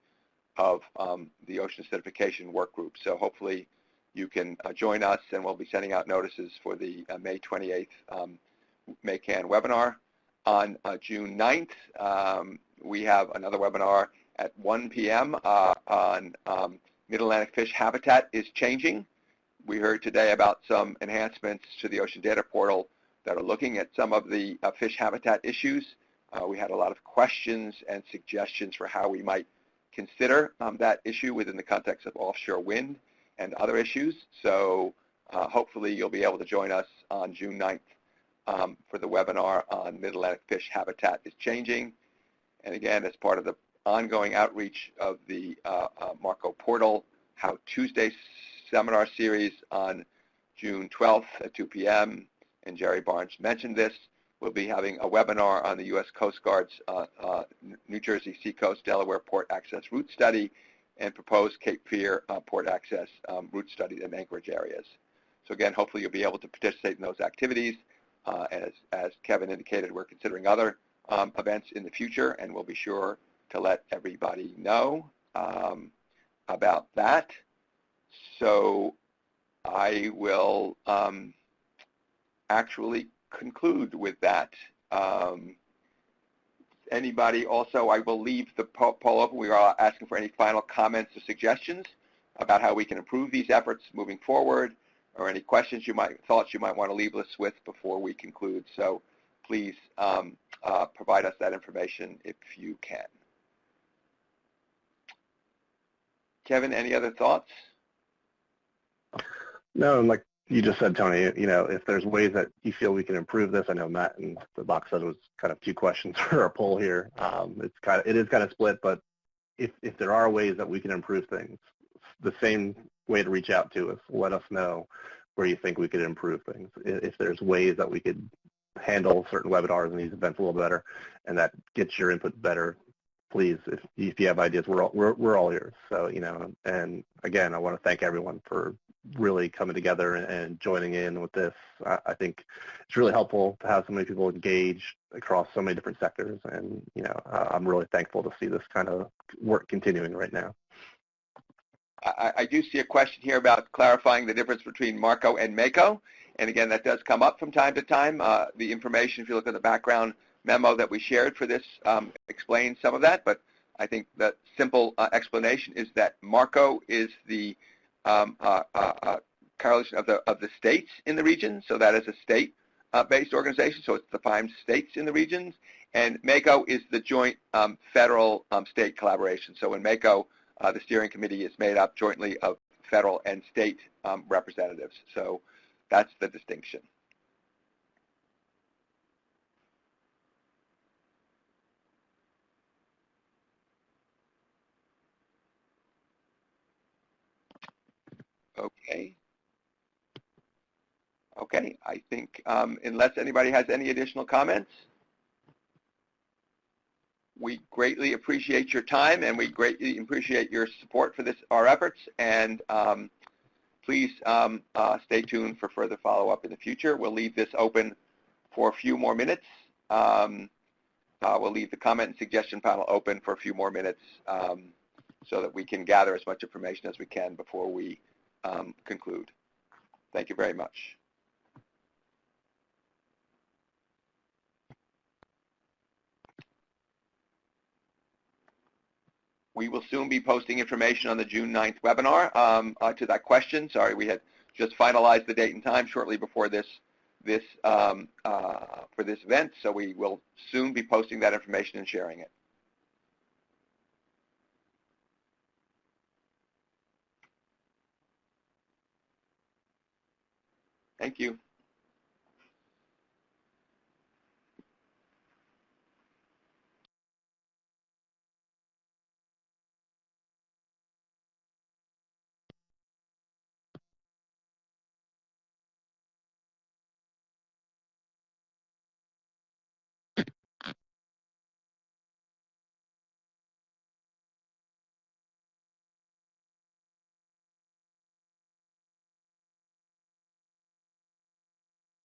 of the ocean acidification work group. So hopefully you can join us, and we'll be sending out notices for the May 28th MACAN webinar. On June 9th, we have another webinar at 1 p.m. On Mid-Atlantic fish habitat is changing. We heard today about some enhancements to the Ocean Data Portal that are looking at some of the fish habitat issues. We had a lot of questions and suggestions for how we might consider that issue within the context of offshore wind and other issues. So hopefully you'll be able to join us on June 9th for the webinar on Mid-Atlantic fish habitat is changing. And again, as part of the ongoing outreach of the Marco Portal How Tuesday seminar series on June 12th at 2 p.m., and Jerry Barnes mentioned this, we'll be having a webinar on the U.S. Coast Guard's New Jersey Seacoast Delaware Port Access Route Study and proposed Cape Fear Port Access route study in anchorage areas. So again, hopefully you'll be able to participate in those activities. As Kevin indicated, we're considering other events in the future, and we'll be sure to let everybody know about that. So I will actually conclude with that. Anybody also, I will leave the poll open. We are asking for any final comments or suggestions about how we can improve these efforts moving forward, or any questions thoughts you might want to leave us with before we conclude. So please provide us that information if you can. Kevin, any other thoughts? No, like you just said, Tony, if there's ways that you feel we can improve this, I know Matt in the box said it was kind of 2 questions for our poll here. It is kind of split, but if there are ways that we can improve things, the same way to reach out to us, let us know where you think we could improve things. If there's ways that we could handle certain webinars and these events a little better, and that gets your input better, please, if you have ideas, we're all ears. So, and again, I want to thank everyone for really coming together and joining in with this. I think it's really helpful to have so many people engaged across so many different sectors, and I'm really thankful to see this kind of work continuing right now. I do see a question here about clarifying the difference between Marco and Mako, and again, that does come up from time to time. The information, if you look at the background memo that we shared for this, explains some of that, but I think the simple explanation is that Marco is the coalition of the states in the region, so that is a state-based organization, so it's the 5 states in the regions, and Mako is the joint federal-state collaboration. So in Mako, the steering committee is made up jointly of federal and state representatives, so that's the distinction. Okay, I think unless anybody has any additional comments, we greatly appreciate your time, and we greatly appreciate your support for our efforts, and please stay tuned for further follow-up in the future. We'll leave this open for a few more minutes. We'll leave the comment and suggestion panel open for a few more minutes so that we can gather as much information as we can before we conclude. Thank you very much. We will soon be posting information on the June 9th webinar to that question. Sorry, we had just finalized the date and time shortly before this for this event, so we will soon be posting that information and sharing it. Thank you.